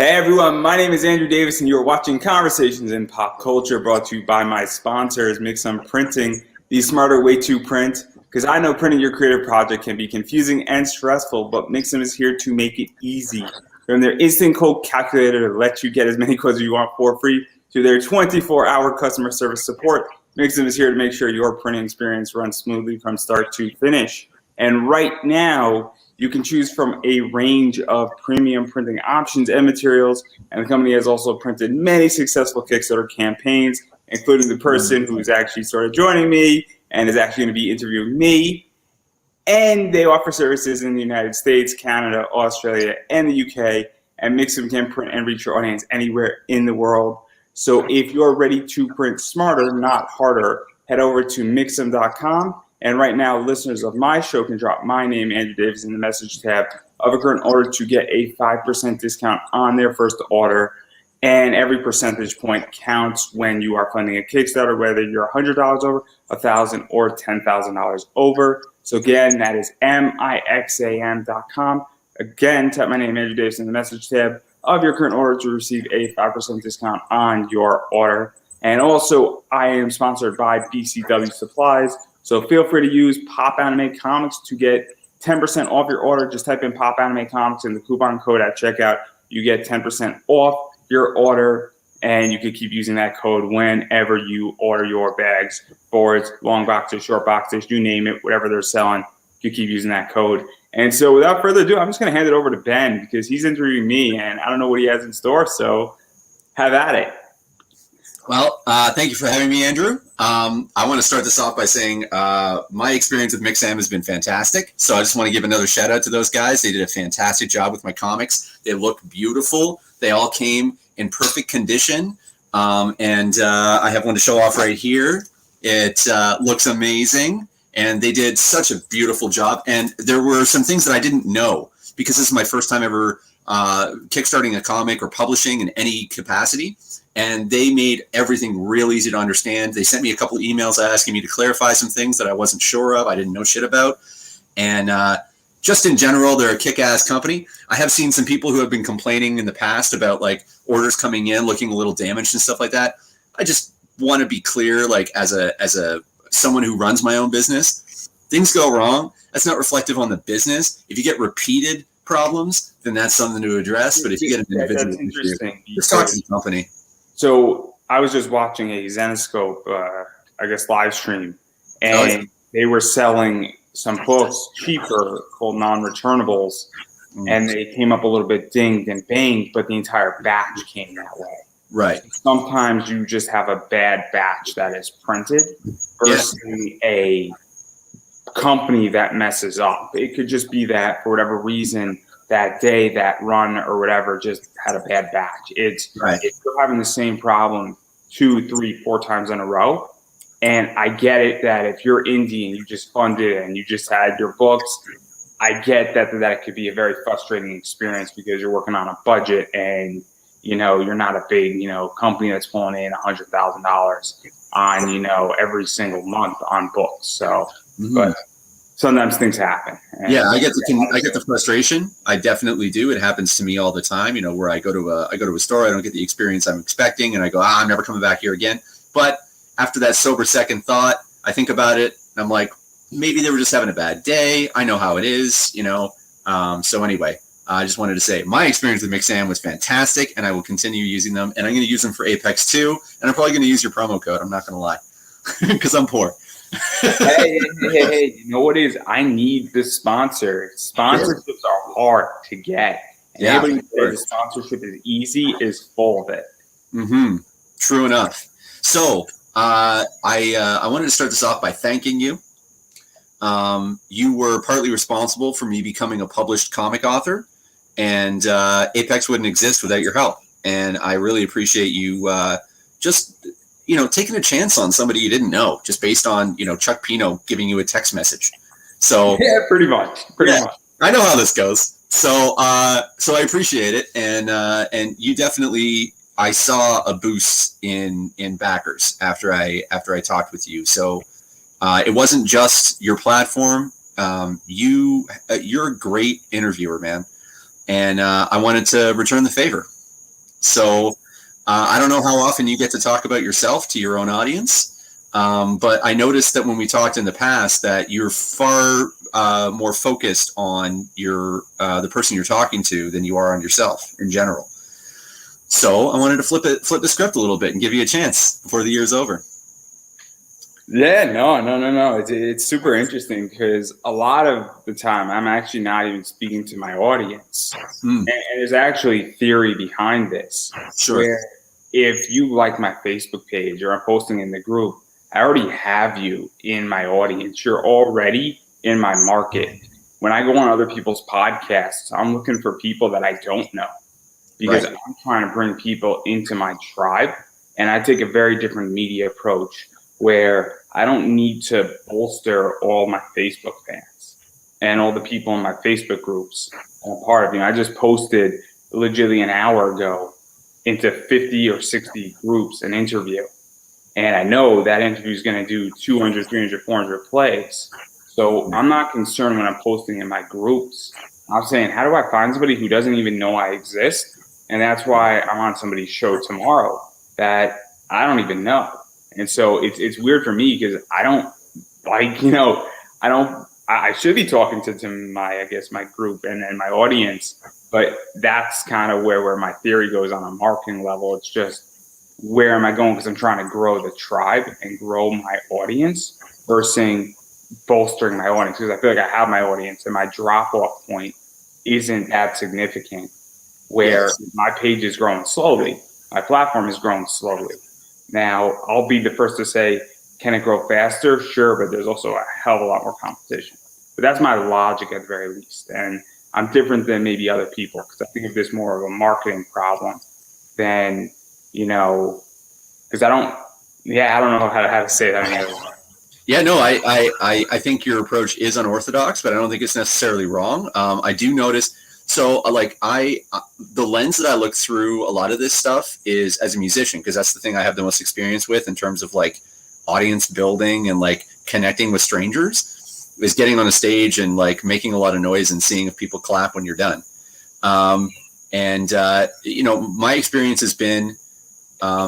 Hey everyone, my name is Andrew Davis and you're watching Conversations in Pop Culture, brought to you by my sponsors, Mixam Printing, the smarter way to print. Because I know printing your creative project can be confusing and stressful, but Mixam is here to make it easy. From their instant code calculator to let you get as many codes as you want for free, to their 24-hour customer service support, Mixam is here to make sure your printing experience runs smoothly from start to finish. And right now, you can choose from a range of premium printing options and materials, and the company has also printed many successful Kickstarter campaigns, including the person who's actually started joining me and is actually going to be interviewing me. And they offer services in the United States, Canada, Australia, and the UK, and Mixam can print and reach your audience anywhere in the world. So if you're ready to print smarter, not harder, head over to Mixam.com. And right now, listeners of my show can drop my name, Andrew Davis, in the message tab of a current order to get a 5% discount on their first order. And every percentage point counts when you are funding a Kickstarter, whether you're $100 over, $1,000, or $10,000 over. So again, that is Mixam.com. Again, type my name, Andrew Davis, in the message tab of your current order to receive a 5% discount on your order. And also, I am sponsored by BCW Supplies. So feel free to use Pop Anime Comics to get 10% off your order. Just type in Pop Anime Comics in the coupon code at checkout. You get 10% off your order, and you can keep using that code whenever you order your bags, boards, long boxes, short boxes, you name it, whatever they're selling, you keep using that code. And so without further ado, I'm just going to hand it over to Ben because he's interviewing me, and I don't know what he has in store, so have at it. Well, thank you for having me, Andrew. I want to start this off by saying my experience with Mixam has been fantastic. So I just want to give another shout out to those guys. They did a fantastic job with my comics. They look beautiful. They all came in perfect condition. And I have one to show off right here. It looks amazing. And they did such a beautiful job. And there were some things that I didn't know because this is my first time ever kickstarting a comic or publishing in any capacity. And they made everything real easy to understand. They sent me a couple of emails asking me to clarify some things that I wasn't sure of, I didn't know shit about. And just in general, they're a kick-ass company. I have seen some people who have been complaining in the past about like orders coming in looking a little damaged and stuff like that. I just want to be clear, like as a someone who runs my own business, things go wrong. That's not reflective on the business. If you get repeated problems, then that's something to address. But if you get an individual issue, just talk to the company. So I was just watching a Zenoscope, live stream, and they were selling some books cheaper called non-returnables, and they came up a little bit dinged and banged, but the entire batch came that way. Right. Sometimes you just have a bad batch that is printed versus a company that messes up. It could just be that for whatever reason, that day, that run or whatever just had a bad batch. If you're having the same problem 2, 3, 4 times in a row, and I get it that if you're indie and you just funded and you just had your books, I get that could be a very frustrating experience because you're working on a budget and you're not a big company that's pulling in $100,000 on every single month on books. So, but sometimes things happen. Yeah, I get the frustration. I definitely do. It happens to me all the time. Where I go to a store, I don't get the experience I'm expecting, and I go, I'm never coming back here again. But after that sober second thought, I think about it, and I'm like, maybe they were just having a bad day. I know how it is, So anyway, I just wanted to say my experience with Mixam was fantastic, and I will continue using them, and I'm going to use them for Apex too, and I'm probably going to use your promo code. I'm not going to lie, because I'm poor. hey, you know what it is? I need the sponsor. Sponsorships are hard to get. And anybody who says the sponsorship is easy is full of it. True enough. So I wanted to start this off by thanking you. You were partly responsible for me becoming a published comic author, and Apex wouldn't exist without your help. And I really appreciate you taking a chance on somebody you didn't know just based on, Chuck Pino giving you a text message. So yeah, pretty much. I know how this goes. So I appreciate it. And you definitely, I saw a boost in backers after I talked with you. So it wasn't just your platform. You're a great interviewer, man. And I wanted to return the favor. So I don't know how often you get to talk about yourself to your own audience, but I noticed that when we talked in the past that you're far more focused on the person you're talking to than you are on yourself in general. So I wanted to flip the script a little bit and give you a chance before the year's over. Yeah, no. It's super interesting because a lot of the time I'm actually not even speaking to my audience. And there's actually theory behind this. Sure. Where if you like my Facebook page or I'm posting in the group, I already have you in my audience. You're already in my market. When I go on other people's podcasts, I'm looking for people that I don't know because Right. I'm trying to bring people into my tribe. And I take a very different media approach where I don't need to bolster all my Facebook fans and all the people in my Facebook groups I'm a part of. I just posted legitimately an hour ago into 50 or 60 groups an interview. And I know that interview is going to do 200, 300, 400 plays. So I'm not concerned when I'm posting in my groups. I'm saying, how do I find somebody who doesn't even know I exist? And that's why I'm on somebody's show tomorrow that I don't even know. And so it's weird for me because I don't I should be talking to my, I guess, my group and my audience, but that's kind of where my theory goes on a marketing level. It's just, where am I going? Because I'm trying to grow the tribe and grow my audience versus bolstering my audience, because I feel like I have my audience and my drop off point isn't that significant, where my page is growing slowly. My platform is growing slowly. Now, I'll be the first to say, can it grow faster? Sure, but there's also a hell of a lot more competition. But that's my logic at the very least. And I'm different than maybe other people because I think of this more of a marketing problem than, because I don't know how to say that anymore. Yeah, no, I think your approach is unorthodox, but I don't think it's necessarily wrong. I do notice. So the lens that I look through a lot of this stuff is as a musician, because that's the thing I have the most experience with in terms of like audience building and like connecting with strangers, is getting on a stage and like making a lot of noise and seeing if people clap when you're done. My experience has been,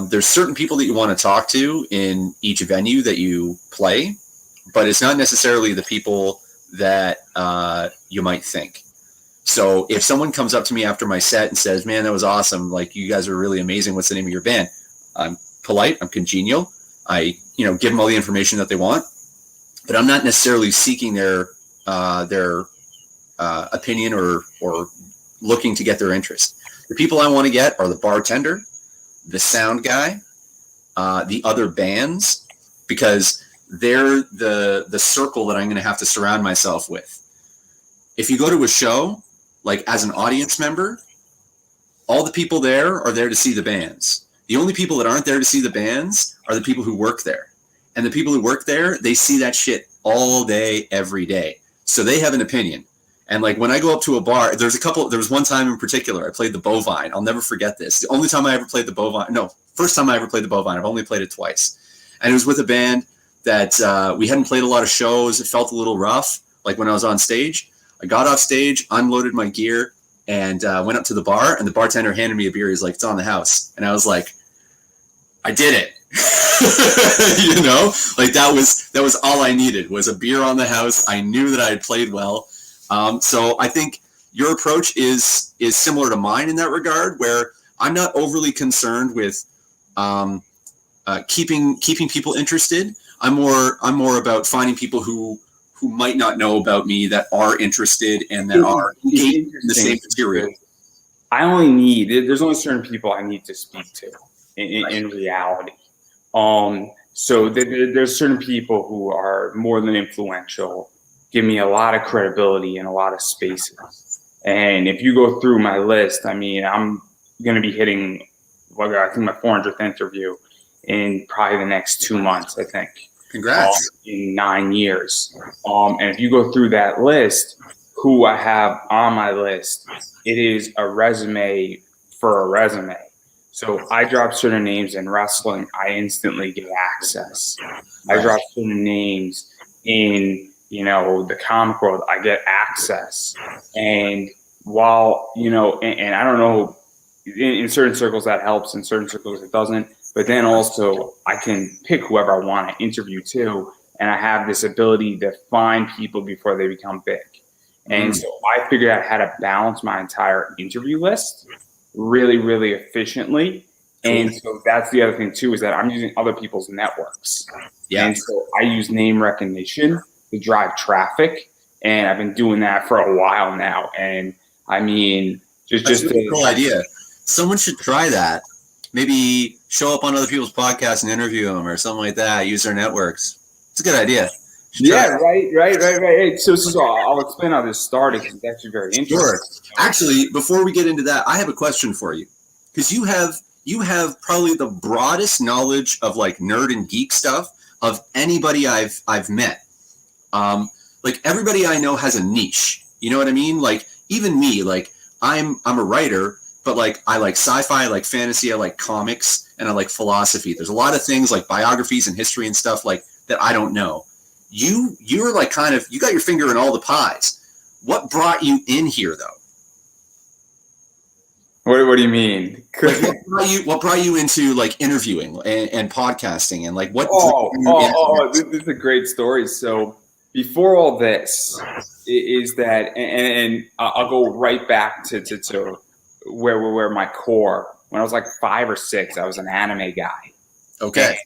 there's certain people that you want to talk to in each venue that you play, but it's not necessarily the people that you might think. So if someone comes up to me after my set and says, man, that was awesome, like you guys are really amazing, what's the name of your band? I'm polite, I'm congenial, I give them all the information that they want, but I'm not necessarily seeking their opinion or looking to get their interest. The people I want to get are the bartender, the sound guy, the other bands, because they're the circle that I'm going to have to surround myself with. If you go to a show, like as an audience member, all the people there are there to see the bands. The only people that aren't there to see the bands are the people who work there. And the people who work there, they see that shit all day, every day. So they have an opinion. And like when I go up to a bar, there was one time in particular, I played the Bovine. I'll never forget this. The only time I ever played the Bovine, first time I ever played the Bovine. I've only played it twice. And it was with a band that we hadn't played a lot of shows. It felt a little rough, like when I was on stage. I got off stage, unloaded my gear, and went up to the bar, and the bartender handed me a beer. He's like, it's on the house. And I was like, I did it. Like that was all I needed, was a beer on the house. I knew that I had played well. So I think your approach is similar to mine in that regard, where I'm not overly concerned with keeping people interested. I'm more about finding people who might not know about me that are interested and that are engaged in the same material. There's only certain people I need to speak to in reality. So there's certain people who are more than influential, give me a lot of credibility in a lot of spaces. And if you go through my list, I mean, I'm going to be hitting, I think my 400th interview in probably the next 2 months, I think. Congrats. In 9 years. And if you go through that list, who I have on my list, it is a resume for a resume. So I drop certain names in wrestling, I instantly get access. I drop certain names in, the comic world, I get access. And while, and I don't know in certain circles that helps, in certain circles it doesn't. But then also I can pick whoever I want to interview too, and I have this ability to find people before they become big. And so I figured out how to balance my entire interview list really, really efficiently. And so that's the other thing too, is that I'm using other people's networks. Yeah. And so I use name recognition to drive traffic. And I've been doing that for a while now. And I mean, That's a really cool idea. Someone should try that. Maybe show up on other people's podcasts and interview them or something like that. Use their networks. It's a good idea. Yeah, right. Hey, so I'll explain how this started because it's actually very interesting. Sure. Actually, before we get into that, I have a question for you, because you have probably the broadest knowledge of like nerd and geek stuff of anybody I've met. Like everybody I know has a niche. You know what I mean? Like even me, like I'm a writer, but like I like sci-fi, I like fantasy, I like comics, and I like philosophy. There's a lot of things like biographies and history and stuff like that I don't know. You're like kind of, you got your finger in all the pies. What brought you in here though? What do you mean? Like, what brought you into like interviewing and podcasting and like what? This is a great story. So before all this is that, and I'll go right back to where my core. When I was like 5 or 6, I was an anime guy. Okay.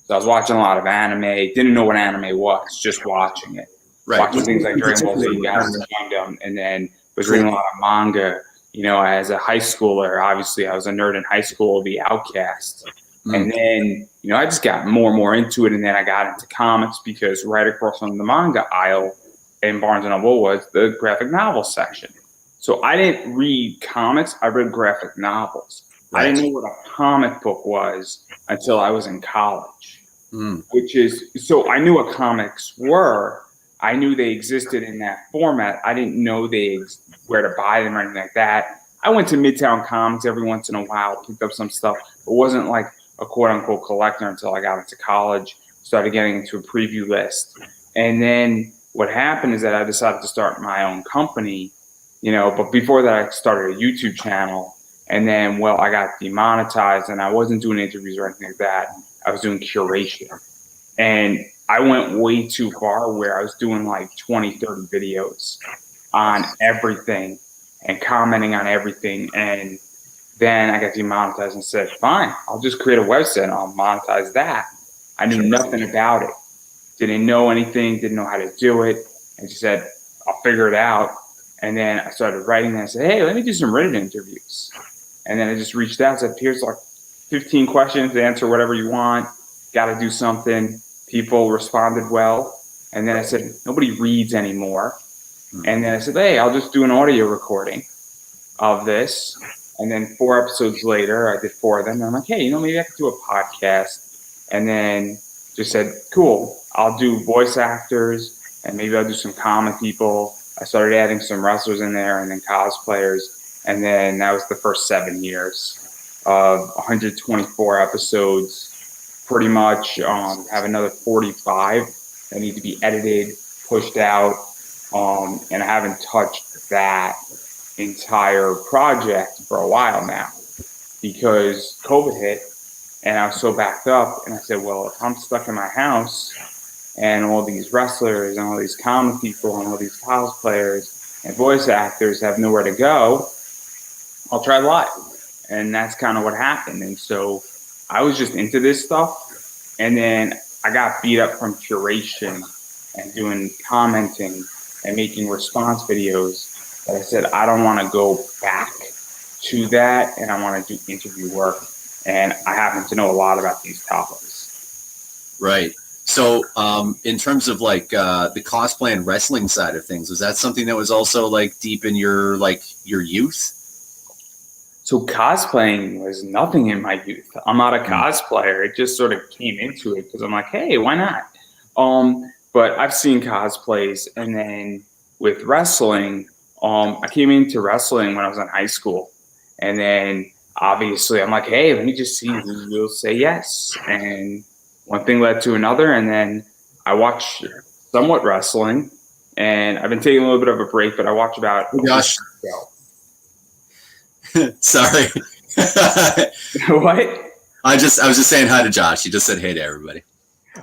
So I was watching a lot of anime. Didn't know what anime was, just watching it. Right. Watching things like Dragon Ball Z, Gundam, and then was reading a lot of manga. You know, as a high schooler, obviously I was a nerd in high school, the outcast. And then, you know, I just got more and more into it. And then I got into comics because right across from the manga aisle in Barnes & Noble was the graphic novel section. So I didn't read comics, I read graphic novels. Right. I didn't know what a comic book was until I was in college, which is, so I knew what comics were. I knew they existed in that format. I didn't know where to buy them or anything like that. I went to Midtown Comics every once in a while, picked up some stuff, but wasn't like a quote unquote collector until I got into college, started getting into a preview list. And then what happened is that I decided to start my own company, you know, but before that I started a YouTube channel. And then, well, I got demonetized and I wasn't doing interviews or anything like that. I was doing curation. And I went way too far where I was doing like 20, 30 videos on everything and commenting on everything. And then I got demonetized and said, fine, I'll just create a website and I'll monetize that. I knew nothing about it. Didn't know anything, didn't know how to do it. And she said, I'll figure it out. And then I started writing and I said, hey, let me do some Reddit interviews. And then I just reached out and said, here's like 15 questions, answer whatever you want. Got to do something. People responded well. And then I said, nobody reads anymore. And then I said, hey, I'll just do an audio recording of this. And then 4 episodes later, I did 4 of them. And I'm like, hey, you know, maybe I could do a podcast. And then just said, cool, I'll do voice actors and maybe I'll do some comic people. I started adding some wrestlers in there and then cosplayers. And then that was the first 7 years of 124 episodes, pretty much. Have another 45 that need to be edited, pushed out. And I haven't touched that entire project for a while now because COVID hit and I was so backed up. And I said, well, if I'm stuck in my house and all these wrestlers and all these comic people and all these cosplayers and voice actors have nowhere to go, I'll try live. And that's kind of what happened. And so I was just into this stuff. And then I got beat up from curation and doing commenting and making response videos that I said, I don't want to go back to that. And I want to do interview work. And I happen to know a lot about these topics. Right. So in terms of like the cosplay and wrestling side of things, was that something that was also like deep in your youth? So cosplaying was nothing in my youth. I'm not a cosplayer. It just sort of came into it because I'm like, hey, why not? But I've seen cosplays. And then with wrestling, I came into wrestling when I was in high school. And then obviously I'm like, hey, let me just see who will say yes. And one thing led to another. And then I watched somewhat wrestling. And I've been taking a little bit of a break, but I watched about Sorry. What? I was just saying hi to Josh. He just said hey to everybody.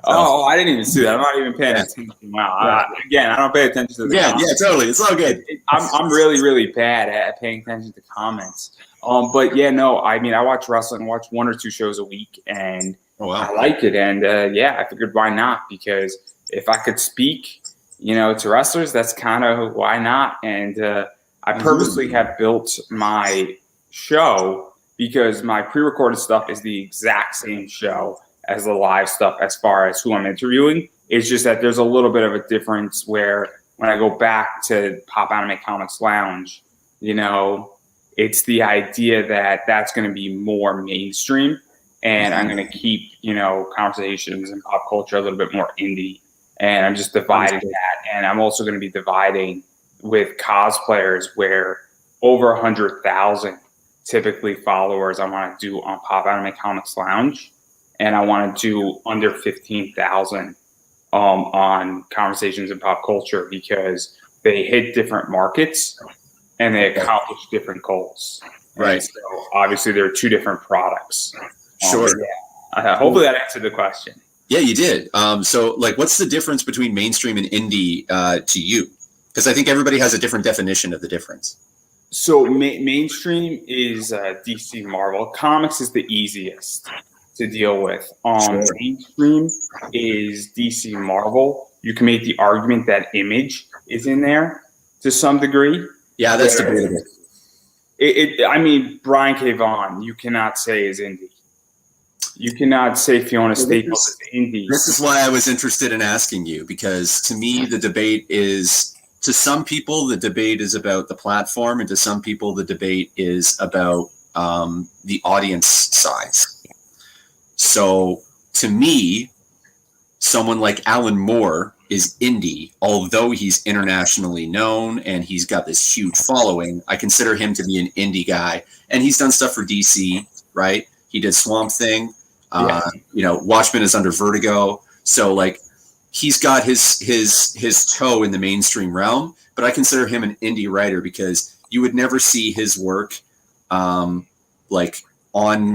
Oh, I didn't even see that. I'm not even paying attention. Wow. Again, I don't pay attention to the comments. Yeah, totally. It's all good. I'm really, really bad at paying attention to comments. But yeah, no, I mean, I watch wrestling, watch 1 or 2 shows a week, and I like it. And yeah, I figured why not? Because if I could speak, to wrestlers, that's kind of why not. And I purposely have built my show because my pre-recorded stuff is the exact same show as the live stuff as far as who I'm interviewing. It's just that there's a little bit of a difference where when I go back to Pop Anime Comics Lounge, it's the idea that that's going to be more mainstream, and I'm going to keep, conversations and pop culture a little bit more indie. And I'm just dividing that. And I'm also going to be dividing with cosplayers where over 100,000 typically followers I want to do on Pop Anime Comics Lounge. And I want to do under 15,000 on conversations in pop culture because they hit different markets and they accomplish different goals. Right. And so obviously there are 2 different products. Sure. Yeah. Hopefully that answered the question. Yeah, you did. So what's the difference between mainstream and indie to you? Because I think everybody has a different definition of the difference. So mainstream is DC Marvel. Comics is the easiest to deal with. Mainstream is DC Marvel. You can make the argument that Image is in there to some degree. Yeah, that's debatable. I mean, Brian K. Vaughan, you cannot say is indie. You cannot say Fiona Staples is indie. This is why I was interested in asking you, because to me, the debate is, to some people, the debate is about the platform, and to some people, the debate is about the audience size. So to me, someone like Alan Moore is indie, although he's internationally known and he's got this huge following. I consider him to be an indie guy, and he's done stuff for DC, right? He did Swamp Thing. Watchmen is under Vertigo. So he's got his toe in the mainstream realm, but I consider him an indie writer because you would never see his work on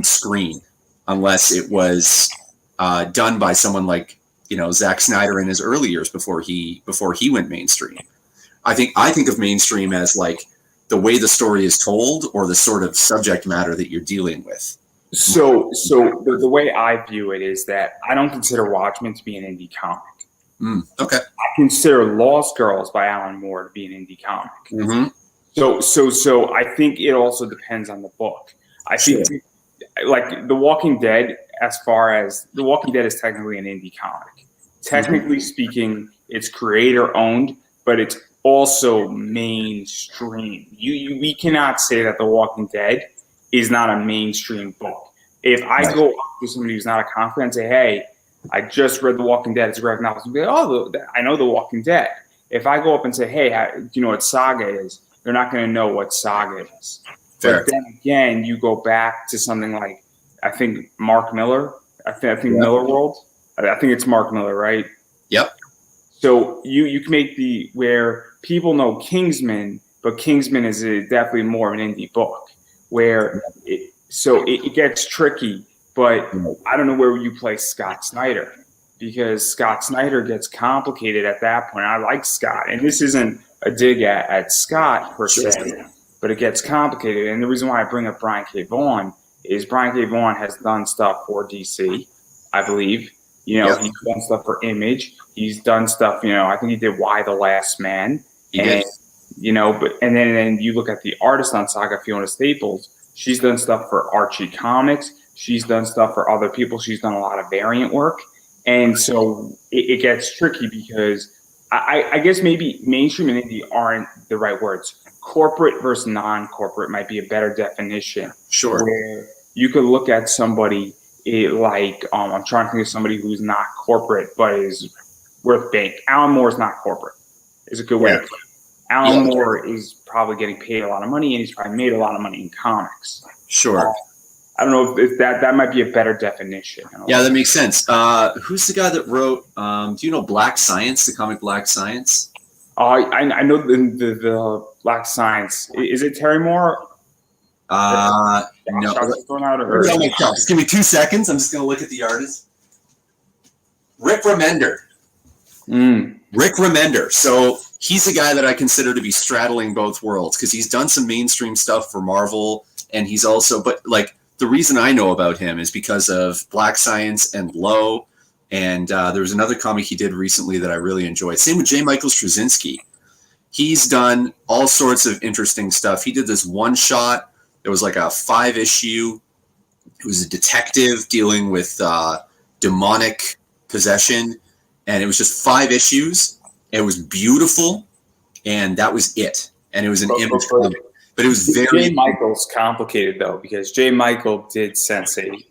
screen unless it was done by someone like Zack Snyder in his early years before he went mainstream. I think of mainstream as the way the story is told or the sort of subject matter that you're dealing with. So the way I view it is that I don't consider Watchmen to be an indie comic. Okay. I consider Lost Girls by Alan Moore to be an indie comic. Mm-hmm. So I think it also depends on the book. I think The Walking Dead, as far as The Walking Dead is technically an indie comic. Technically speaking, it's creator owned, but it's also mainstream. We cannot say that The Walking Dead is not a mainstream book. If I go up to somebody who's not a comic fan and say, hey, I just read The Walking Dead, it's a graphic novel, be like, I know The Walking Dead. If I go up and say, hey, do you know what Saga is? They're not going to know what Saga is. Fair. But then again, you go back to something like, I think Mark Miller. I think Miller World. I think it's Mark Miller, right? Yep. So you can make where people know Kingsman, but Kingsman is definitely more of an indie book. Where it gets tricky, but I don't know where you place Scott Snyder, because Scott Snyder gets complicated at that point. I like Scott, and this isn't a dig at Scott per se, but it gets complicated. And the reason why I bring up Brian K. Vaughan is Brian K. Vaughan has done stuff for DC, I believe. He's done stuff for Image. He's done stuff, I think he did Y the Last Man. He did. And then you look at the artist on Saga, Fiona Staples. She's done stuff for Archie Comics. She's done stuff for other people. She's done a lot of variant work. And so it gets tricky because I guess maybe mainstream and indie aren't the right words. Corporate versus non-corporate might be a better definition. Sure. Where you could look at somebody I'm trying to think of somebody who's not corporate but is worth bank. Alan Moore is not corporate. Is a good way to put it. Alan Moore is probably getting paid a lot of money, and he's probably made a lot of money in comics. Sure. I don't know if that might be a better definition. Yeah, that makes sense. Who's the guy that wrote? Do you know Black Science, the comic Black Science? I know the Black Science. Is it Terry Moore? No. Shots thrown out, Put it on my shelf. Just give me 2 seconds. I'm just going to look at the artist. Rick Remender. Rick Remender. So he's a guy that I consider to be straddling both worlds because he's done some mainstream stuff for Marvel, and he's also, but like the reason I know about him is because of Black Science and Low, and there was another comic he did recently that I really enjoyed. Same with J. Michael Straczynski. He's done all sorts of interesting stuff. He did this one shot. It was like a 5-issue. It was a detective dealing with demonic possession, and it was just 5 issues. It was beautiful, and that was it. And it was an image, but it was very. J. Michael's complicated though because J. Michael did Sense8,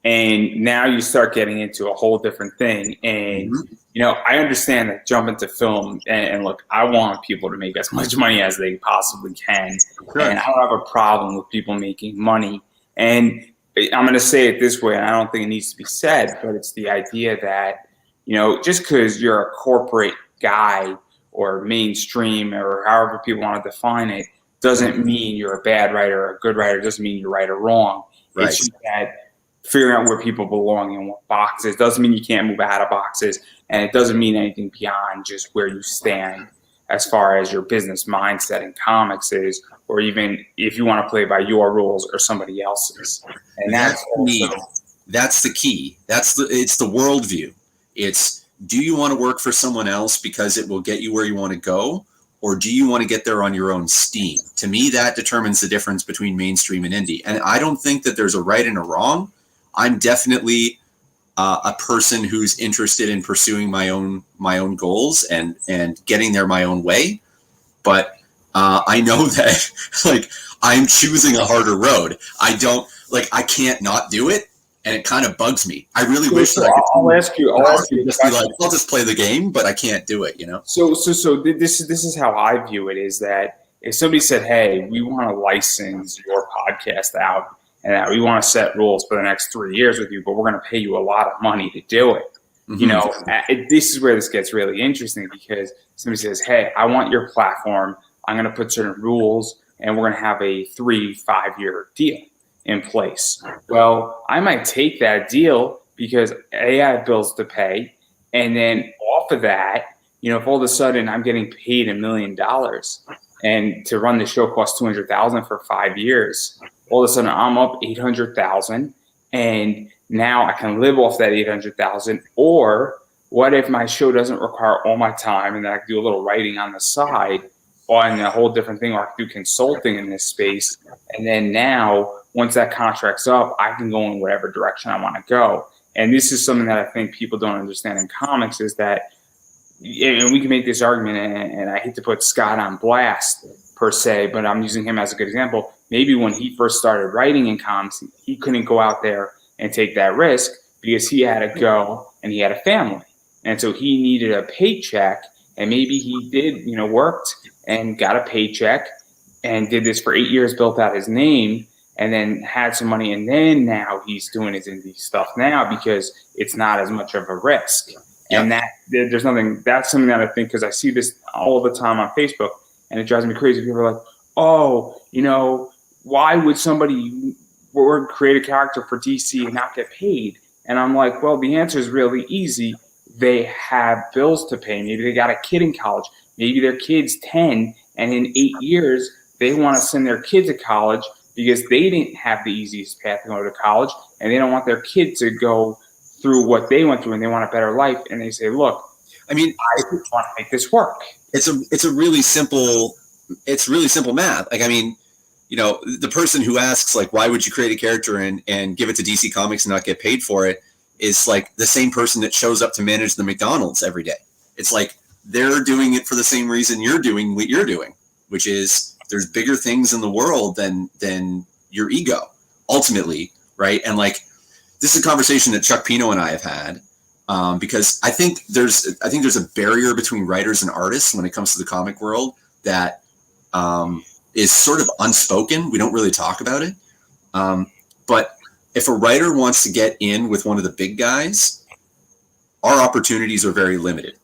and now you start getting into a whole different thing. And you know, I understand that jumping to film, and look, I want people to make as much money as they possibly can, and I don't have a problem with people making money. And I'm going to say it this way, and I don't think it needs to be said, but it's the idea that, you know, just because you're a corporate guy or mainstream or however people want to define it, doesn't mean you're a bad writer or a good writer. It doesn't mean you're right or wrong. Right. It's just that figuring out where people belong in what boxes doesn't mean you can't move out of boxes, and it doesn't mean anything beyond just where you stand as far as your business mindset in comics is, or even if you want to play by your rules or somebody else's. And that's the key. It's the worldview. It's, do you want to work for someone else because it will get you where you want to go, or do you want to get there on your own steam? To me, that determines the difference between mainstream and indie. And I don't think that there's a right and a wrong. I'm definitely a person who's interested in pursuing my own goals and getting there my own way. But I know that like I'm choosing a harder road. I can't not do it. And it kind of bugs me. I really wish that I could. I'll ask you. Just be like, I'll just play the game, but I can't do it. You know. So this is how I view it: is that if somebody said, "Hey, we want to license your podcast out, and we want to set rules for the next 3 years with you, but we're going to pay you a lot of money to do it," you know, this is where this gets really interesting because somebody says, "Hey, I want your platform. I'm going to put certain rules, and we're going to have a 3-5 year deal in place." Well, I might take that deal because I have bills to pay, and then off of that, you know, if all of a sudden I'm getting paid $1 million, and to run the show costs $200,000 for 5 years, all of a sudden I'm up $800,000, and now I can live off that $800,000. Or what if my show doesn't require all my time, and then I can do a little writing on the side on a whole different thing, or I can do consulting in this space, and then now, once that contract's up, I can go in whatever direction I want to go. And this is something that I think people don't understand in comics is that, and we can make this argument, and I hate to put Scott on blast per se, but I'm using him as a good example. Maybe when he first started writing in comics, he couldn't go out there and take that risk because he had to go and he had a family. And so he needed a paycheck, and maybe he did, you know, worked and got a paycheck and did this for 8 years, built out his name, and then had some money, and then now he's doing his indie stuff now because it's not as much of a risk. Yep. And that's something that I think, because I see this all the time on Facebook, and it drives me crazy. People are like, "Oh, you know, why would somebody create a character for DC and not get paid?" And I'm like, well, the answer is really easy. They have bills to pay. Maybe they got a kid in college. Maybe their kid's 10, and in 8 years, they want to send their kid to college because they didn't have the easiest path to go to college, and they don't want their kid to go through what they went through, and they want a better life. And they say, "Look, I want to make this work." It's really simple math. Like, I mean, you know, the person who asks, like, why would you create a character and give it to DC Comics and not get paid for it is like the same person that shows up to manage the McDonald's every day. It's like they're doing it for the same reason you're doing what you're doing, which is there's bigger things in the world than your ego, ultimately, right? And like, this is a conversation that Chuck Pino and I have had, because I think there's a barrier between writers and artists when it comes to the comic world that is sort of unspoken. We don't really talk about it. But if a writer wants to get in with one of the big guys, our opportunities are very limited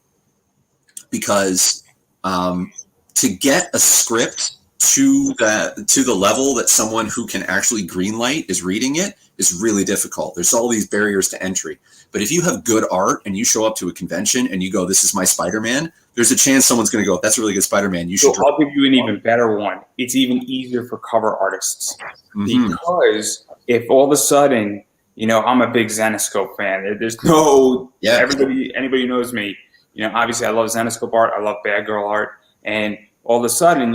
because to get a script to the level that someone who can actually greenlight is reading it is really difficult. There's all these barriers to entry. But if you have good art and you show up to a convention and you go, "This is my Spider-Man," there's a chance someone's going to go, "That's a really good Spider-Man. You should." So I'll give you an even better one. It's even easier for cover artists because if all of a sudden, I'm a big Zenescope fan. There's no anybody who knows me. Obviously I love Zenescope art. I love Bad Girl art, and all of a sudden,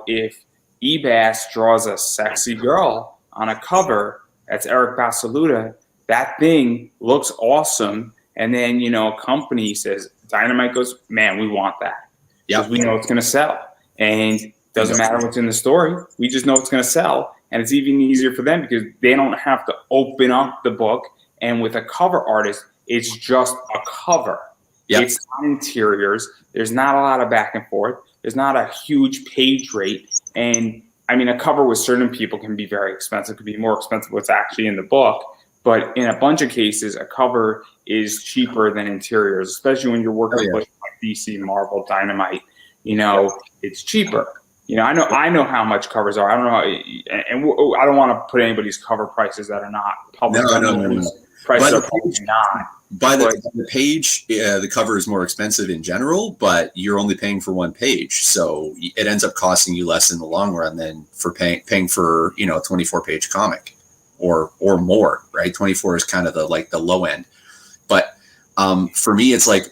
if Ebass draws a sexy girl on a cover, that's Eric Basaluda, that thing looks awesome. And then, a company says, Dynamite goes, man, we want that. Because we know it's going to sell. And it doesn't matter what's in the story. We just know it's going to sell. And it's even easier for them because they don't have to open up the book. And with a cover artist, it's just a cover. Yep. It's not interiors. There's not a lot of back and forth. There's not a huge page rate. And I mean, a cover with certain people can be very expensive. It could be more expensive what's actually in the book. But in a bunch of cases, a cover is cheaper than interiors, especially when you're working with like DC, Marvel, Dynamite. It's cheaper. I know how much covers are. I don't know how, and I don't want to put anybody's cover prices that are not public. No. Prices are probably not. By the page, the cover is more expensive in general, but you're only paying for one page, so it ends up costing you less in the long run than for paying for a 24-page comic, or more, right? 24 is kind of the low end, but for me, it's like,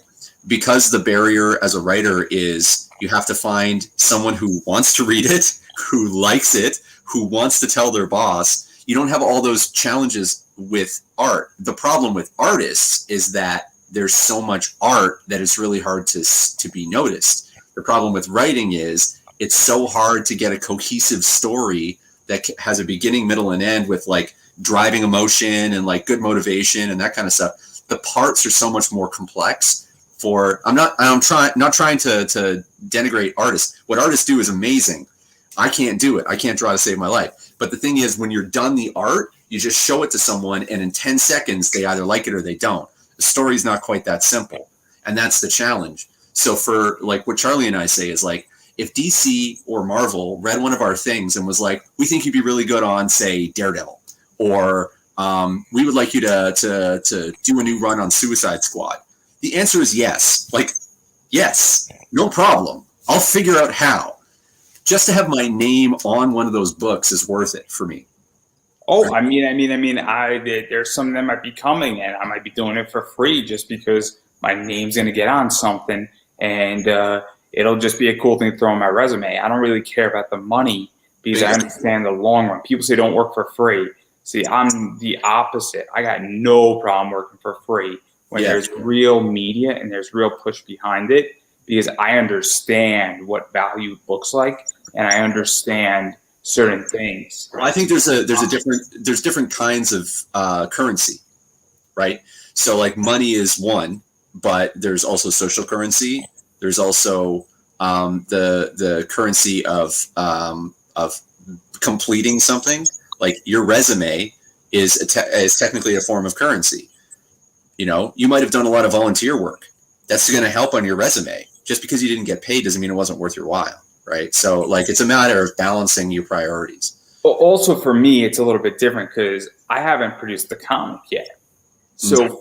because the barrier as a writer is you have to find someone who wants to read it, who likes it, who wants to tell their boss. You don't have all those challenges with art. The problem with artists is that there's so much art that it's really hard to be noticed. The problem with writing is it's so hard to get a cohesive story that has a beginning, middle, and end with like driving emotion and like good motivation and that kind of stuff. The parts are so much more complex. I'm not trying to denigrate artists. What artists do is amazing. I can't do it. I can't draw to save my life. But the thing is, when you're done the art, you just show it to someone, and in 10 seconds, they either like it or they don't. The story's not quite that simple, and that's the challenge. So for like what Charlie and I say is like, if DC or Marvel read one of our things and was like, we think you'd be really good on, say, Daredevil, or we would like you to do a new run on Suicide Squad. The answer is yes. Like, yes, no problem. I'll figure out how. Just to have my name on one of those books is worth it for me. Oh, I mean, there's some that might be coming, and I might be doing it for free just because my name's going to get on something, and it'll just be a cool thing to throw on my resume. I don't really care about the money because I understand the long run. People say don't work for free. See, I'm the opposite. I got no problem working for free when there's real media and there's real push behind it, because I understand what value looks like and I understand certain things. Well, I think there's different kinds of currency, right? So like money is one, but there's also social currency. There's also the currency of completing something. Like your resume is technically a form of currency. You might have done a lot of volunteer work. That's going to help on your resume. Just because you didn't get paid doesn't mean it wasn't worth your while, right? So like it's a matter of balancing your priorities. Well, also for me, it's a little bit different because I haven't produced the comic yet. So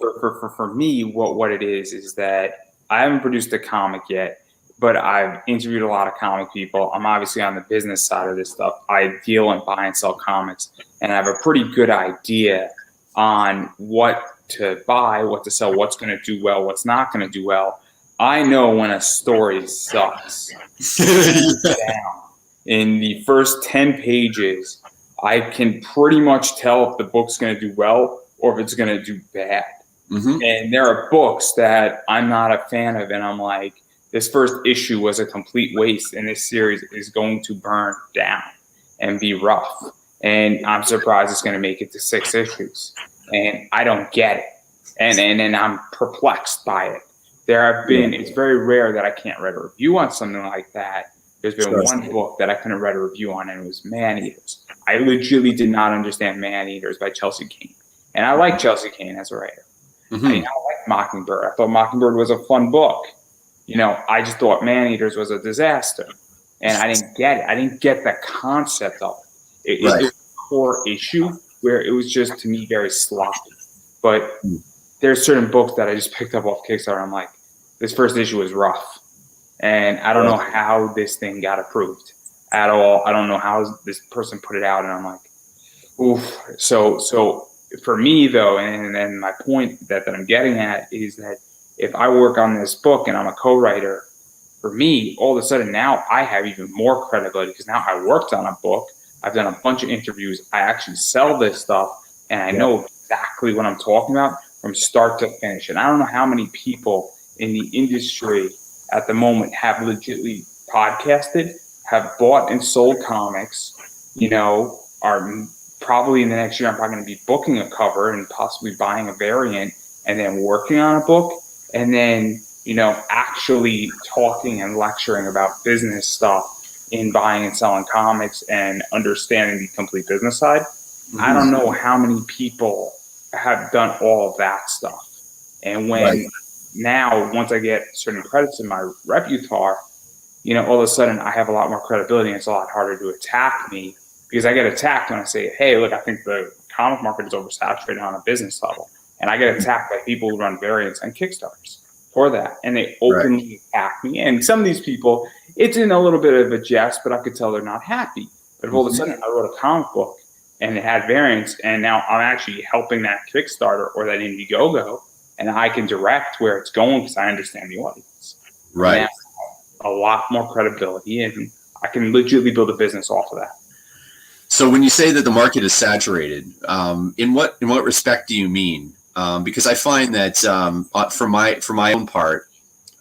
for me, what it is that I haven't produced a comic yet, but I've interviewed a lot of comic people. I'm obviously on the business side of this stuff. I deal and buy and sell comics, and I have a pretty good idea on what to buy, what to sell, what's going to do well, what's not going to do well. I know when a story sucks. Down. In the first 10 pages, I can pretty much tell if the book's going to do well or if it's going to do bad. Mm-hmm. And there are books that I'm not a fan of, and I'm like, this first issue was a complete waste, and this series is going to burn down and be rough. And I'm surprised it's going to make it to 6 issues. And I don't get it. And I'm perplexed by it. It's very rare that I can't write a review on something like that. There's been one book that I couldn't write a review on, and it was Man-Eaters. I legitimately did not understand Man-Eaters by Chelsea Cain. And I like Chelsea Cain as a writer. Mm-hmm. I like Mockingbird. I thought Mockingbird was a fun book. I just thought Man-Eaters was a disaster. and I didn't get it. I didn't get the concept of it. It was a core issue where it was just, to me, very sloppy. But there's certain books that I just picked up off Kickstarter. I'm like, this first issue was rough, and I don't know how this thing got approved at all. I don't know how this person put it out, and I'm like, oof. So for me, though, and my point that I'm getting at is that if I work on this book and I'm a co-writer, for me, all of a sudden now I have even more credibility because now I worked on a book. I've done a bunch of interviews. I actually sell this stuff, and I know exactly what I'm talking about from start to finish. And I don't know how many people in the industry at the moment have legitimately podcasted, have bought and sold comics, are probably in the next year, I'm probably going to be booking a cover and possibly buying a variant and then working on a book and then, actually talking and lecturing about business stuff in buying and selling comics and understanding the complete business side. Mm-hmm. I don't know how many people have done all of that stuff. And when now, once I get certain credits in my repertoire, all of a sudden I have a lot more credibility and it's a lot harder to attack me because I get attacked when I say, hey, look, I think the comic market is oversaturated on a business level. And I get attacked by people who run variants and Kickstarters for that. And they openly attack me. And some of these people, it's in a little bit of a jest, but I could tell they're not happy. But all of a sudden I wrote a comic book and it had variants. And now I'm actually helping that Kickstarter or that Indiegogo. And I can direct where it's going because I understand the audience. Right. And a lot more credibility. And I can legitimately build a business off of that. So when you say that the market is saturated, in what respect do you mean? Because I find that for my own part,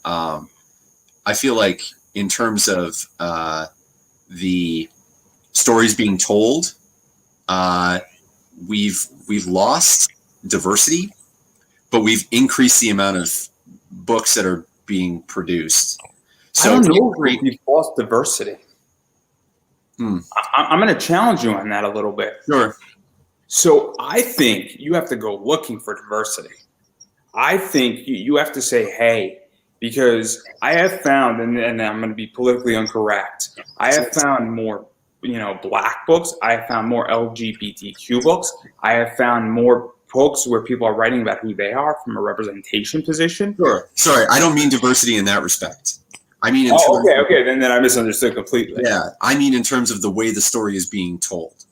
I feel like in terms of the stories being told, we've lost diversity, but we've increased the amount of books that are being produced. So I don't know if we've lost diversity. I'm going to challenge you on that a little bit. Sure. So I think you have to go looking for diversity. I think you have to say, hey, because I have found, and I'm going to be politically incorrect, I have found more, black books. I have found more LGBTQ books. I have found more books where people are writing about who they are from a representation position. Sure. Sorry, I don't mean diversity in that respect. I mean, then I misunderstood completely. Yeah, I mean in terms of the way the story is being told.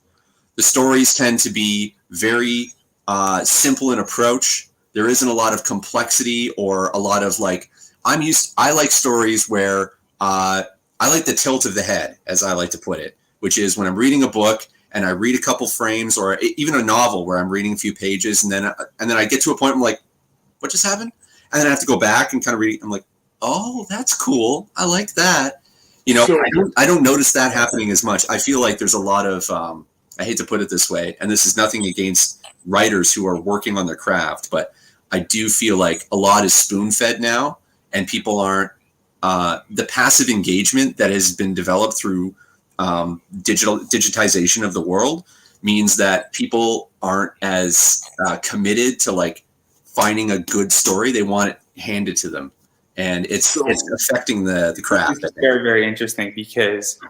The stories tend to be very simple in approach. There isn't a lot of complexity or a lot of I like stories where I like the tilt of the head, as I like to put it, which is when I'm reading a book and I read a couple frames or even a novel where I'm reading a few pages and then I get to a point where I'm like, what just happened? And then I have to go back and kind of read it. I'm like, oh, that's cool. I like that. I don't notice that happening as much. I feel like there's a lot of, I hate to put it this way, and this is nothing against writers who are working on their craft, but I do feel like a lot is spoon-fed now, and people aren't, the passive engagement that has been developed through digitization of the world means that people aren't as committed to finding a good story. They want it handed to them. And it's affecting the craft. It's very, very interesting because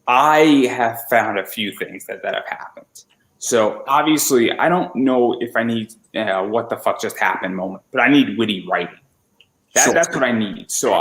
I have found a few things that have happened. So obviously, I don't know if I need what the fuck just happened moment, but I need witty writing. That's what I need. So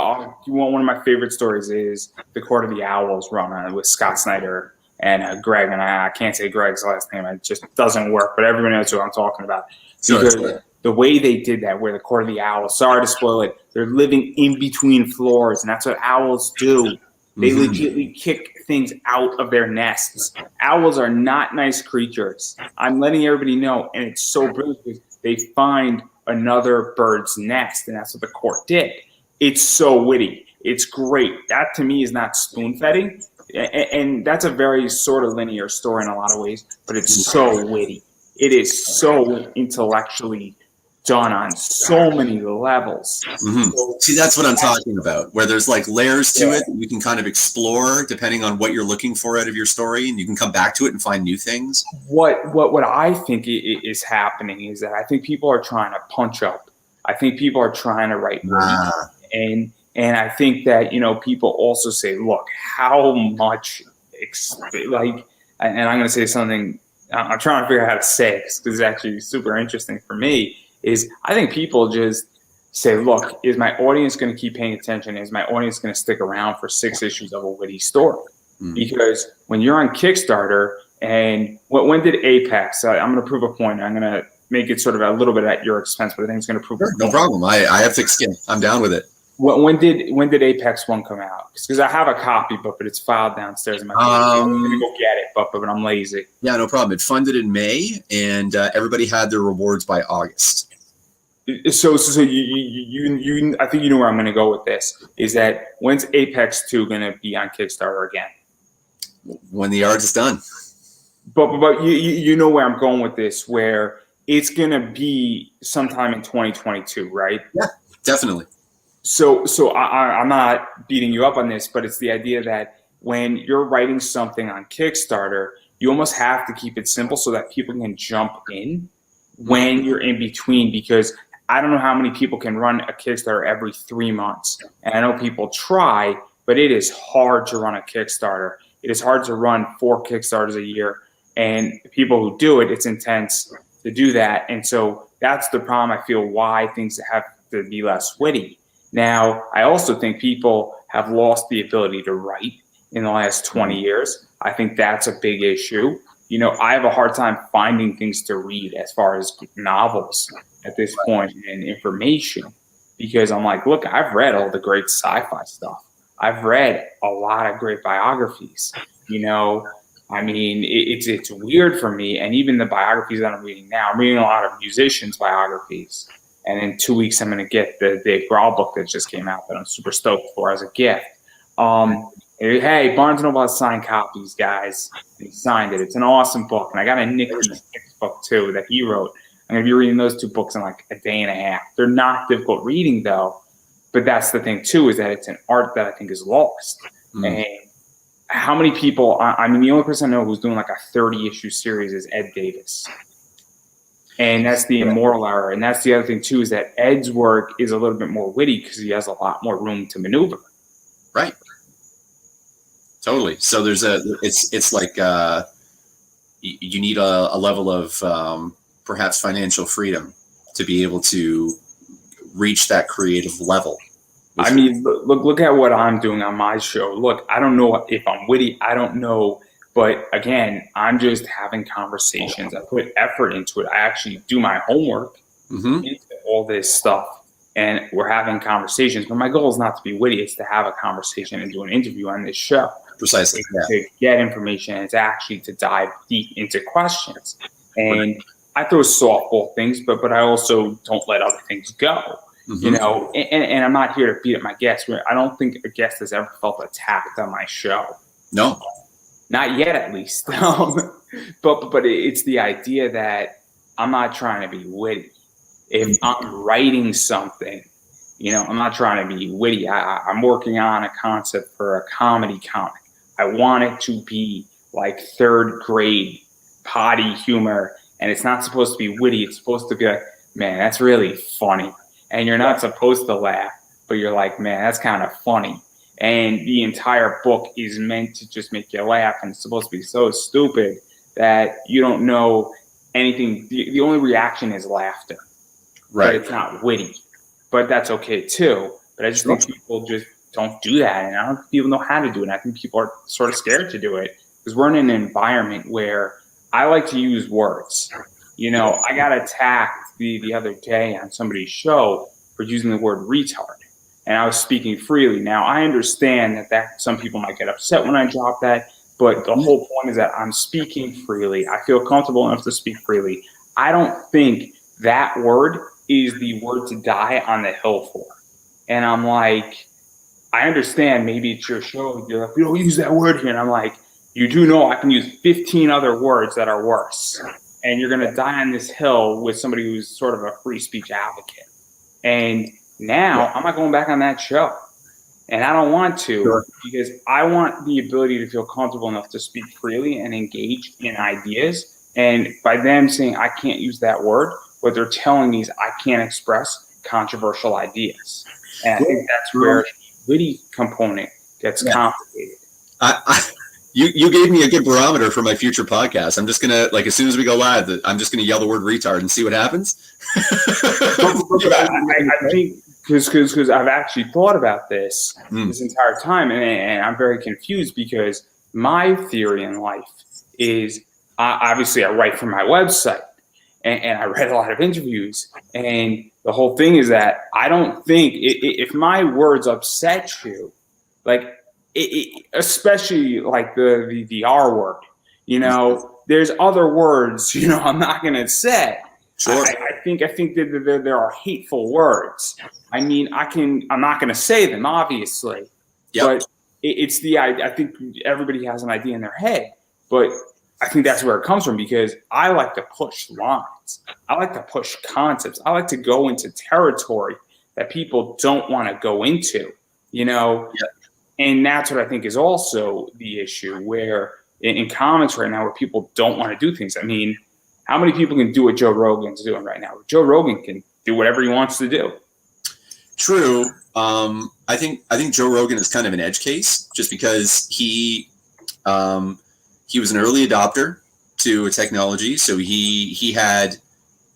one of my favorite stories is The Court of the Owls run with Scott Snyder and Greg. And I can't say Greg's last name. It just doesn't work. But everyone knows who I'm talking about. Because the way they did that, where the Court of the Owls, sorry to spoil it, they're living in between floors, and that's what owls do. They legitimately kick things out of their nests. Owls are not nice creatures. I'm letting everybody know, and it's so brilliant because they find another bird's nest, and that's what the court did. It's so witty. It's great. That, to me, is not spoon-feeding, and that's a very sort of linear story in a lot of ways, but it's so witty. It is so intellectually done on so many levels. See, that's what I'm talking about, where there's layers to it that you can kind of explore depending on what you're looking for out of your story, and you can come back to it and find new things. What I think is happening is that I think people are trying to punch up. I think people are trying to write and And I think that, people also say, look, how much, and I'm going to say something, I'm trying to figure out how to say it because it's actually super interesting for me, is I think people just say, look, is my audience going to keep paying attention? Is my audience going to stick around for 6 issues of a witty story? Because when you're on Kickstarter, and when did Apex, I'm going to prove a point. I'm going to make it sort of a little bit at your expense, but I think it's going to prove a point. No problem. I have thick skin. I'm down with it. When did Apex 1 come out? Because I have a copy book, but it's filed downstairs in my basement. I'm going to go get it, but I'm lazy. Yeah, no problem. It funded in May, and everybody had their rewards by August. So you I think you know where I'm going to go with this. Is that when's Apex 2 going to be on Kickstarter again? When the art is done. But you know where I'm going with this, where it's going to be sometime in 2022, right? Yeah, definitely. So I'm not beating you up on this, but it's the idea that when you're writing something on Kickstarter, you almost have to keep it simple so that people can jump in when you're in between, because I don't know how many people can run a Kickstarter every 3 months. And I know people try, but it is hard to run a Kickstarter. It is hard to run 4 Kickstarters a year. And people who do it, it's intense to do that. And so that's the problem, I feel, why things have to be less witty. Now, I also think people have lost the ability to write in the last 20 years. I think that's a big issue. I have a hard time finding things to read as far as novels at this point and information, because I'm like, look, I've read all the great sci-fi stuff. I've read a lot of great biographies. I mean, it's weird for me. And even the biographies that I'm reading now, I'm reading a lot of musicians' biographies. And in 2 weeks, I'm going to get the Dave Grohl book that just came out that I'm super stoked for as a gift. Hey, Barnes & Noble has signed copies, guys. And he signed it. It's an awesome book. And I got a Nick book, too, that he wrote. I'm going to be reading those 2 books in like a day and a half. They're not difficult reading, though. But that's the thing, too, is that it's an art that I think is lost. And how many people, I mean, the only person I know who's doing like a 30-issue series is Ed Davis. And that's the immoral error. And that's the other thing, too, is that Ed's work is a little bit more witty because he has a lot more room to maneuver. Right. Totally. So it's like you need a level of perhaps financial freedom to be able to reach that creative level. I mean, look at what I'm doing on my show. Look, I don't know if I'm witty. I don't know. But again, I'm just having conversations. I put effort into it. I actually do my homework into all this stuff. And we're having conversations. But my goal is not to be witty. It's to have a conversation and do an interview on this show. Precisely. To get information. And it's actually to dive deep into questions. And I throw softball things, but I also don't let other things go. And I'm not here to beat up my guests. I don't think a guest has ever felt attacked on my show. No. Not yet, at least. But it's the idea that I'm not trying to be witty. If I'm writing something, I'm not trying to be witty. I'm working on a concept for a comedy comic. I want it to be like 3rd grade potty humor, and it's not supposed to be witty. It's supposed to be like, man, that's really funny. And you're not supposed to laugh, but you're like, man, that's kind of funny. And the entire book is meant to just make you laugh, and it's supposed to be so stupid that you don't know anything. The only reaction is laughter. Right. But it's not witty. But that's okay, too. But I just think people just don't do that, and I don't think people know how to do it. And I think people are sort of scared to do it because we're in an environment where I like to use words. I got attacked the other day on somebody's show for using the word retard. And I was speaking freely. Now, I understand that some people might get upset when I drop that, but the whole point is that I'm speaking freely. I feel comfortable enough to speak freely. I don't think that word is the word to die on the hill for. And I'm like, I understand maybe it's your show. You're like, we don't use that word here. And I'm like, you do know I can use 15 other words that are worse. And you're going to die on this hill with somebody who's sort of a free speech advocate. And now I'm not going back on that show. And I don't want to because I want the ability to feel comfortable enough to speak freely and engage in ideas. And by them saying I can't use that word, what they're telling me is I can't express controversial ideas. And I think that's where witty component gets complicated. You gave me a good barometer for my future podcast. I'm just gonna, like, as soon as we go live, I'm just gonna yell the word retard and see what happens. But I think because I've actually thought about this this entire time, and I'm very confused because my theory in life is obviously I write for my website and I read a lot of interviews, and the whole thing is that I don't think if my words upset you, like especially like the R word, there's other words, I'm not going to say. Sure. I think that there are hateful words. I mean, I'm not going to say them, obviously, but it's I think everybody has an idea in their head, but I think that's where it comes from because I like to push lines. I like to push concepts. I like to go into territory that people don't want to go into, And that's what I think is also the issue where in comics right now where people don't want to do things. I mean, how many people can do what Joe Rogan's doing right now? Joe Rogan can do whatever he wants to do. True. I think Joe Rogan is kind of an edge case just because he was an early adopter to a technology. So he had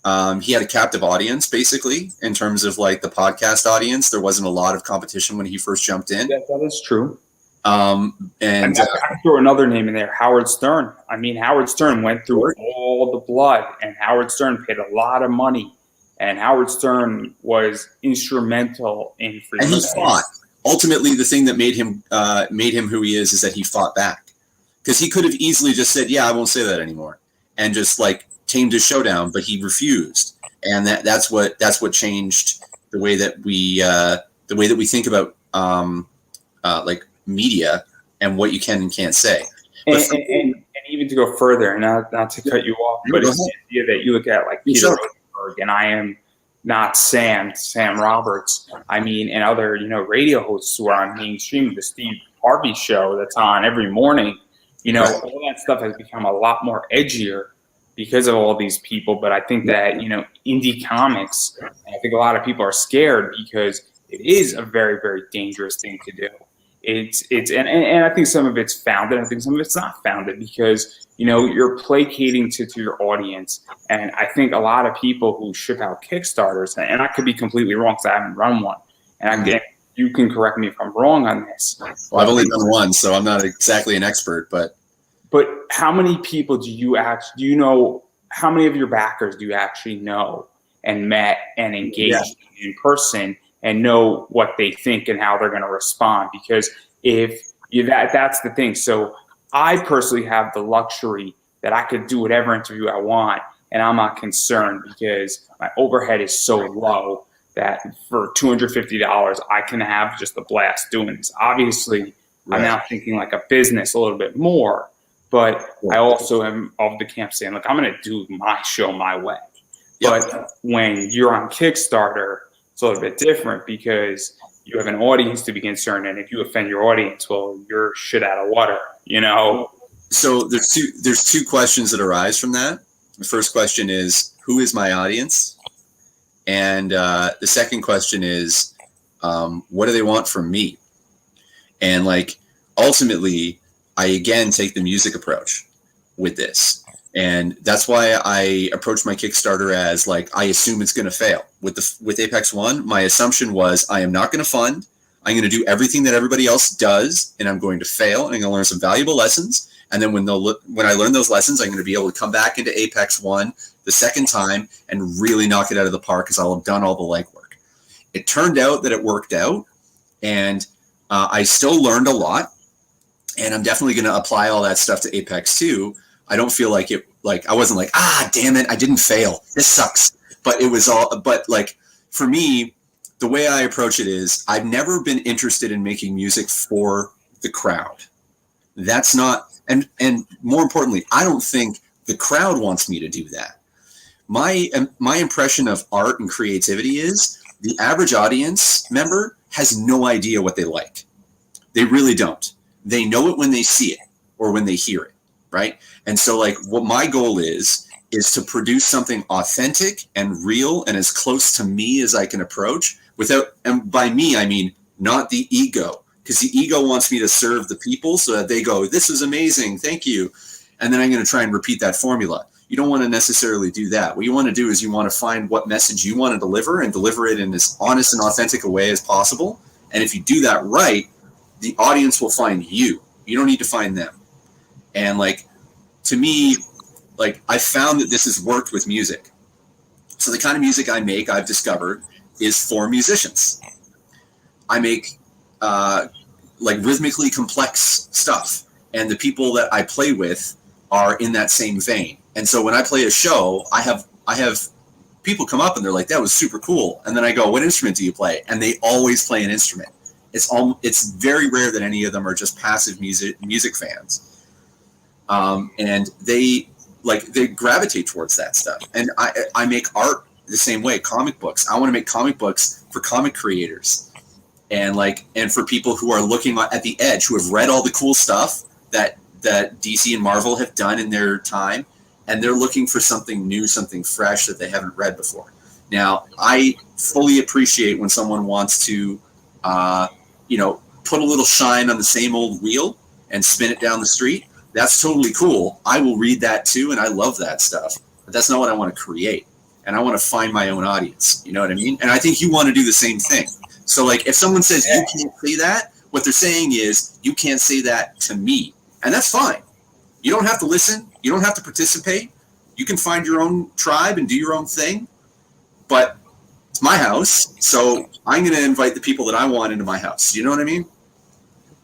a captive audience basically in terms of like the podcast audience. There wasn't a lot of competition when he first jumped in. That is true. And I throw another name in there, Howard Stern. I mean, Howard Stern went through all the blood, and Howard Stern paid a lot of money, and Howard Stern was instrumental in free. And he fought. Ultimately, the thing that made him who he is that he fought back, because he could have easily just said, "Yeah, I won't say that anymore," and just like tamed his showdown, but he refused, and that's what changed the way that we think about like media and what you can and can't say. And even to go further, and not to cut you off, but it's the idea that you look at like Peter Rosenberg, and I am not Sam Roberts. I mean, and other radio hosts who are on mainstream, the Steve Harvey show that's on every morning. All that stuff has become a lot more edgier because of all these people. But I think that indie comics, I think a lot of people are scared because it is a very, very dangerous thing to do. And I think some of it's founded. I think some of it's not founded because you're placating to your audience. And I think a lot of people who ship out Kickstarters, and I could be completely wrong because I haven't run one, and you can correct me if I'm wrong on this. Well, I've only done one, so I'm not exactly an expert, but how many people do you know? How many of your backers do you actually know and met and engaged in person? And know what they think and how they're going to respond. Because that's the thing. So I personally have the luxury that I could do whatever interview I want, and I'm not concerned because my overhead is so low that for $250 I can have just a blast doing this. Obviously, I'm now thinking like a business a little bit more, but I also am of the camp saying, look, I'm going to do my show my way. But when you're on Kickstarter, it's a little bit different because you have an audience to be concerned, and if you offend your audience, well, you're shit out of water, So there's two questions that arise from that. The first question is, who is my audience? And the second question is, what do they want from me? And like ultimately, I again take the music approach with this. And that's why I approach my Kickstarter as like, I assume it's going to fail. With Apex One, my assumption was I am not going to fund. I'm going to do everything that everybody else does, and I'm going to fail, and I'm going to learn some valuable lessons. And then when I learn those lessons, I'm going to be able to come back into Apex One the second time and really knock it out of the park because I'll have done all the legwork. It turned out that it worked out, and I still learned a lot, and I'm definitely going to apply all that stuff to Apex 2. I don't feel like I wasn't like, damn it, I didn't fail. This sucks. But like for me, the way I approach it is I've never been interested in making music for the crowd. That's not, and more importantly, I don't think the crowd wants me to do that. My impression of art and creativity is the average audience member has no idea what they like. They really don't. They know it when they see it or when they hear it. Right. And so like what my goal is to produce something authentic and real and as close to me as I can approach and by me, I mean not the ego, because the ego wants me to serve the people so that they go, this is amazing, thank you. And then I'm going to try and repeat that formula. You don't want to necessarily do that. What you want to do is you want to find what message you want to deliver and deliver it in as honest and authentic a way as possible. And if you do that right, the audience will find you. You don't need to find them. And like, to me, like, I found that this has worked with music. So the kind of music I make, I've discovered, is for musicians. I make like rhythmically complex stuff, and the people that I play with are in that same vein. And so when I play a show, I have people come up and they're like, that was super cool. And then I go, what instrument do you play? And they always play an instrument. It's very rare that any of them are just passive music fans. And they gravitate towards that stuff. And I make art the same way. Comic books. I want to make comic books for comic creators, and for people who are looking at the edge, who have read all the cool stuff that DC and Marvel have done in their time, and they're looking for something new, something fresh that they haven't read before. Now, I fully appreciate when someone wants to, put a little shine on the same old wheel and spin it down the street. That's totally cool. I will read that too, and I love that stuff. But that's not what I want to create. And I want to find my own audience. You know what I mean? And I think you want to do the same thing. So, like, if someone says you can't say that, what they're saying is you can't say that to me. And that's fine. You don't have to listen. You don't have to participate. You can find your own tribe and do your own thing. But it's my house, so I'm going to invite the people that I want into my house. You know what I mean?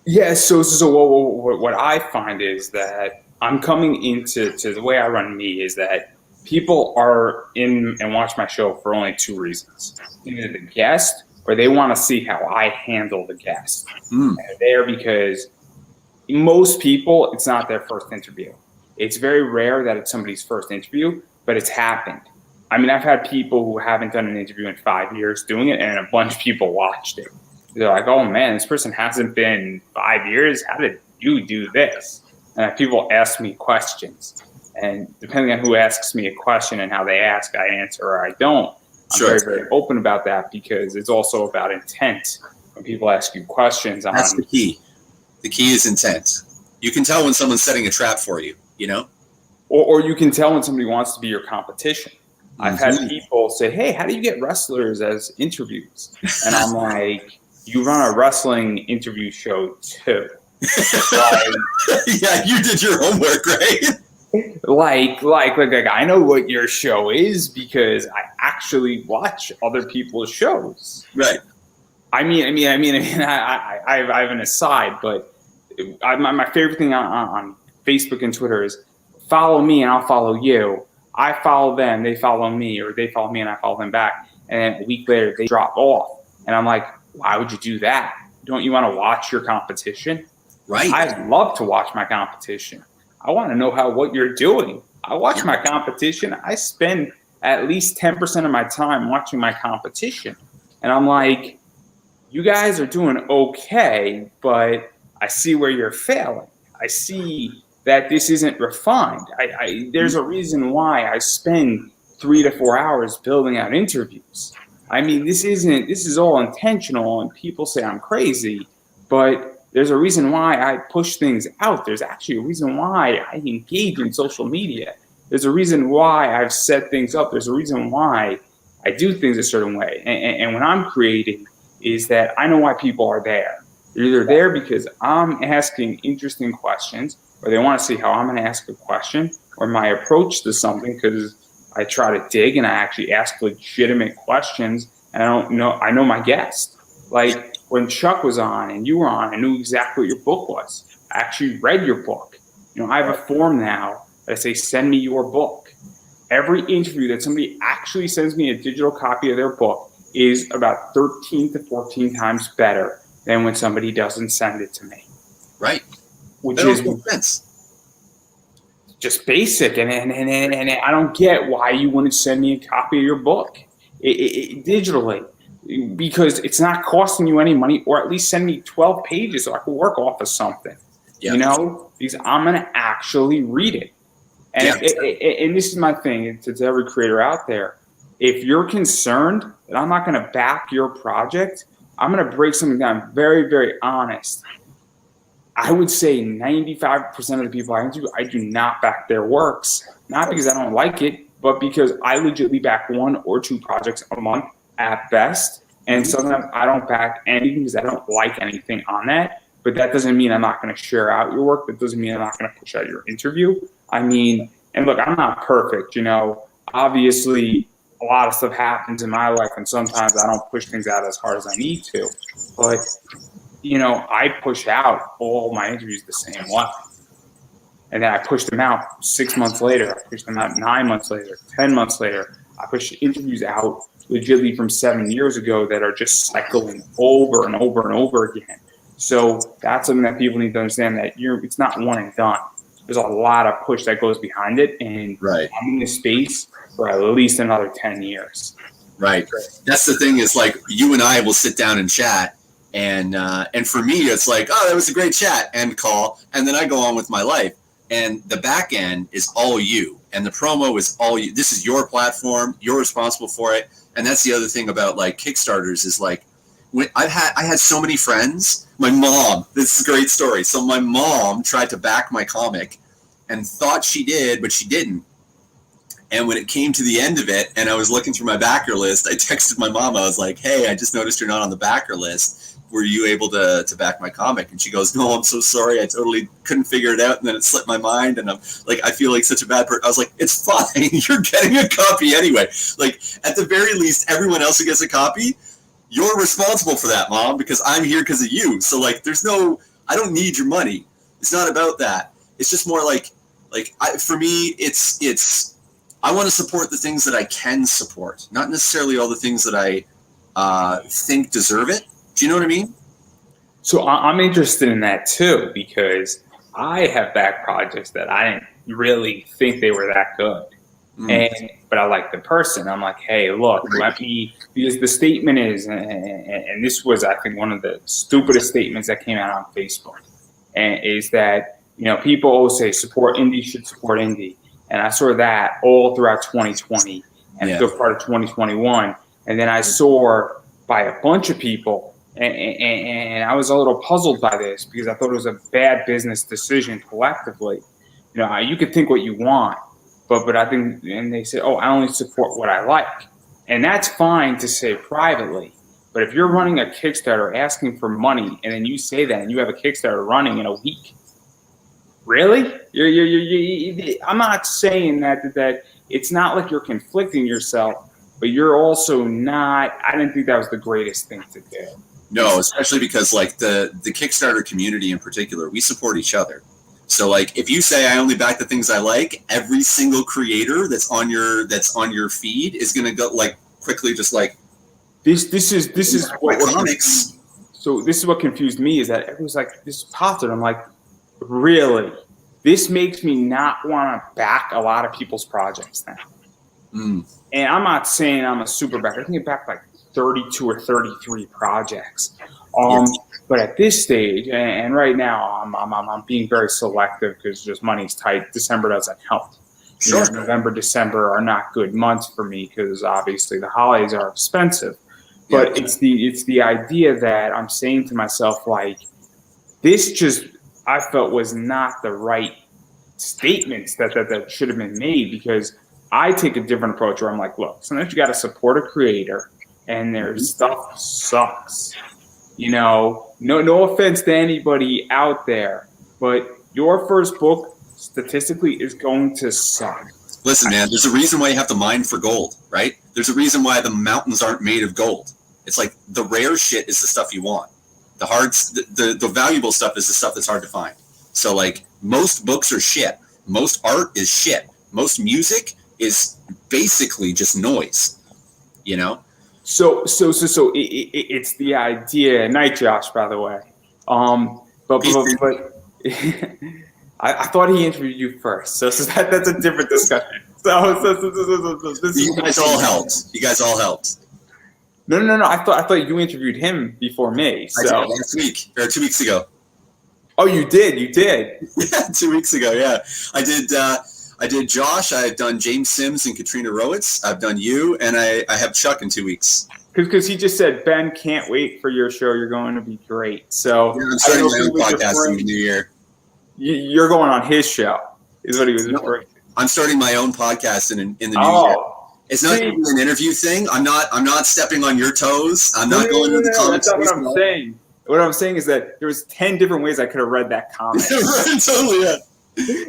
Yeah, so what I find is that I'm coming into the way I run me is that people are in and watch my show for only two reasons. Either the guest, or they want to see how I handle the guest. And they're there because most people, it's not their first interview. It's very rare that it's somebody's first interview, but it's happened. I mean, I've had people who haven't done an interview in 5 years doing it, and a bunch of people watched it. They're like, oh man, this person hasn't been 5 years. How did you do this? And people ask me questions. And depending on who asks me a question and how they ask, I answer or I don't. I'm very, very open about that because it's also about intent. When people ask you questions on... That's the key. The key is intent. You can tell when someone's setting a trap for you, you know? Or you can tell when somebody wants to be your competition. I've had people say, hey, how do you get wrestlers as interviews? And I'm like, you run a wrestling interview show too. Yeah, you did your homework, right? Like, I know what your show is because I actually watch other people's shows. Right. I have an aside, but my favorite thing on Facebook and Twitter is follow me and I'll follow you. I follow them, they follow me, or they follow me and I follow them back. And then a week later, they drop off. And I'm like, why would you do that? Don't you want to watch your competition? Right. I love to watch my competition. I want to know what you're doing. I watch my competition. I spend at least 10% of my time watching my competition. And I'm like, you guys are doing okay, but I see where you're failing. I see that this isn't refined. There's a reason why I spend 3 to 4 hours building out interviews. I mean, this is all intentional, and people say I'm crazy, but there's a reason why I push things out. There's actually a reason why I engage in social media. There's a reason why I've set things up. There's a reason why I do things a certain way. And when I'm creating is that I know why people are there. They're either there because I'm asking interesting questions, or they want to see how I'm going to ask a question, or my approach to something, because I try to dig and I actually ask legitimate questions, and I know my guest. Like when Chuck was on and you were on, I knew exactly what your book was. I actually read your book. I have a form now that I say, send me your book. Every interview that somebody actually sends me a digital copy of their book is about 13 to 14 times better than when somebody doesn't send it to me. Right. Which is just basic, and I don't get why you wouldn't send me a copy of your book digitally, because it's not costing you any money, or at least send me 12 pages so I can work off of something. Yeah. Because I'm going to actually read it. And and this is my thing to every creator out there. If you're concerned that I'm not going to back your project, I'm going to break something down very, very honest. I would say 95% of the people I interview, I do not back their works. Not because I don't like it, but because I legitimately back 1 or 2 projects a month at best. And sometimes I don't back anything because I don't like anything on that. But that doesn't mean I'm not going to share out your work. That doesn't mean I'm not going to push out your interview. I mean, and look, I'm not perfect, you know. Obviously, a lot of stuff happens in my life, and sometimes I don't push things out as hard as I need to. But, you know, I push out all my interviews the same way. And then I push them out 6 months later. I push them out 9 months later, 10 months later. I push interviews out legitimately from 7 years ago that are just cycling over and over and over again. So that's something that people need to understand, that it's not one and done. There's a lot of push that goes behind it. And I'm in this space for at least another 10 years. Right. That's the thing, is like you and I will sit down and chat. And for me, it's like, oh, that was a great chat, end call. And then I go on with my life. And the back end is all you. And the promo is all you. This is your platform. You're responsible for it. And that's the other thing about like Kickstarters is like, I had so many friends. My mom, this is a great story. So my mom tried to back my comic and thought she did, but she didn't. And when it came to the end of it and I was looking through my backer list, I texted my mom. I was like, hey, I just noticed you're not on the backer list. Were you able to back my comic? And she goes, no, I'm so sorry. I totally couldn't figure it out. And then it slipped my mind. And I'm like, I feel like such a bad person. I was like, it's fine. You're getting a copy anyway. Like, at the very least, everyone else who gets a copy, you're responsible for that, Mom, because I'm here because of you. So like, I don't need your money. It's not about that. It's just more for me, it's, I want to support the things that I can support, not necessarily all the things that I think deserve it. Do you know what I mean? So I'm interested in that too, because I have back projects that I didn't really think they were that good. But I like the person. I'm like, hey, look, because the statement is, and this was, I think, one of the stupidest statements that came out on Facebook, and is that, you know, people always say support indie should support indie. And I saw that all throughout 2020 and a good part of 2021. And then I saw by a bunch of people, and I was a little puzzled by this because I thought it was a bad business decision collectively. You know, you could think what you want, but I think, and they said, oh, I only support what I like. And that's fine to say privately. But if you're running a Kickstarter asking for money and then you say that and you have a Kickstarter running in a week, really? I'm not saying that it's not like you're conflicting yourself, but you're also not, I didn't think that was the greatest thing to do. No, especially because like the Kickstarter community in particular, we support each other. So like if you say I only back the things I like, every single creator that's on your feed is gonna go like quickly just like this is what comics. So this is what confused me, is that everyone's like, this is popular. I'm like, really? This makes me not want to back a lot of people's projects now. And I'm not saying I'm a super backer. I think I backed like 32 or 33 projects. But at this stage, and right now, I'm being very selective because just money's tight. December doesn't help. Sure. You know, November, December are not good months for me because obviously the holidays are expensive. But it's the idea that I'm saying to myself, like, this just, I felt was not the right statements that should have been made, because I take a different approach where I'm like, look, sometimes you got to support a creator and their stuff sucks. You know, no offense to anybody out there, but your first book statistically is going to suck. Listen, man, there's a reason why you have to mine for gold, right? There's a reason why the mountains aren't made of gold. It's like the rare shit is the stuff you want. The valuable stuff is the stuff that's hard to find. So like most books are shit. Most art is shit. Most music is basically just noise, you know? So it's the idea. Night, Josh, by the way. But I thought he interviewed you first, so that's a different discussion. You guys all helped. No. I thought you interviewed him before me. So I did last week or 2 weeks ago. Oh, you did. Yeah, 2 weeks ago. Yeah, I did. I did Josh. I've done James Sims and Katrina Rowitz. I've done you, and I have Chuck in 2 weeks. Because he just said, Ben, can't wait for your show. You're going to be great. So yeah, I'm starting my own podcast in the new year. You're going on his show, is what he was referring to. I'm starting my own podcast in the new year. It's not even an interview thing. I'm not stepping on your toes. I'm not going to the comments. That's not what I'm saying. What I'm saying is that there was 10 different ways I could have read that comment. Right, totally, yeah.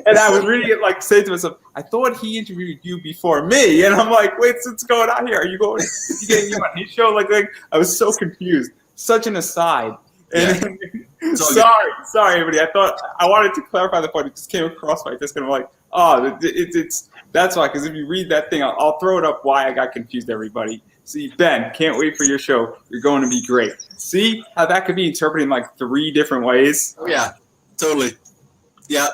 And I was reading it like saying to myself, I thought he interviewed you before me. And I'm like, wait, what's going on here? Are you going? Is he getting you on his show? Like I was so confused. Such an aside. And yeah. sorry, everybody. I wanted to clarify the point. It just came across my desk, and I'm like, oh, it's that's why. Because if you read that thing, I'll throw it up. Why I got confused, everybody. See, Ben, can't wait for your show. You're going to be great. See how that could be interpreted in like 3 different ways. Oh yeah, totally. Yeah.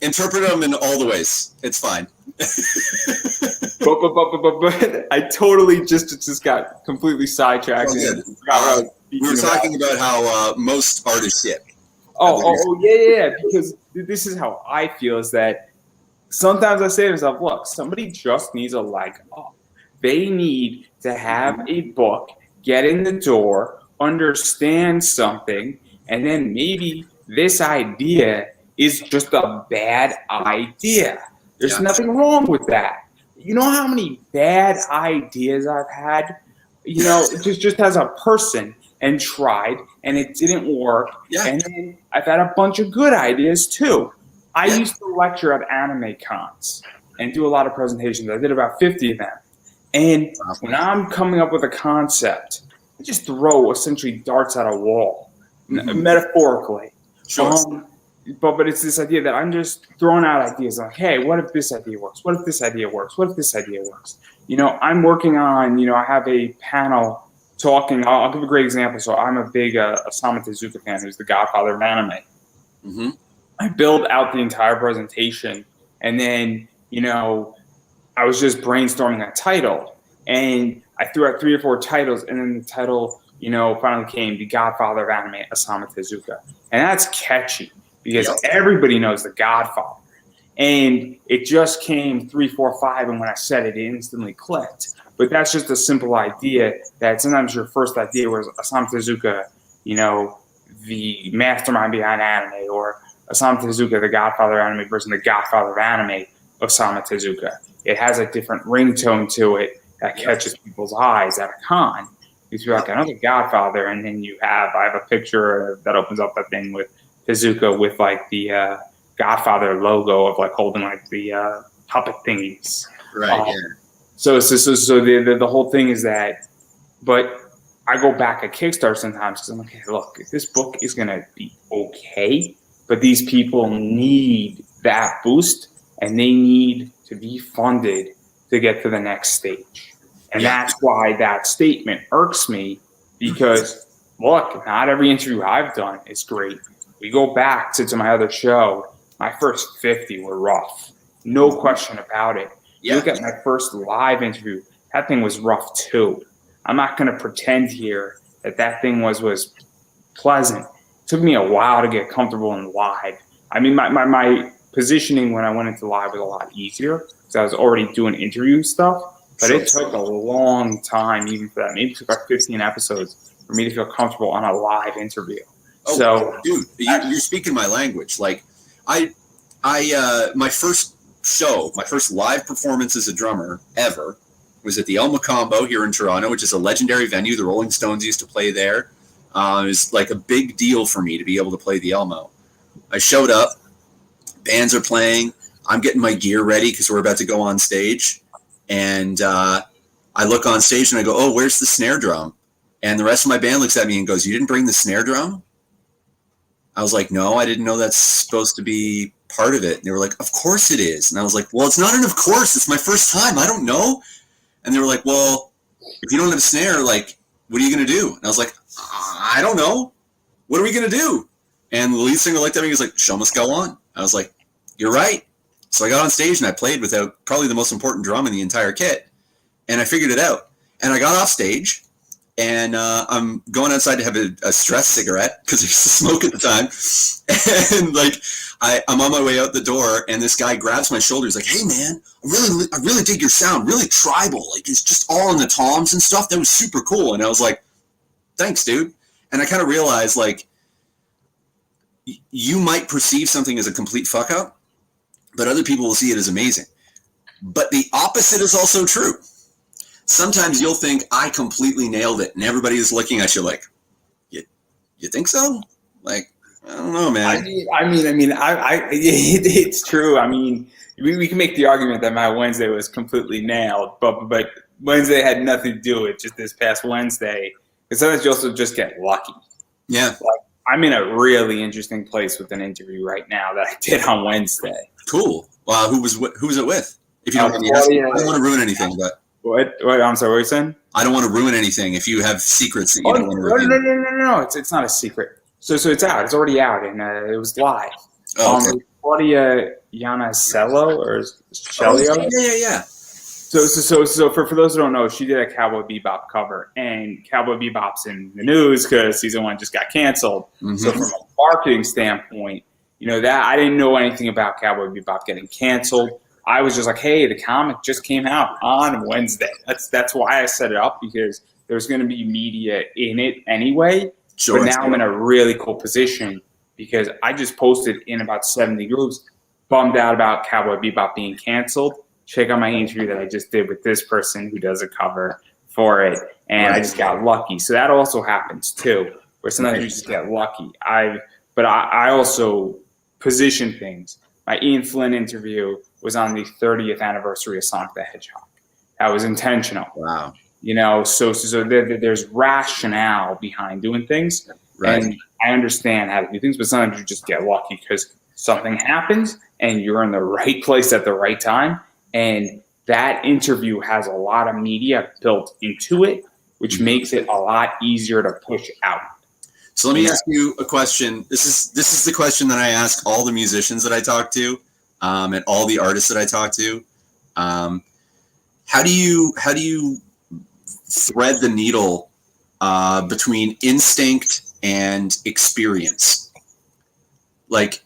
Interpret them in all the ways. It's fine. but I totally just got completely sidetracked. Oh, we were talking about how most artists ship. Yeah. Because this is how I feel, is that sometimes I say to myself, look, somebody just needs a leg up. They need to have a book, get in the door, understand something, and then maybe this idea is just a bad idea. There's nothing wrong with that. You know how many bad ideas I've had, just as a person, and tried, and it didn't work. Yeah. And then I've had a bunch of good ideas too. I used to lecture at anime cons and do a lot of presentations. I did about 50 of them. And when I'm coming up with a concept, I just throw essentially darts at a wall, metaphorically. Sure. But it's this idea that I'm just throwing out ideas like, hey, what if this idea works? What if this idea works? What if this idea works? I'm working on, I have a panel talking. I'll give a great example. So I'm a big Osamu Tezuka fan, who's the godfather of anime. Mm-hmm. I build out the entire presentation, and then, I was just brainstorming a title, and I threw out 3 or 4 titles, and then the title, finally came, The Godfather of Anime, Osamu Tezuka. And that's catchy, because everybody knows The Godfather. And it just came 3, 4, 5, and when I said it, it instantly clicked. But that's just a simple idea that sometimes your first idea was Osamu Tezuka, the mastermind behind anime, or Osamu Tezuka, the Godfather of Anime versus the Godfather of Anime, Osamu Tezuka. It has a different ringtone to it that catches people's eyes at a con. Because you're like, another Godfather, and then I have a picture that opens up that thing with Tezuka with like the Godfather logo of like holding like the puppet thingies. Right. So the whole thing is that, but I go back at Kickstarter sometimes because I'm like, hey, look, this book is going to be okay, but these people need that boost, and they need to be funded to get to the next stage. And that's why that statement irks me, because, look, not every interview I've done is great. We go back to my other show, my first 50 were rough. No question about it. You look at my first live interview, that thing was rough too. I'm not going to pretend here that thing was pleasant. It took me a while to get comfortable in live. I mean, my positioning when I went into live was a lot easier because I was already doing interview stuff, but it took a long time even for that. Maybe it took like 15 episodes for me to feel comfortable on a live interview. Oh, so, dude, you're speaking my language. Like, my first show, my first live performance as a drummer ever was at the El Macombo here in Toronto, which is a legendary venue. The Rolling Stones used to play there. It was like a big deal for me to be able to play the Elmo. I showed up, bands are playing, I'm getting my gear ready because we're about to go on stage. And I look on stage and I go, oh, where's the snare drum? And the rest of my band looks at me and goes, you didn't bring the snare drum? I was like, no, I didn't know that's supposed to be part of it. And they were like, of course it is. And I was like, well, it's not an of course. It's my first time. I don't know. And they were like, well, if you don't have a snare, like, what are you going to do? And I was like, I don't know. What are we going to do? And the lead singer looked at me and was like, show must go on. I was like, you're right. So I got on stage and I played without probably the most important drum in the entire kit. And I figured it out. And I got off stage and I'm going outside to have a stress cigarette because I used to smoke at the time. And like, I'm on my way out the door, and this guy grabs my shoulder. He's like, "Hey man, I really dig your sound. Really tribal. Like, it's just all in the toms and stuff. That was super cool." And I was like, "Thanks, dude." And I kind of realized, like, you might perceive something as a complete fuck up, but other people will see it as amazing. But the opposite is also true. Sometimes you'll think, I completely nailed it, and everybody is looking at you like, you think so? Like, I don't know, man. It's true. I mean, we can make the argument that my Wednesday was completely nailed, but Wednesday had nothing to do with just this past Wednesday. Because sometimes you also just get lucky. Yeah. Like, I'm in a really interesting place with an interview right now that I did on Wednesday. Cool. Who was it with? If you don't mind me asking, I don't want to ruin anything, but. What? I'm sorry, what are you saying? I don't want to ruin anything if you have secrets that you don't want to reveal. No. It's not a secret. So it's out. It's already out, and it was live. Oh, okay. Claudia Iannicello or Scelio? Yeah. So for those who don't know, she did a Cowboy Bebop cover, and Cowboy Bebop's in the news because season 1 just got canceled. Mm-hmm. So from a marketing standpoint, that I didn't know anything about Cowboy Bebop getting canceled. I was just like, hey, the comic just came out on Wednesday. That's why I set it up, because there's going to be media in it anyway. Sure. But now I'm in a really cool position because I just posted in about 70 groups, bummed out about Cowboy Bebop being canceled. Check out my interview that I just did with this person who does a cover for it, and I just got lucky. So that also happens too, where sometimes you just get lucky. But I also position things. My Ian Flynn interview was on the 30th anniversary of Sonic the Hedgehog. That was intentional. Wow. So there's rationale behind doing things. Right. And I understand how to do things, but sometimes you just get lucky because something happens and you're in the right place at the right time. And that interview has a lot of media built into it, which makes it a lot easier to push out. So let me ask you a question. This is the question that I ask all the musicians that I talk to, and all the artists that I talk to. How do you thread the needle between instinct and experience? Like,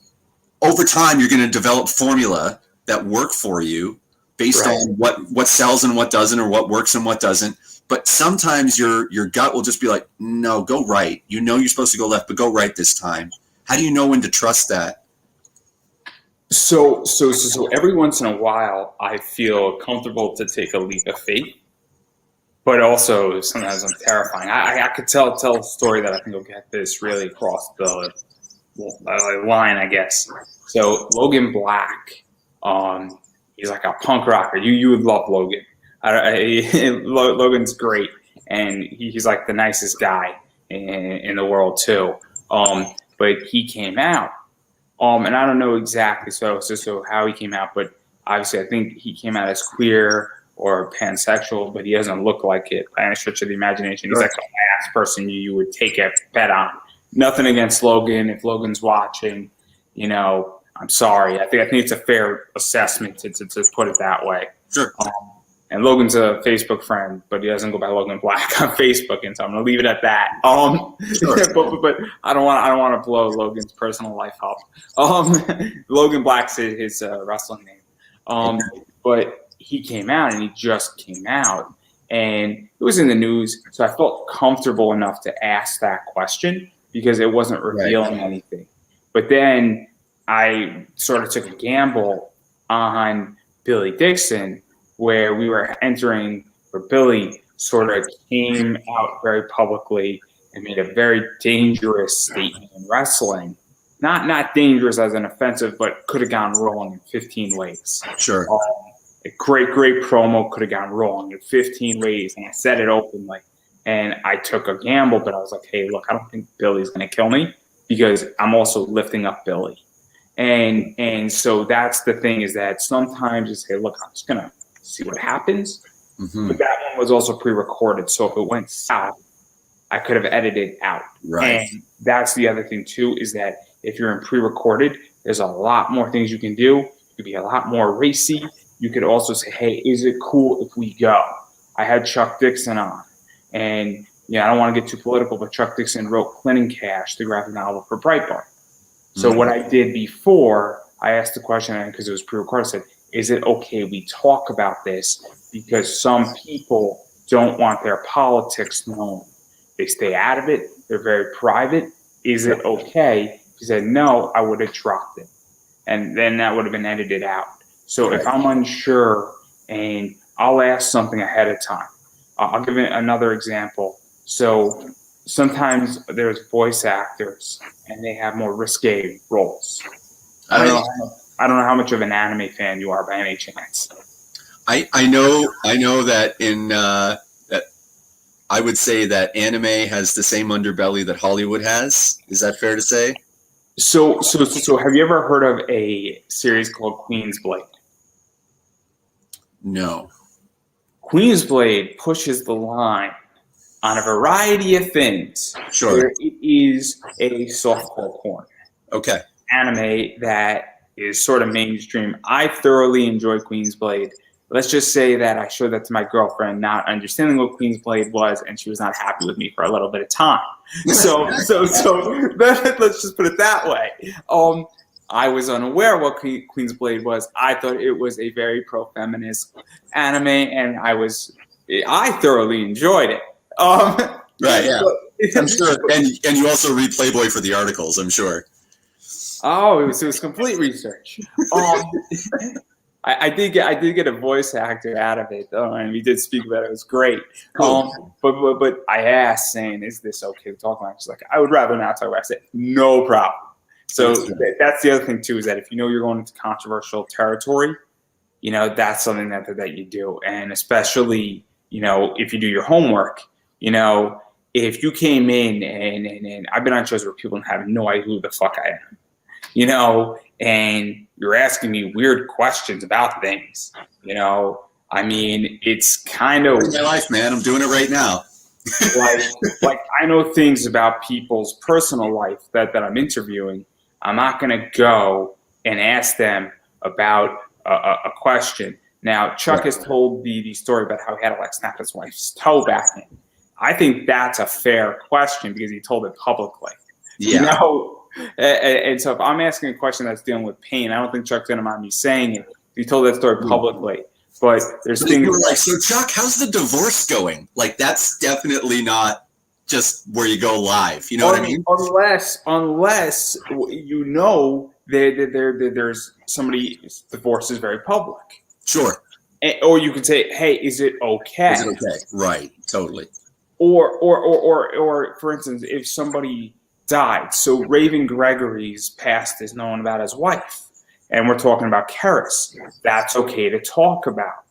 over time, you're going to develop formula that work for you based on what sells and what doesn't, or what works and what doesn't. But sometimes your gut will just be like, no, go right. You're supposed to go left, but go right this time. How do you know when to trust that? So every once in a while, I feel comfortable to take a leap of faith, but also sometimes I'm terrifying. I could tell a story that I think will get this really across the line, I guess. So Logan Black, he's like a punk rocker. You would love Logan. Logan's great, and he's like the nicest guy in the world too. But he came out, and I don't know exactly so how he came out, but obviously I think he came out as queer or pansexual, but he doesn't look like it by any stretch of the imagination. He's like the last person you would take a bet on. Nothing against Logan. If Logan's watching, I'm sorry. I think it's a fair assessment to put it that way. Sure. And Logan's a Facebook friend, but he doesn't go by Logan Black on Facebook, and so I'm gonna leave it at that. Sure. but I don't want to blow Logan's personal life up. Logan Black's his wrestling name. But he came out, and he just came out, and it was in the news, so I felt comfortable enough to ask that question because it wasn't revealing anything. But then I sort of took a gamble on Billy Dixon, where we were entering, where Billy sort of came out very publicly and made a very dangerous statement in wrestling. Not dangerous as an offensive, but could have gone wrong in 15 ways. Sure. A great promo could have gone wrong in 15 ways, and I said it openly. And I took a gamble, but I was like, hey, look, I don't think Billy's going to kill me because I'm also lifting up Billy. And so that's the thing, is that sometimes you say, look, I'm just going to see what happens. Mm-hmm. But that one was also pre-recorded, so if it went south, I could have edited it out. Right. And that's the other thing too, is that if you're in pre-recorded, there's a lot more things you can do. You could be a lot more racy. You could also say, hey, is it cool if we go? I had Chuck Dixon on, and I don't want to get too political, but Chuck Dixon wrote Clint and Cash, the graphic novel for Breitbart. So what I did before, I asked the question, because it was pre-recorded, I said, is it okay we talk about this? Because some people don't want their politics known. They stay out of it. They're very private. Is it okay? He said, no, I would have dropped it. And then that would have been edited out. So if I'm unsure and I'll ask something ahead of time, I'll give it another example. So sometimes there's voice actors and they have more risque roles. I don't know how much of an anime fan you are by any chance. I know that that I would say that anime has the same underbelly that Hollywood has. Is that fair to say? So have you ever heard of a series called Queen's Blade? No. Queen's Blade pushes the line on a variety of things. Sure. Where it is a softcore porn. Okay. Anime that is sort of mainstream. I thoroughly enjoy Queen's Blade. Let's just say that I showed that to my girlfriend, not understanding what Queen's Blade was, and she was not happy with me for a little bit of time. So let's just put it that way. I was unaware of what Queen's Blade was. I thought it was a very pro-feminist anime, and I thoroughly enjoyed it. Right, yeah. I'm sure. And you also read Playboy for the articles, I'm sure. Oh, it was complete research. I did get a voice actor out of it, though, and we did speak about it. It was great. Cool. But I asked, saying, "Is this okay to talk about?" She's like, "I would rather not talk about it." I said, "No problem." So that's the other thing too, is that if you know you're going into controversial territory, that's something that you do, and especially if you do your homework, if you came in and I've been on shows where people have no idea who the fuck I am, and you're asking me weird questions about things, I mean, it's kind of my life, man. I'm doing it right now. like I know things about people's personal life that I'm interviewing. I'm not going to go and ask them about a question. Now, Chuck has told the story about how he had to snap his wife's toe back in. I think that's a fair question because he told it publicly. Yeah. And so if I'm asking a question that's dealing with pain, I don't think Chuck's going to mind me saying it. He told that story publicly. But there's things like, so Chuck, how's the divorce going? Like, that's definitely not just where you go live. You know what I mean? Unless there's somebody's divorce is very public. Sure. Or you could say, hey, is it okay? Is it okay? Right. Totally. Or for instance, if somebody died, so Raven Gregory's past is known about his wife, and we're talking about Karis. That's okay to talk about.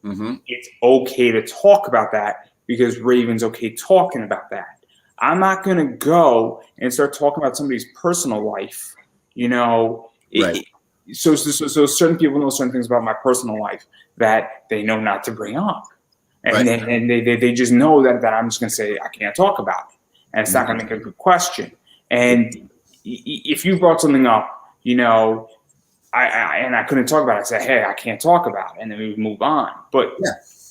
Mm-hmm. It's okay to talk about that because Raven's okay talking about that. I'm not going to go and start talking about somebody's personal life, Right. So certain people know certain things about my personal life that they know not to bring up. And they just know that I'm just going to say, I can't talk about it. And it's not going to make a good question. And if you brought something up, I couldn't talk about it, I said, hey, I can't talk about it. And then we would move on. But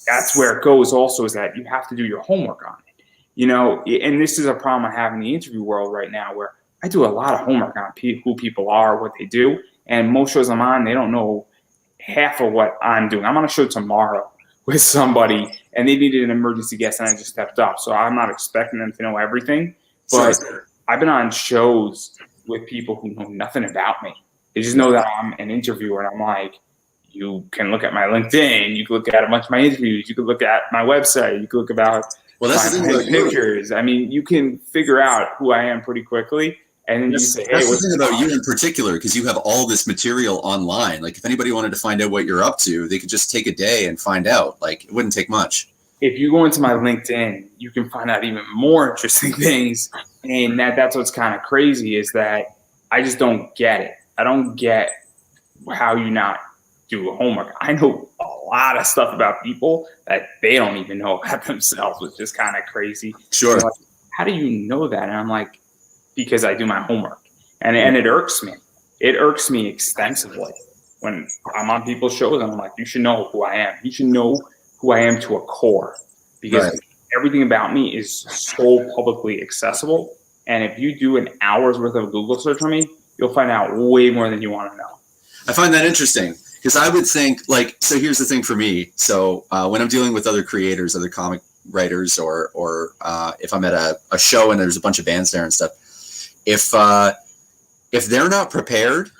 that's where it goes also, is that you have to do your homework on it. And this is a problem I have in the interview world right now, where I do a lot of homework on who people are, what they do. And most shows I'm on, they don't know half of what I'm doing. I'm on a show tomorrow with somebody, and they needed an emergency guest, and I just stepped up. So I'm not expecting them to know everything. But I've been on shows with people who know nothing about me. They just know that I'm an interviewer, and I'm like, you can look at my LinkedIn, you can look at a bunch of my interviews, you can look at my website, you can look about that's my pictures. I mean, you can figure out who I am pretty quickly. And then you say, hey, that's the thing about you in particular, because you have all this material online. Like, if anybody wanted to find out what you're up to, they could just take a day and find out. Like, it wouldn't take much. If you go into my LinkedIn, you can find out even more interesting things. And that's what's kind of crazy, is that I just don't get it. I don't get how you not do homework. I know a lot of stuff about people that they don't even know about themselves, which is kind of crazy. Sure. Like, how do you know that? And I'm like, because I do my homework. And it irks me. It irks me extensively when I'm on people's shows and I'm like, you should know who I am. You should know who I am to a core. Because everything about me is so publicly accessible. And if you do an hour's worth of Google search on me, you'll find out way more than you want to know. I find that interesting because I would think like, so here's the thing for me. So when I'm dealing with other creators, other comic writers, or if I'm at a show and there's a bunch of bands there and stuff, if they're not prepared,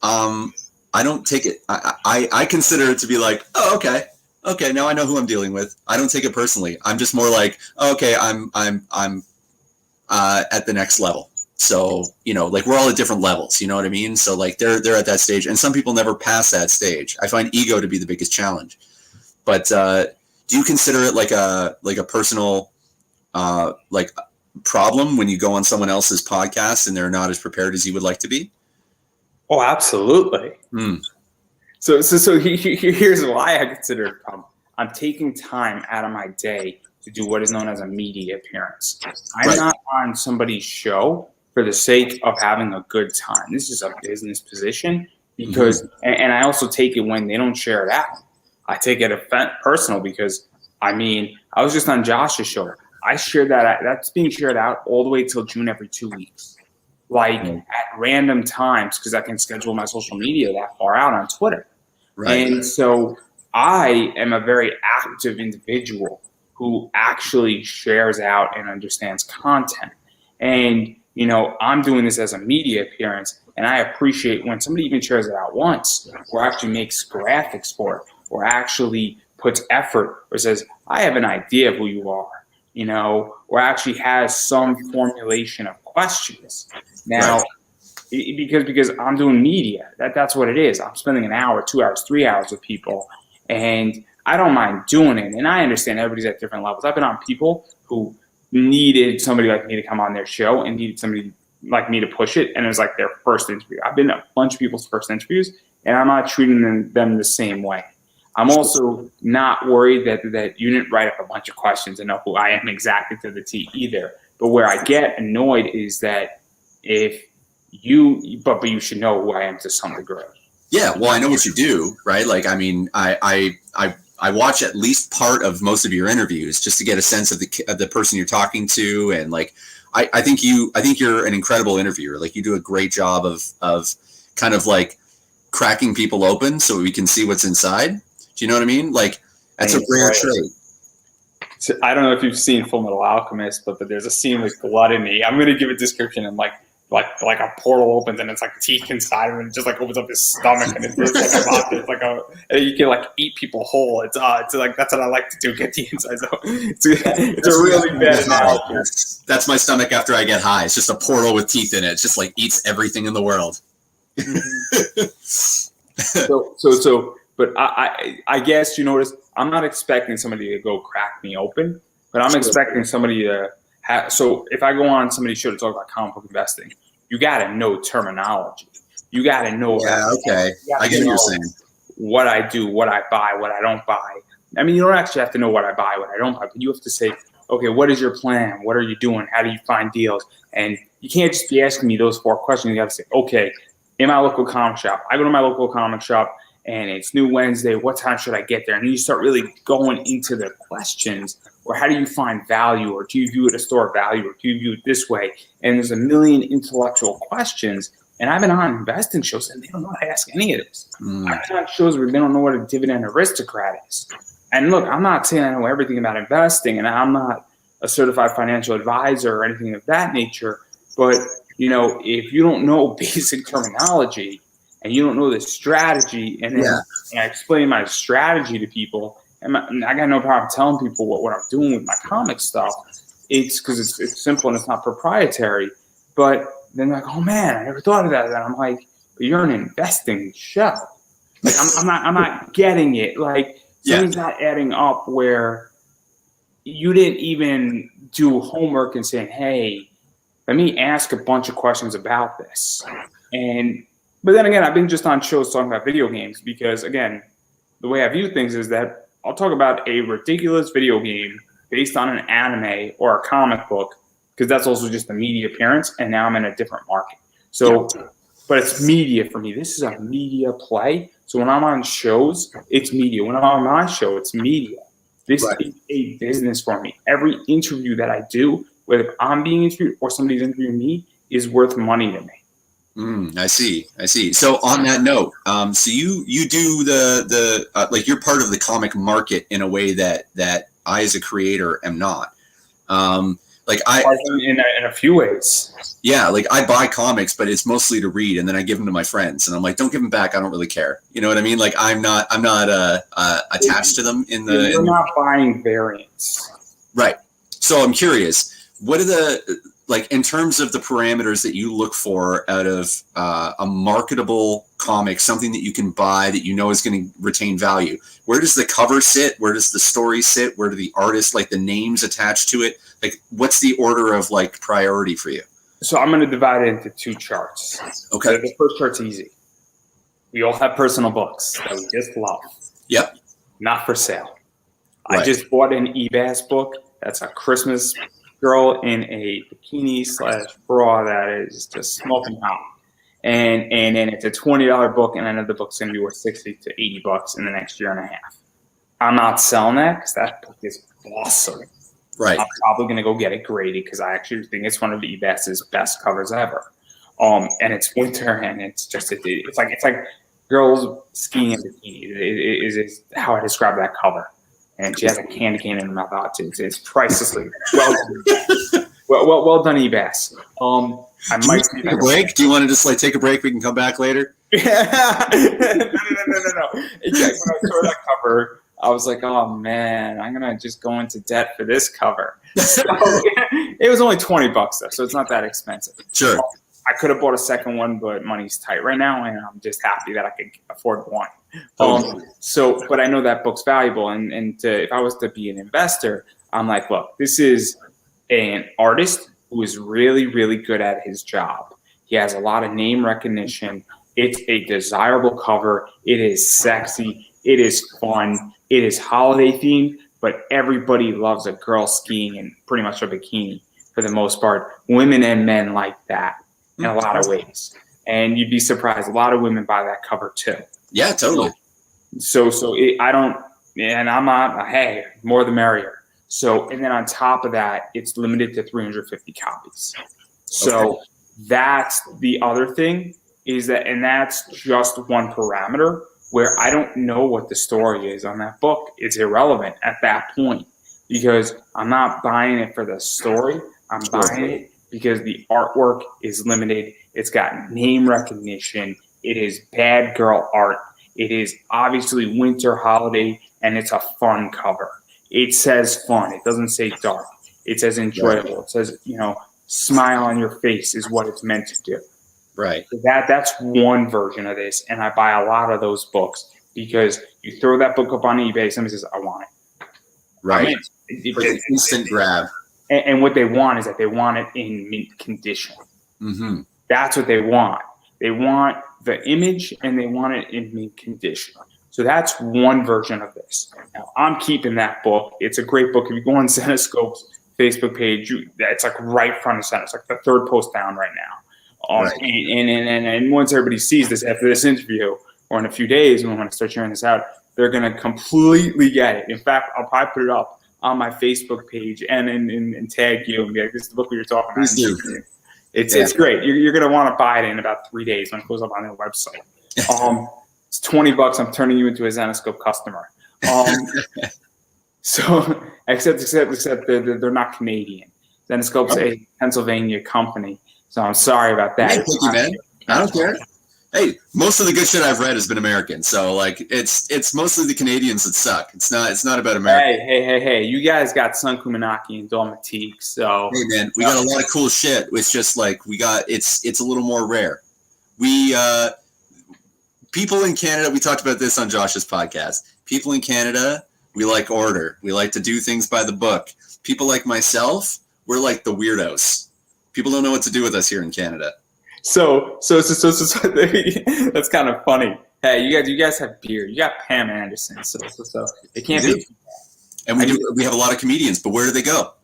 I don't take it. I consider it to be like, oh, okay, now I know who I'm dealing with. I don't take it personally. I'm just more like, oh, okay, I'm at the next level. So, you know, like we're all at different levels, you know what I mean? So like they're at that stage, and some people never pass that stage. I find ego to be the biggest challenge. But do you consider it like a personal like problem when you go on someone else's podcast and they're not as prepared as you would like to be? Oh, absolutely. So here's why I consider it a problem. I'm taking time out of my day to do what is known as a media appearance. I'm not on somebody's show for the sake of having a good time. This is a business position because, and I also take it when they don't share it out. I take it personal because, I mean, I was just on Josh's show. I shared that's being shared out all the way till June every 2 weeks. Like at random times, because I can schedule my social media that far out on Twitter. Right. And so I am a very active individual who actually shares out and understands content. And, you know, I'm doing this as a media appearance, and I appreciate when somebody even shares it out once, or actually makes graphics for it, or actually puts effort, or says, I have an idea of who you are, you know, or actually has some formulation of questions. Now, because I'm doing media, that's what it is. I'm spending an hour, 2 hours, 3 hours with people, and I don't mind doing it. And I understand everybody's at different levels. I've been on people who needed somebody like me to come on their show and needed somebody like me to push it, and it was like their first interview. I've been at a bunch of people's first interviews, and I'm not treating them the same way. I'm also not worried that you didn't write up a bunch of questions and know who I am exactly to the T either. But where I get annoyed is that if but you should know who I am to some degree. Yeah, well, I know what you do, right? Like, I mean, I watch at least part of most of your interviews just to get a sense of the person you're talking to, and like, I think you're an incredible interviewer. Like, you do a great job of kind of like cracking people open so we can see what's inside. Do you know what I mean? Like, that's a rare trait. So, I don't know if you've seen Full Metal Alchemist, but there's a scene with gluttony. I'm going to give a description and like a portal opens and it's like teeth inside of it, and it just like opens up his stomach and it's like and you can like eat people whole. It's like, that's what I like to do, get the insides out. It's a really bad analogy. That's my stomach after I get high. It's just a portal with teeth in it. It just like eats everything in the world. But I guess you notice I'm not expecting somebody to go crack me open, but I'm expecting somebody to have. So if I go on somebody's show to talk about comic book investing, you got to know terminology. You got to know. Yeah, okay. I get what you're saying. What I do, what I buy, what I don't buy. I mean, you don't actually have to know what I buy, what I don't buy, but you have to say, okay, what is your plan? What are you doing? How do you find deals? And you can't just be asking me those 4 questions. You got to say, okay, in my local comic shop, I go to my local comic shop, and it's New Wednesday. What time should I get there? And then you start really going into the questions, or how do you find value, or do you view it as store of value, or do you view it this way? And there's a million intellectual questions. And I've been on investing shows, and they don't know how to ask any of this. I've been on shows where they don't know what a dividend aristocrat is. And look, I'm not saying I know everything about investing, and I'm not a certified financial advisor or anything of that nature. But, you know, if you don't know basic terminology, and you don't know the strategy, and then I explain my strategy to people, and I got no problem telling people what I'm doing with my comic stuff. It's because it's simple and it's not proprietary. But then they're like, oh man, I never thought of that. And I'm like, but you're an investing show. Like I'm not getting it. Like something's not adding up where you didn't even do homework and saying, hey, let me ask a bunch of questions about this. But then again, I've been just on shows talking about video games because, again, the way I view things is that I'll talk about a ridiculous video game based on an anime or a comic book, because that's also just a media appearance, and now I'm in a different market. So, but it's media for me. This is a media play. So when I'm on shows, it's media. When I'm on my show, it's media. This Right. is a business for me. Every interview that I do, whether I'm being interviewed or somebody's interviewing me, is worth money to me. I see. So on that note, so you do the like you're part of the comic market in a way that I as a creator am not. Like in a few ways. Yeah, like I buy comics, but it's mostly to read, and then I give them to my friends, and I'm like, don't give them back. I don't really care. You know what I mean? Like I'm not attached to them in the. You're not buying variants, right? So I'm curious, what are the like in terms of the parameters that you look for out of a marketable comic, something that you can buy that you know is going to retain value? Where does the cover sit? Where does the story sit? Where do the artists, like the names attached to it? Like, what's the order of like priority for you? So I'm going to divide it into two charts. Okay. The first chart's easy. We all have personal books that we just love. Yep. Not for sale. Right. I just bought an eBass book. That's a Christmas girl in a bikini / bra that is just smoking hot. And then it's a $20 book, and I know the book's going to be worth $60 to $80 in the next year and a half. I'm not selling that because that book is awesome. Right. I'm probably going to go get it graded because I actually think it's one of the eBass's best covers ever. And it's winter, and it's just it's like girls skiing in bikini. Is how I describe that cover. And she has a candy cane in her mouth. It's pricelessly well done, eBass. I might take a break. Do you want to just like take a break? We can come back later. Yeah. No. Exactly. When I saw that cover, I was like, oh man, I'm gonna just go into debt for this cover. So, it was only $20 though, so it's not that expensive. Sure. I could have bought a second one, but money's tight right now, and I'm just happy that I could afford one. But I know that book's valuable, and if I was to be an investor, I'm like, look, this is an artist who is really, really good at his job. He has a lot of name recognition. It's a desirable cover. It is sexy. It is fun. It is holiday themed, but everybody loves a girl skiing in pretty much a bikini for the most part. Women and men like that in a lot of ways. And you'd be surprised. A lot of women buy that cover too. Yeah, totally. I'm not, hey, more the merrier. So, and then on top of that, it's limited to 350 copies. So okay. That's the other thing is that, and that's just one parameter where I don't know what the story is on that book. It's irrelevant at that point because I'm not buying it for the story. I'm buying it because the artwork is limited. It's got name recognition. It is bad girl art. It is obviously winter holiday, and it's a fun cover. It says fun. It doesn't say dark. It says enjoyable. It says, smile on your face is what it's meant to do. Right. So that's one version of this, and I buy a lot of those books because you throw that book up on eBay, somebody says, I want it. Right. It's instant grab. And what they want is that they want it in mint condition. Mm-hmm. That's what they want. They want the image, and they want it in mint condition. So that's one version of this. Now, I'm keeping that book. It's a great book. If you go on Zenescope's Facebook page, it's like right front and center. It's like the third post down right now. Right. And once everybody sees this after this interview, or in a few days when I start sharing this out, they're going to completely get it. In fact, I'll probably put it up on my Facebook page and tag you and be like, this is the book we were talking about. It's great. You're going to want to buy it in about 3 days when it goes up on their website. It's $20. I'm turning you into a Zenescope customer. So except they're not Canadian. Zenescope's a Pennsylvania company. So I'm sorry about that. Hey, thank you, man. I don't care. Hey, most of the good shit I've read has been American. So like it's mostly the Canadians that suck. It's not about America. Hey. You guys got Sun Kumanaki and Dalmatique. So hey man, we got a lot of cool shit. It's just like it's a little more rare. People in Canada, we talked about this on Josh's podcast. People in Canada, we like order. We like to do things by the book. People like myself, we're like the weirdos. People don't know what to do with us here in Canada. So that's kind of funny. Hey, you guys have beer. You got Pam Anderson. So it can't be. And we have a lot of comedians, but where do they go?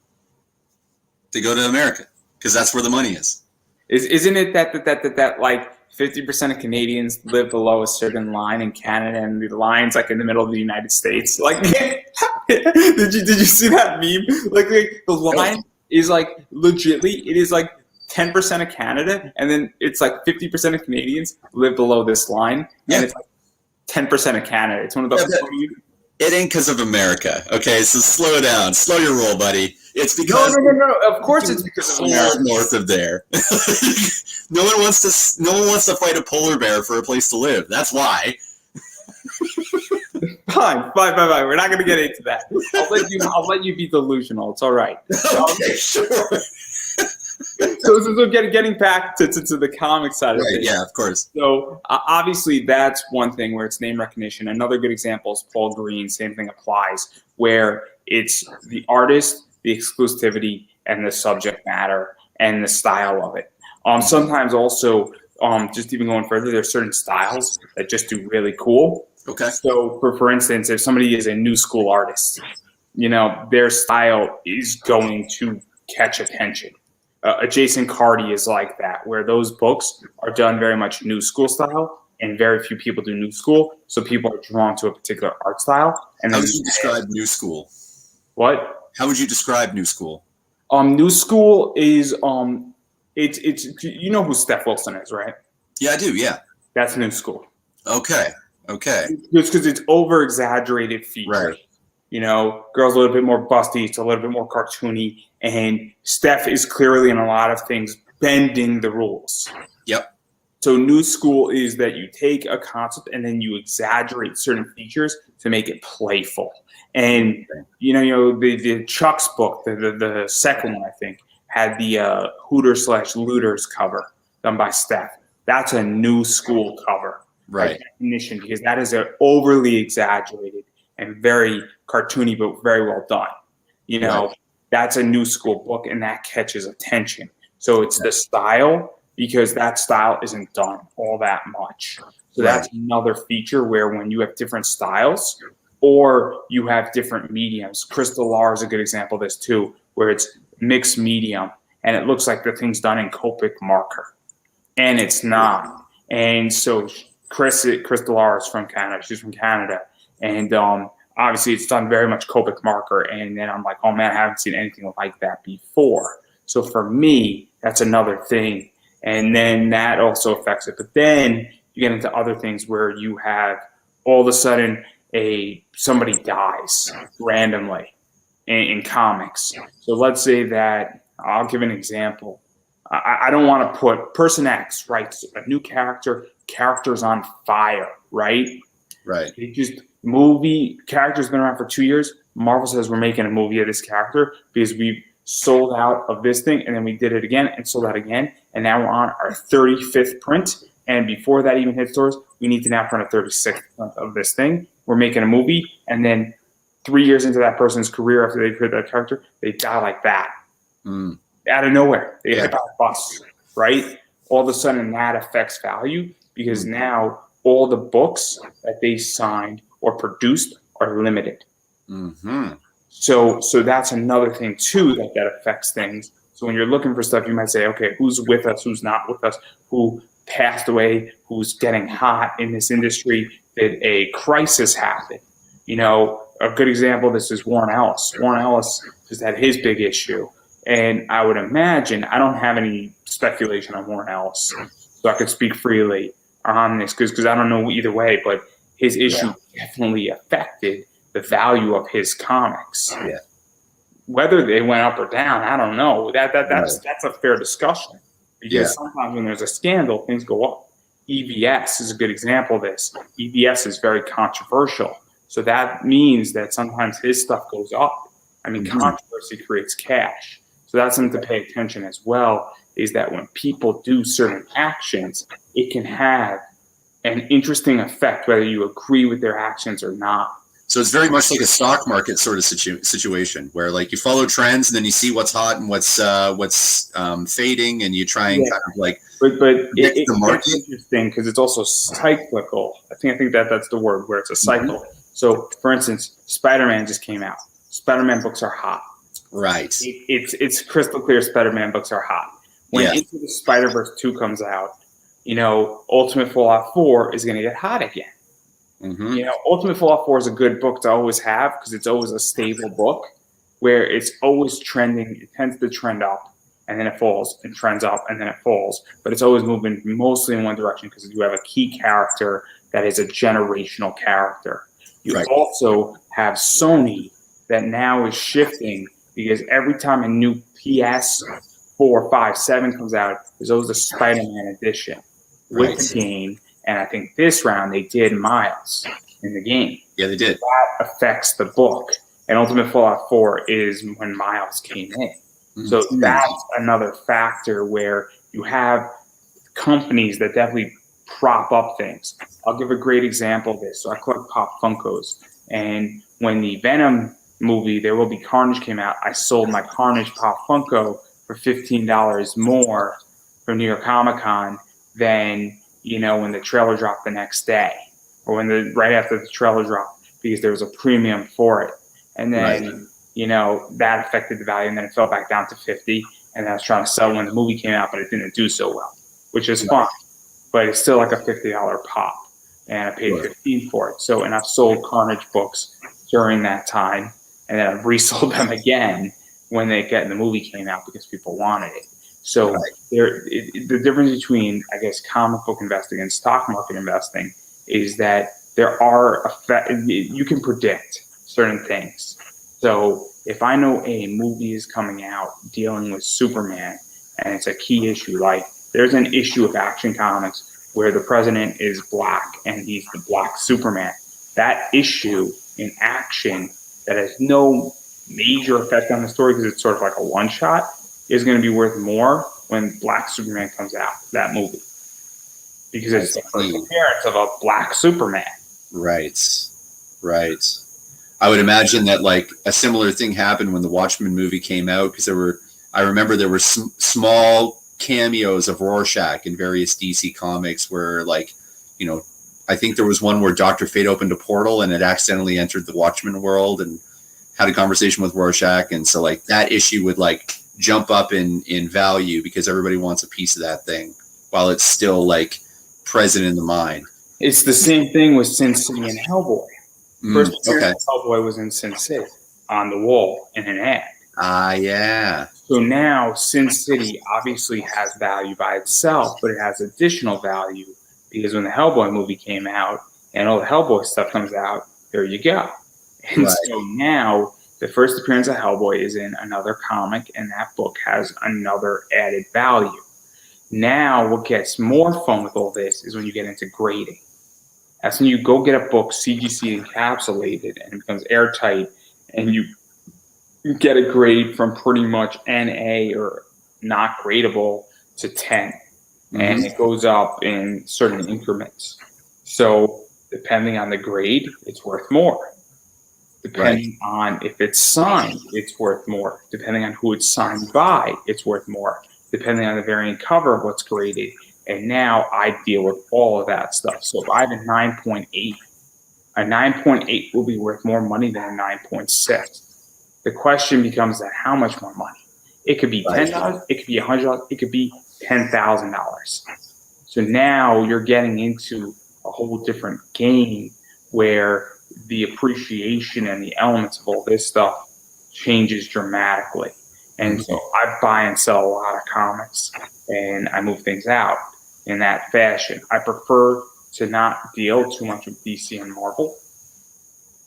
They go to America because that's where the money is. Isn't it that like 50% of Canadians live below a certain line in Canada, and the line's like in the middle of the United States. Like, did you see that meme? Like the line is like legitly, it is like 10% of Canada, and then it's like 50% of Canadians live below this line, and it's like 10% of Canada. It's one of those. It ain't because of America, okay? So slow down, slow your roll, buddy. It's because no. Of course, it's because of America. North of there. No one wants to fight a polar bear for a place to live. That's why. Fine. We're not going to get into that. I'll let you be delusional. It's all right. Okay, sure. So getting back to the comic side of things. Yeah, of course. So obviously that's one thing where it's name recognition. Another good example is Paul Green. Same thing applies, where it's the artist, the exclusivity, and the subject matter and the style of it. Sometimes also, just even going further, there's certain styles that just do really cool. Okay. So for instance, if somebody is a new school artist, their style is going to catch attention. Jason Carty is like that, where those books are done very much new school style, and very few people do new school, so people are drawn to a particular art style. And how would you describe new school? What? How would you describe new school? New school is it's you know who Steph Wilson is, right? Yeah, I do. Yeah, that's new school. Okay. Just because it's over exaggerated features. Right. Girls a little bit more busty, it's a little bit more cartoony, and Steph is clearly in a lot of things bending the rules. Yep. So new school is that you take a concept and then you exaggerate certain features to make it playful. And the Chuck's book, the second one I think, had the Hooter/Looters cover done by Steph. That's a new school cover, right? Definition, because that is an overly exaggerated and very cartoony, but very well done. Right. That's a new school book, and that catches attention. So it's the style, because that style isn't done all that much. So that's another feature where when you have different styles or you have different mediums, Crystal Lar is a good example of this too, where it's mixed medium and it looks like the thing's done in Copic marker, and it's not. And so Crystal Lar is from Canada. She's from Canada. And obviously it's done very much Copic marker. And then I'm like, oh man, I haven't seen anything like that before. So for me, that's another thing. And then that also affects it. But then you get into other things where you have all of a sudden somebody dies randomly in comics. So let's say that, I'll give an example. I don't want to put Person X, right? A new character's on fire, right? Right. Character's been around for 2 years. Marvel says we're making a movie of this character because we've sold out of this thing, and then we did it again and sold out again, and now we're on our 35th print. And before that even hits stores, we need to now print a 36th print of this thing. We're making a movie, and then 3 years into that person's career after they create that character, they die like that. Out of nowhere. They get hit by a bus, right? All of a sudden that affects value because now all the books that they signed or produced are limited. So that's another thing too that affects things. So when you're looking for stuff, you might say, okay, who's with us, who's not with us, who passed away, who's getting hot in this industry, did a crisis happen? A good example of this is Warren Ellis. Warren Ellis just had his big issue. And I would imagine, I don't have any speculation on Warren Ellis, so I could speak freely on this because I don't know either way, but his issue definitely affected the value of his comics. Yeah. Whether they went up or down, I don't know. That's a fair discussion because sometimes when there's a scandal, things go up. EVS is a good example of this. EVS is very controversial. So that means that sometimes his stuff goes up. I mean, controversy creates cash. So that's something to pay attention as well, is that when people do certain actions, it can have an interesting effect, whether you agree with their actions or not. So it's very much like a stock market sort of situation where like you follow trends and then you see what's hot and what's fading, and you try and kind of like it's the market. It's interesting because it's also cyclical. I think that's the word, where it's a cycle. So for instance, Spider-Man just came out. Spider-Man books are hot. Right. It's crystal clear Spider-Man books are hot. When Into the Spider-Verse 2 comes out, Ultimate Fallout 4 is going to get hot again. Mm-hmm. Ultimate Fallout 4 is a good book to always have because it's always a stable book where it's always trending. It tends to trend up and then it falls and trends up and then it falls. But it's always moving mostly in one direction because you have a key character that is a generational character. You also have Sony that now is shifting because every time a new PS4, 5, 7 comes out, there's always a Spider-Man edition with the game. And I think this round they did Miles in the game. Yeah, they did. That affects the book. And Ultimate Fallout 4 is when Miles came in. Mm-hmm. So that's another factor where you have companies that definitely prop up things. I'll give a great example of this. So I collect Pop Funkos. And when the Venom movie, There Will Be Carnage, came out, I sold my Carnage Pop Funko for $15 more for New York Comic Con than when the trailer dropped the next day, or right after the trailer dropped, because there was a premium for it. And then, that affected the value, and then it fell back down to 50. And I was trying to sell when the movie came out, but it didn't do so well, which is fine. But it's still like a $50 pop, and I paid $15 for it. So, and I've sold Carnage books during that time, and then I've resold them again when the movie came out because people wanted it. So the difference between, I guess, comic book investing and stock market investing is that you can predict certain things. So if I know a movie is coming out dealing with Superman and it's a key issue, like there's an issue of Action Comics where the president is black and he's the black Superman. That issue in Action that has no major effect on the story because it's sort of like a one-shot is going to be worth more when Black Superman comes out, that movie. Because it's the first appearance of a black Superman. Right. I would imagine that like a similar thing happened when the Watchmen movie came out, because I remember there were small cameos of Rorschach in various DC comics where I think there was one where Dr. Fate opened a portal and it accidentally entered the Watchmen world and had a conversation with Rorschach. And so that issue would jump up in value because everybody wants a piece of that thing while it's still present in the mind. It's the same thing with Sin City and Hellboy. First appearance of Hellboy was in Sin City on the wall in an ad. Yeah. So now Sin City obviously has value by itself, but it has additional value because when the Hellboy movie came out and all the Hellboy stuff comes out, there you go. And so now the first appearance of Hellboy is in another comic, and that book has another added value. Now, what gets more fun with all this is when you get into grading. That's when you go get a book CGC encapsulated and it becomes airtight, and you get a grade from pretty much NA or not gradable to 10. And it goes up in certain increments. So depending on the grade, it's worth more. Depending on if it's signed, it's worth more. Depending on who it's signed by, it's worth more. Depending on the variant cover of what's graded. And now I deal with all of that stuff. So if I have a 9.8, a 9.8 will be worth more money than a 9.6. The question becomes that how much more money? It could be $10, it could be $100, it could be $10,000. So now you're getting into a whole different game where the appreciation and the elements of all this stuff changes dramatically. And so I buy and sell a lot of comics and I move things out in that fashion. I prefer to not deal too much with DC and Marvel.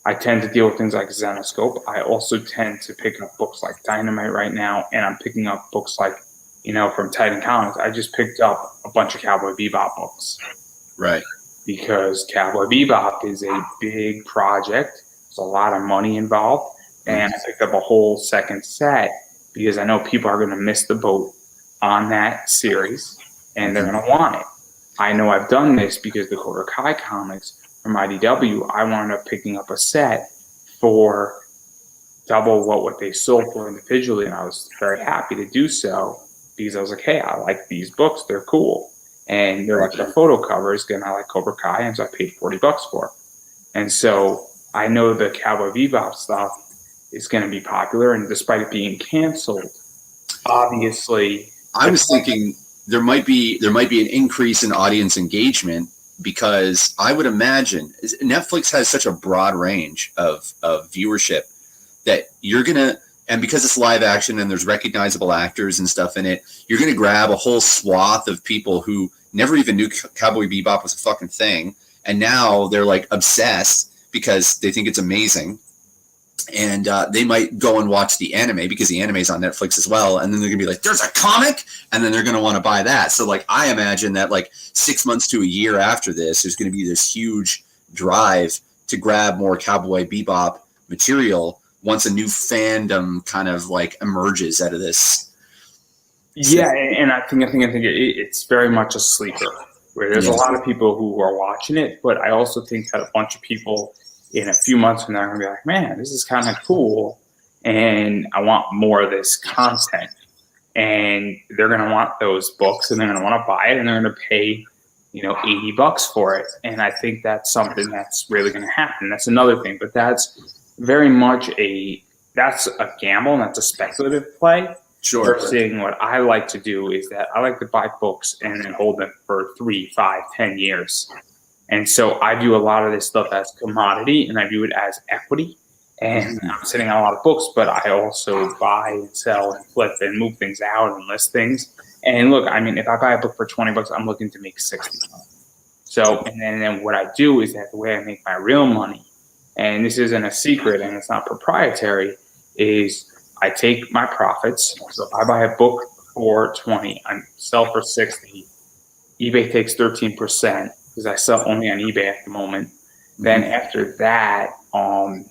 I tend to deal with things like Zenoscope. I also tend to pick up books like Dynamite right now, and I'm picking up books like, from Titan Comics. I just picked up a bunch of Cowboy Bebop books. Right. Because Cowboy Bebop is a big project. There's a lot of money involved. And I picked up a whole second set because I know people are going to miss the boat on that series and they're going to want it. I know I've done this because the Cobra Kai comics from IDW, I wound up picking up a set for double what they sold for individually. And I was very happy to do so because I was like, hey, I like these books. They're cool. And they're like the photo covers, and I like Cobra Kai, and so I paid $40 for it. And so I know the Cowboy Bebop stuff is going to be popular, and despite it being canceled, obviously. I was thinking there might be an increase in audience engagement, because I would imagine Netflix has such a broad range of viewership that you're gonna, and because it's live action and there's recognizable actors and stuff in it, you're gonna grab a whole swath of people who never even knew Cowboy Bebop was a fucking thing, and now they're like obsessed because they think it's amazing. And they might go and watch the anime because the anime is on Netflix as well. And then they're gonna be like, there's a comic. And then they're going to want to buy that. So like, I imagine that like 6 months to a year after this, there's going to be this huge drive to grab more Cowboy Bebop material once a new fandom kind of like emerges out of this. Yeah. And I think it's very much a sleeper, where there's a lot of people who are watching it, but I also think that a bunch of people in a few months from now are going to be like, man, this is kind of cool, and I want more of this content. And they're going to want those books, and they're going to want to buy it, and they're going to pay, $80 for it. And I think that's something that's really going to happen. That's another thing, but that's very much that's a gamble, and that's a speculative play. Sure. Versus what I like to do is that I like to buy books and then hold them for 3, 5, 10 years. And so I view a lot of this stuff as commodity, and I view it as equity. And I'm sitting on a lot of books, but I also buy and sell and flip and move things out and list things. And look, I mean, if I buy a book for $20, I'm looking to make 60. So, and then what I do is that the way I make my real money, and this isn't a secret and it's not proprietary, is I take my profits. So if I buy a book for 20, I sell for 60. eBay takes 13%. Because I sell only on eBay at the moment. Then after that, I'm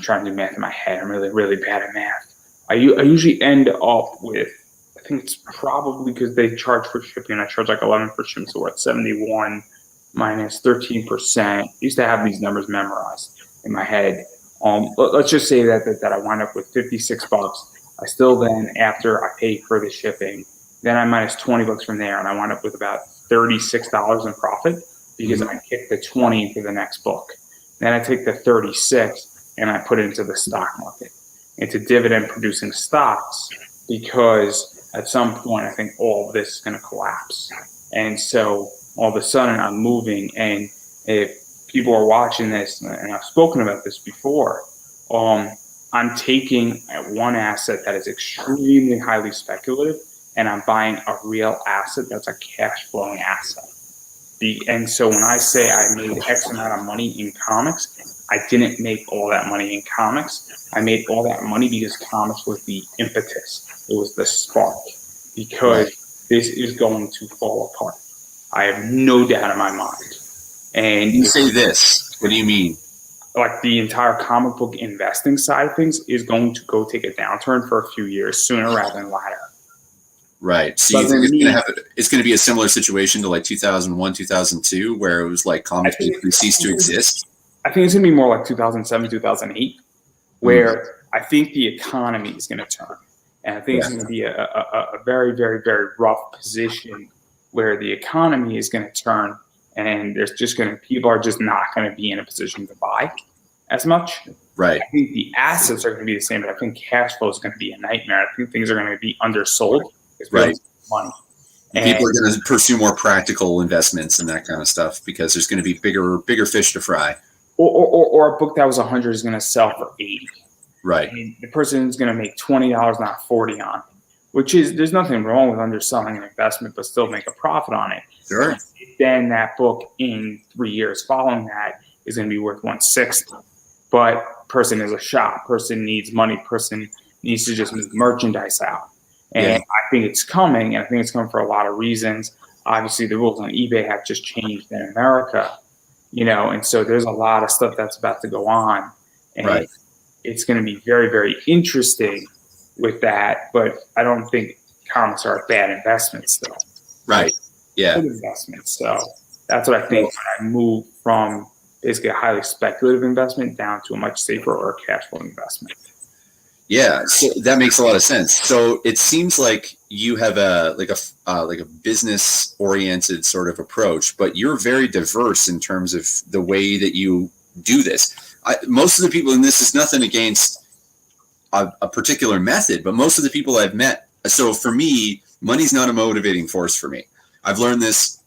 trying to do math in my head. I'm really, really bad at math. I usually end up with, I think it's probably because they charge for shipping. I charge like 11 for shipping, so we're at 71 minus 13%. I used to have these numbers memorized in my head. Let's just say that I wind up with $56. I still then, after I pay for the shipping, then I minus $20 from there, and I wind up with about $36 in profit because I kick the 20 into the next book. Then I take the 36 and I put it into the stock market, into dividend producing stocks, because at some point I think all of this is going to collapse. And so all of a sudden I'm moving, and if people are watching this, and I've spoken about this before, I'm taking one asset that is extremely highly speculative, and I'm buying a real asset that's a cash flowing asset. And so when I say I made X amount of money in comics, I didn't make all that money in comics. I made all that money because comics was the impetus. It was the spark, because this is going to fall apart. I have no doubt in my mind. And you say this, what do you mean? Like the entire comic book investing side of things is going to go take a downturn for a few years, sooner rather than later. Right. So you think it's going to be a similar situation to like 2001, 2002, where it was like comics basically ceased to exist? I think it's going to be more like 2007, 2008, where I think the economy is going to turn. And I think it's going to be a very, very, very rough position where the economy is going to turn, and there's just people are just not going to be in a position to buy as much. Right. I think the assets are going to be the same, but I think cash flow is going to be a nightmare. I think things are going to be undersold. Right. Money. People are going to pursue more practical investments and that kind of stuff because there's going to be bigger fish to fry. Or a book that was 100 is going to sell for 80. Right. And the person is going to make $20, not 40 on it, which is, there's nothing wrong with underselling an investment, but still make a profit on it. Sure. Then that book in 3 years following that is going to be worth 160. But person is a shop. Person needs money. Person needs to just move merchandise out. And I think it's coming, and I think it's coming for a lot of reasons. Obviously, the rules on eBay have just changed in America, and so there's a lot of stuff that's about to go on. And it's going to be very, very interesting with that, but I don't think comics are a bad investment still. Right. Yeah. Good investment. So that's what I think when I move from basically a highly speculative investment down to a much safer or a cash flow investment. Yeah, so that makes a lot of sense. So it seems like you have a business oriented sort of approach, but you're very diverse in terms of the way that you do this. Most of the people, and this is nothing against a particular method, but most of the people I've met. So for me, Money's not a motivating force for me. I've learned this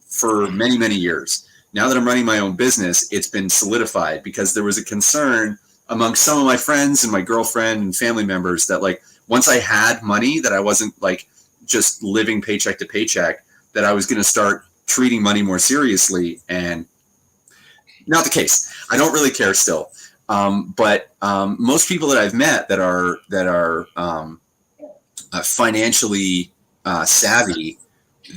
for many, many years. Now that I'm running my own business, it's been solidified because there was a concern among some of my friends and my girlfriend and family members that like once I had money, that I wasn't like just living paycheck to paycheck, that I was going to start treating money more seriously. And not the case. I don't really care still. But most people that I've met that are financially savvy,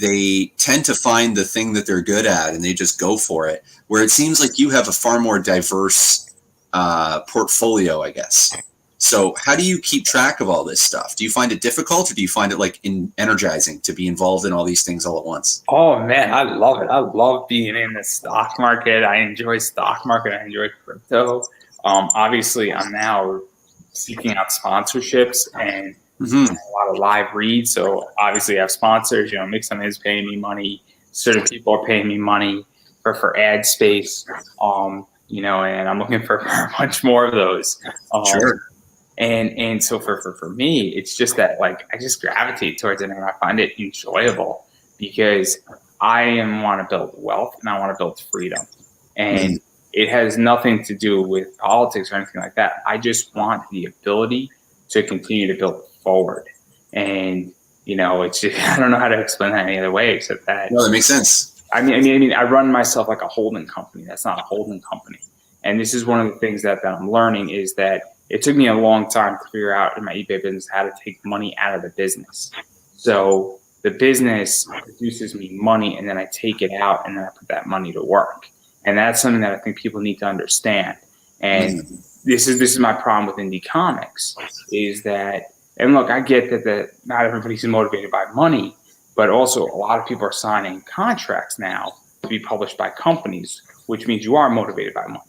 they tend to find the thing that they're good at and they just go for it. Where it seems like you have a far more diverse portfolio, I guess. So how do you keep track of all this stuff? Do you find it difficult, or do you find it like energizing to be involved in all these things all at once? Oh man, I love it. I love being in the stock market. I enjoy stock market. I enjoy crypto. Obviously, I'm now seeking out sponsorships and a lot of live reads. So obviously, I have sponsors. You know, Mixam is paying me money. Certain people are paying me money for ad space. You know, and I'm looking for much more of those. Sure. And so for me, it's just that like I just gravitate towards it and I find it enjoyable because I want to build wealth and I want to build freedom. And it has nothing to do with politics or anything like that. I just want the ability to continue to build forward. And, you know, it's just, I don't know how to explain that any other way except that. No, that makes sense. I mean, I run myself like a holding company. That's not a holding company. And this is one of the things that I'm learning is that it took me a long time to figure out in my eBay business how to take money out of the business. So the business produces me money and then I take it out and then I put that money to work. And that's something that I think people need to understand. And this is my problem with indie comics is that, and look, I get that not everybody's motivated by money, but also a lot of people are signing contracts now to be published by companies, which means you are motivated by money.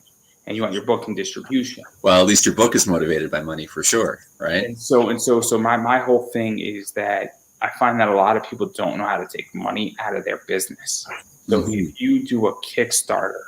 And you want your book in distribution. Well, at least your book is motivated by money for sure, right? And so my whole thing is that I find that a lot of people don't know how to take money out of their business. So if you do a Kickstarter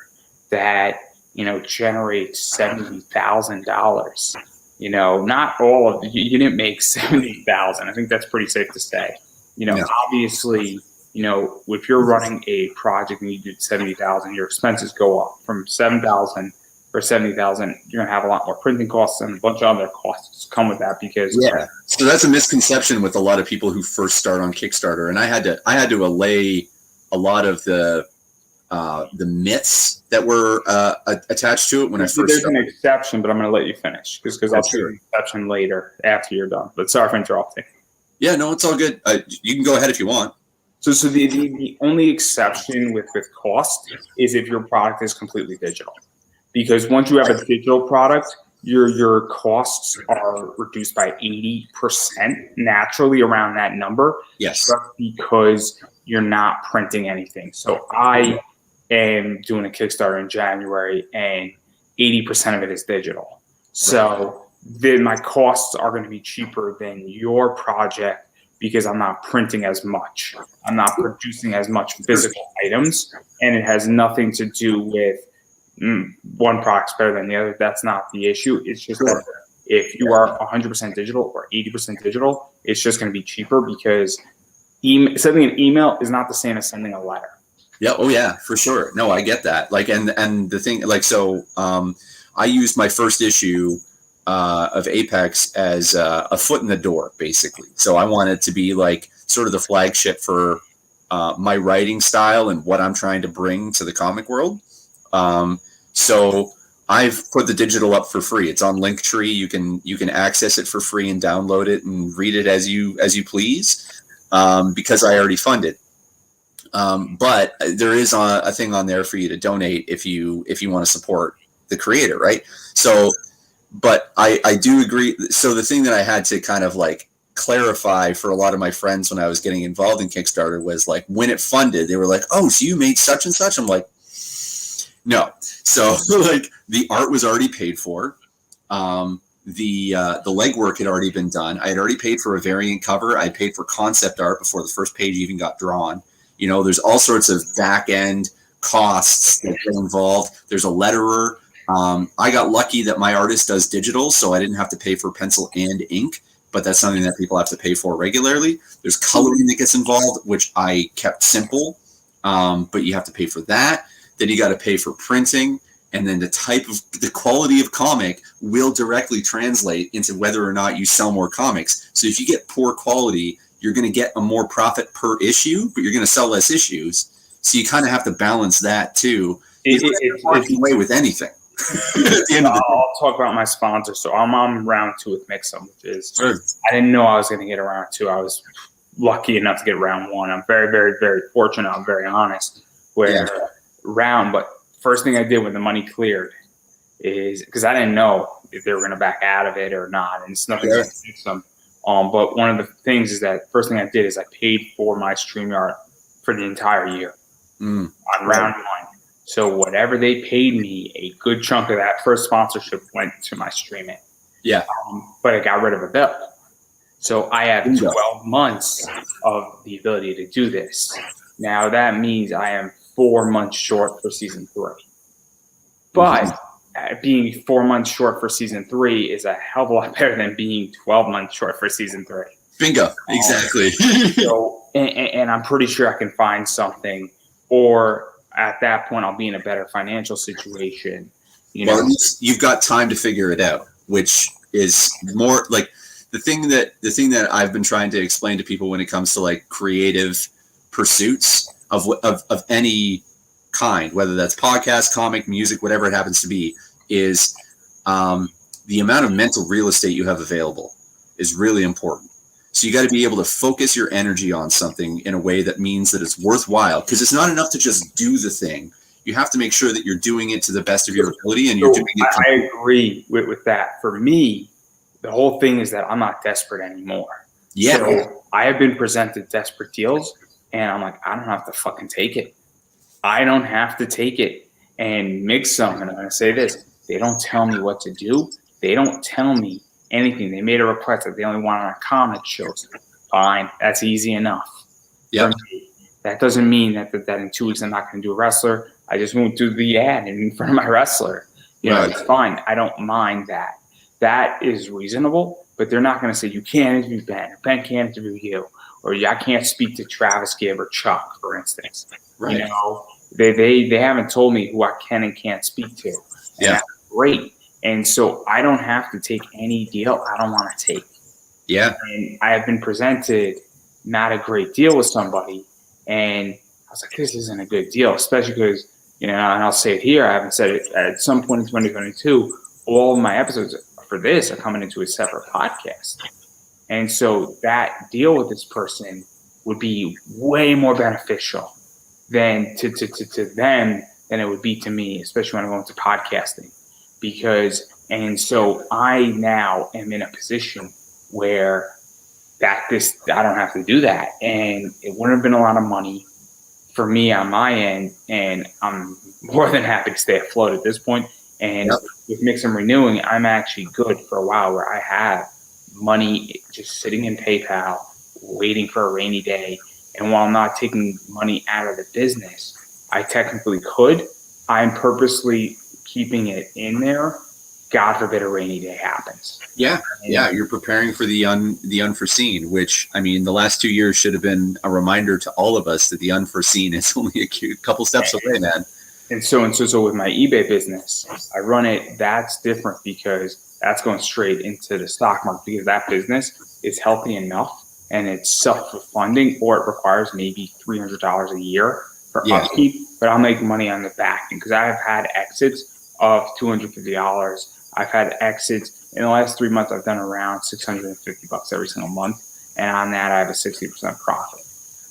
that, you know, generates $70,000, you know, not all of you didn't make 70,000. I think that's pretty safe to say. You know, obviously, you know, if you're running a project and you do 70,000, your expenses go up from 7,000. For 70,000, you're gonna have a lot more printing costs and a bunch of other costs come with that because So that's a misconception with a lot of people who first start on Kickstarter, and I had to allay a lot of the myths that were attached to it when I first started. There's an exception, but I'm gonna let you finish because I'll do an exception later after you're done. But sorry for interrupting. Yeah, no, it's all good. You can go ahead if you want. So the only exception with cost is if your product is completely digital. Because once you have a digital product, your costs are reduced by 80% naturally around that number. Yes. Just because you're not printing anything. So I am doing a Kickstarter in January and 80% of it is digital. So then my costs are going to be cheaper than your project because I'm not printing as much. I'm not producing as much physical items, and it has nothing to do with one product's better than the other. That's not the issue. It's just that if you are 100% digital or 80% digital, it's just going to be cheaper because sending an email is not the same as sending a letter. Yeah. Oh yeah, for sure. No, I get that. Like, and the thing, like, so I used my first issue of Apex as a foot in the door, basically. So I wanted to be like sort of the flagship for my writing style and what I'm trying to bring to the comic world. So I've put the digital up for free. It's on Linktree. You can access it for free and download it and read it as you please, because I already fund it. But there is a thing on there for you to donate if you want to support the creator, right? So, but I do agree. So the thing that I had to kind of like clarify for a lot of my friends when I was getting involved in Kickstarter was like when it funded, they were like, "Oh, so you made such and such?" I'm like, no. So like the art was already paid for. The legwork had already been done. I had already paid for a variant cover. I paid for concept art before the first page even got drawn. You know, there's all sorts of back end costs that get involved. There's a letterer. I got lucky that my artist does digital, so I didn't have to pay for pencil and ink. but that's something that people have to pay for regularly. There's coloring that gets involved, which I kept simple, but you have to pay for that. Then you got to pay for printing, and then the quality of comic will directly translate into whether or not you sell more comics. So if you get poor quality, you're going to get a more profit per issue, but you're going to sell less issues. So you kind of have to balance that too. It's walking away with anything. At the end of the day. I'll talk about my sponsor. So I'm on round 2 with Mixam, which is Sure. I didn't know I was going to get a round 2. I was lucky enough to get round 1. I'm very, very, very fortunate. I'm very honest. But first thing I did when the money cleared is because I didn't know if they were going to back out of it or not, and it's nothing against Mixam. But one of the things is that first thing I did is I paid for my StreamYard for the entire year on round 1. So whatever they paid me, a good chunk of that first sponsorship went to my streaming. Yeah. But I got rid of a bill. So I have 12 months of the ability to do this. Now that means I am 4 months short for season 3. But being 4 months short for season 3 is a hell of a lot better than being 12 months short for season 3. Bingo. Exactly. So, and I'm pretty sure I can find something, or at that point I'll be in a better financial situation. Well, at least you've got time to figure it out, which is more like the thing that I've been trying to explain to people when it comes to like creative pursuits of any kind, whether that's podcast, comic, music, whatever it happens to be, is the amount of mental real estate you have available is really important. So you got to be able to focus your energy on something in a way that means that it's worthwhile, because it's not enough to just do the thing. You have to make sure that you're doing it to the best of your ability, and you're doing it. I agree with that. For me, the whole thing is that I'm not desperate anymore. Yeah. So I have been presented desperate deals, and I'm like, I don't have to fucking take it. I don't have to take it. And Mixam, and I'm going to say this, they don't tell me what to do. They don't tell me anything. They made a request that they only want on comic shows. Fine, that's easy enough. Yeah. That doesn't mean that in 2 weeks I'm not going to do a wrestler. I just won't do the ad in front of my wrestler. It's fine. I don't mind that. That is reasonable, but they're not going to say you can't interview Ben, or Ben can't interview you, or I can't speak to Travis Gibb or Chuck, for instance. Right. They haven't told me who I can and can't speak to. And that's great. And so I don't have to take any deal I don't want to take. Yeah. And I have been presented not a great deal with somebody, and I was like, this isn't a good deal, especially because, and I'll say it here, I haven't said it, at some point in 2022, all of my episodes for this are coming into a separate podcast. And so that deal with this person would be way more beneficial than to them than it would be to me, especially when I go into podcasting. And so I now am in a position where I don't have to do that. And it wouldn't have been a lot of money for me on my end. And I'm more than happy to stay afloat at this point. And with Mixam renewing, I'm actually good for a while where I have money just sitting in PayPal, waiting for a rainy day. And while I'm not taking money out of the business, I technically could. I'm purposely keeping it in there. God forbid a rainy day happens. Yeah. You're preparing for the unforeseen, which, I mean, the last 2 years should have been a reminder to all of us that the unforeseen is only a couple steps away, man. And so with my eBay business, I run it. That's different because that's going straight into the stock market, because that business is healthy enough and it's self-funding, or it requires maybe $300 a year for upkeep. But I'll make money on the back end because I have had exits of $250. I've had exits in the last 3 months. I've done around $650 every single month, and on that I have a 60% profit.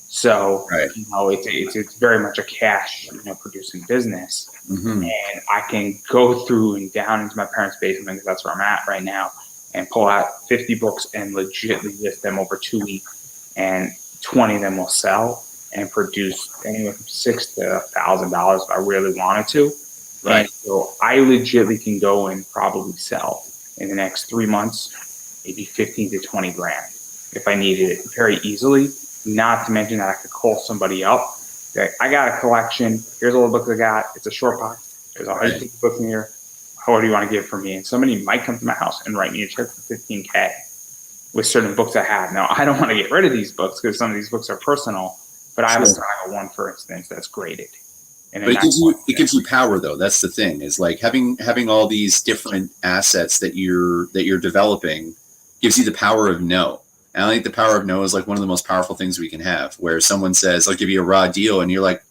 So it's very much a cash producing business, and I can go through and down into my parents' basement, because that's where I'm at right now, and pull out 50 books and legitimately list them over 2 weeks, and 20 of them will sell and produce anywhere from $6,000 to $1,000 if I really wanted to. Right. And so I legitimately can go and probably sell in the next 3 months, maybe 15 to 20 grand if I needed it very easily. Not to mention that I could call somebody up. Okay, I got a collection. Here's all the books I got. It's a short box. There's 150 books in here. What do you want to give for me? And somebody might come to my house and write me a check for $15K. with certain books I have. Now, I don't want to get rid of these books because some of these books are personal, but I have a style one, for instance, that's graded. But it gives you power, though. That's the thing, is like having all these different assets that you're developing gives you the power of no. And I think the power of no is like one of the most powerful things we can have, where someone says, I'll give you a raw deal, and you're like,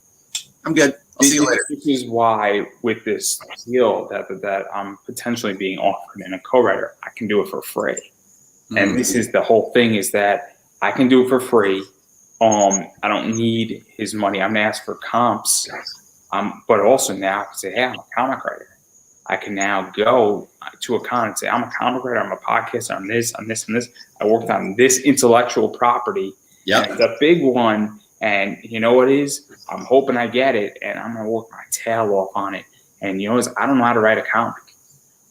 I'm good. I'll see you later. This is why with this deal that I'm potentially being offered in a co-writer, I can do it for free. And this is the whole thing, is that I can do it for free. I don't need his money. I'm going to ask for comps. But also now I can say, hey, I'm a comic writer. I can now go to a con and say, I'm a comic writer. I'm a podcaster. I'm this, I'm this, and this. I worked on this intellectual property. Yeah, it's a big one. And you know what it is? I'm hoping I get it, and I'm going to work my tail off on it. And you know what? I don't know how to write a comic.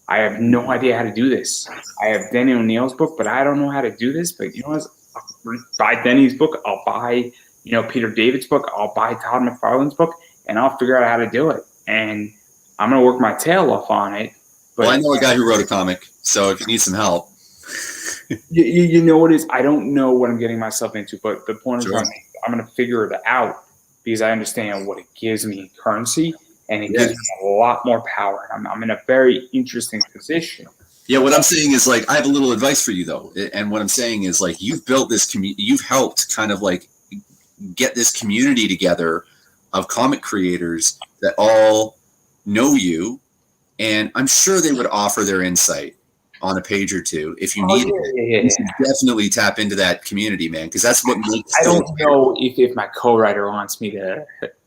I have no idea how to do this. I have Denny O'Neill's book, but I don't know how to do this. But you know what? I'll buy Denny's book. I'll buy, Peter David's book. I'll buy Todd McFarlane's book, and I'll figure out how to do it. And I'm going to work my tail off on it. But well, I know a guy who wrote a comic, so if you need some help. you know what it is? I don't know what I'm getting myself into, but the point is I'm going to figure it out because I understand what it gives me in currency, and it gives me a lot more power. I'm in a very interesting position. Yeah, what I'm saying is, like, I have a little advice for you, though. And what I'm saying is, like, you've built this community, you've helped kind of, like, get this community together of comic creators that all know you, and I'm sure they would offer their insight on a page or two if you needed it. You should definitely tap into that community, man, because that's what makes I don't know if my co-writer wants me to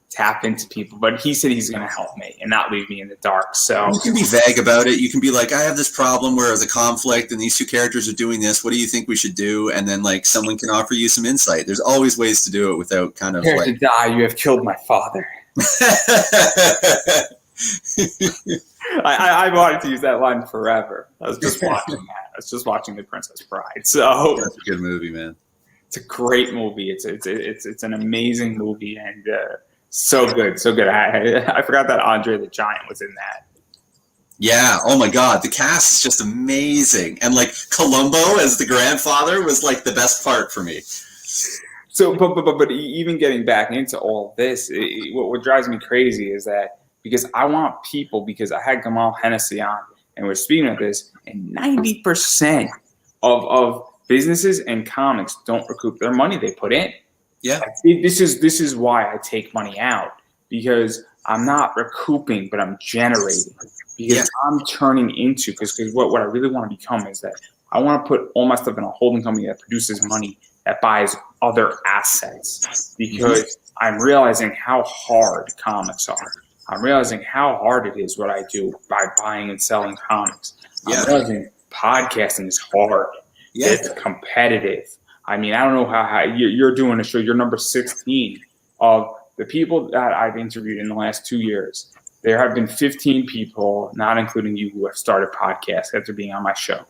tap into people, but he said he's going to help me and not leave me in the dark. So you can be vague about it. You can be like, I have this problem where there's a conflict and these two characters are doing this. What do you think we should do? And then, like, someone can offer you some insight. There's always ways to do it without kind of to die, you have killed my father. I wanted to use that line forever. I was just watching that. I was just watching The Princess Bride. So that's a good movie, man. It's a great movie. It's an amazing movie, and so good, so good. I forgot that Andre the Giant was in that. Yeah. Oh my God, the cast is just amazing, and like Columbo as the grandfather was like the best part for me. So, but even getting back into all this, what drives me crazy is that because I want people, because I had Gamal Hennessy on, and we're speaking of this, and 90% of businesses and comics don't recoup their money they put in. Yeah, this is why I take money out, because I'm not recouping, but I'm generating. Because I'm turning into, because what I really want to become is that I want to put all my stuff in a holding company that produces money, that buys other assets, because I'm realizing how hard comics are. I'm realizing how hard it is what I do by buying and selling comics. I'm realizing podcasting is hard. Yeah. It's competitive. I mean, I don't know how you're doing a show. You're number 16 of the people that I've interviewed in the last 2 years. There have been 15 people, not including you, who have started podcasts after being on my show.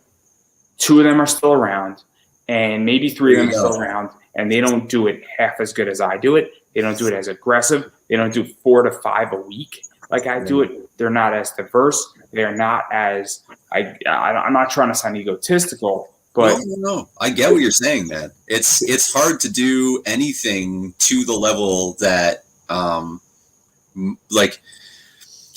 2 of them are still around, and maybe 3 of them are still around, and they don't do it half as good as I do it. They don't do it as aggressive. They don't do 4 to 5 a week like I do it. They're not as diverse. They're not as I'm not trying to sound egotistical, but no. I get what you're saying, man. It's hard to do anything to the level that like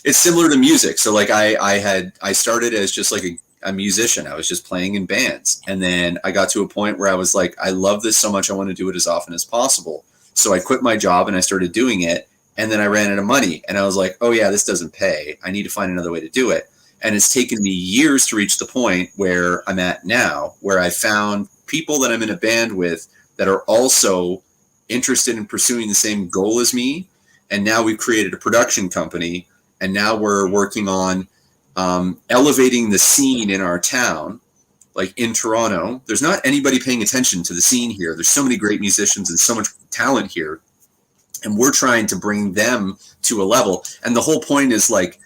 it's similar to music. So like I started as just like a musician. I was just playing in bands, and then I got to a point where I was like, I love this so much, I want to do it as often as possible. So I quit my job and I started doing it, and then I ran out of money, and I was like, oh yeah, this doesn't pay. I need to find another way to do it. And it's taken me years to reach the point where I'm at now, where I found people that I'm in a band with that are also interested in pursuing the same goal as me. And now we've created a production company, and now we're working on elevating the scene in our town. Like in Toronto, there's not anybody paying attention to the scene here. There's so many great musicians and so much talent here, and we're trying to bring them to a level. And the whole point is, like,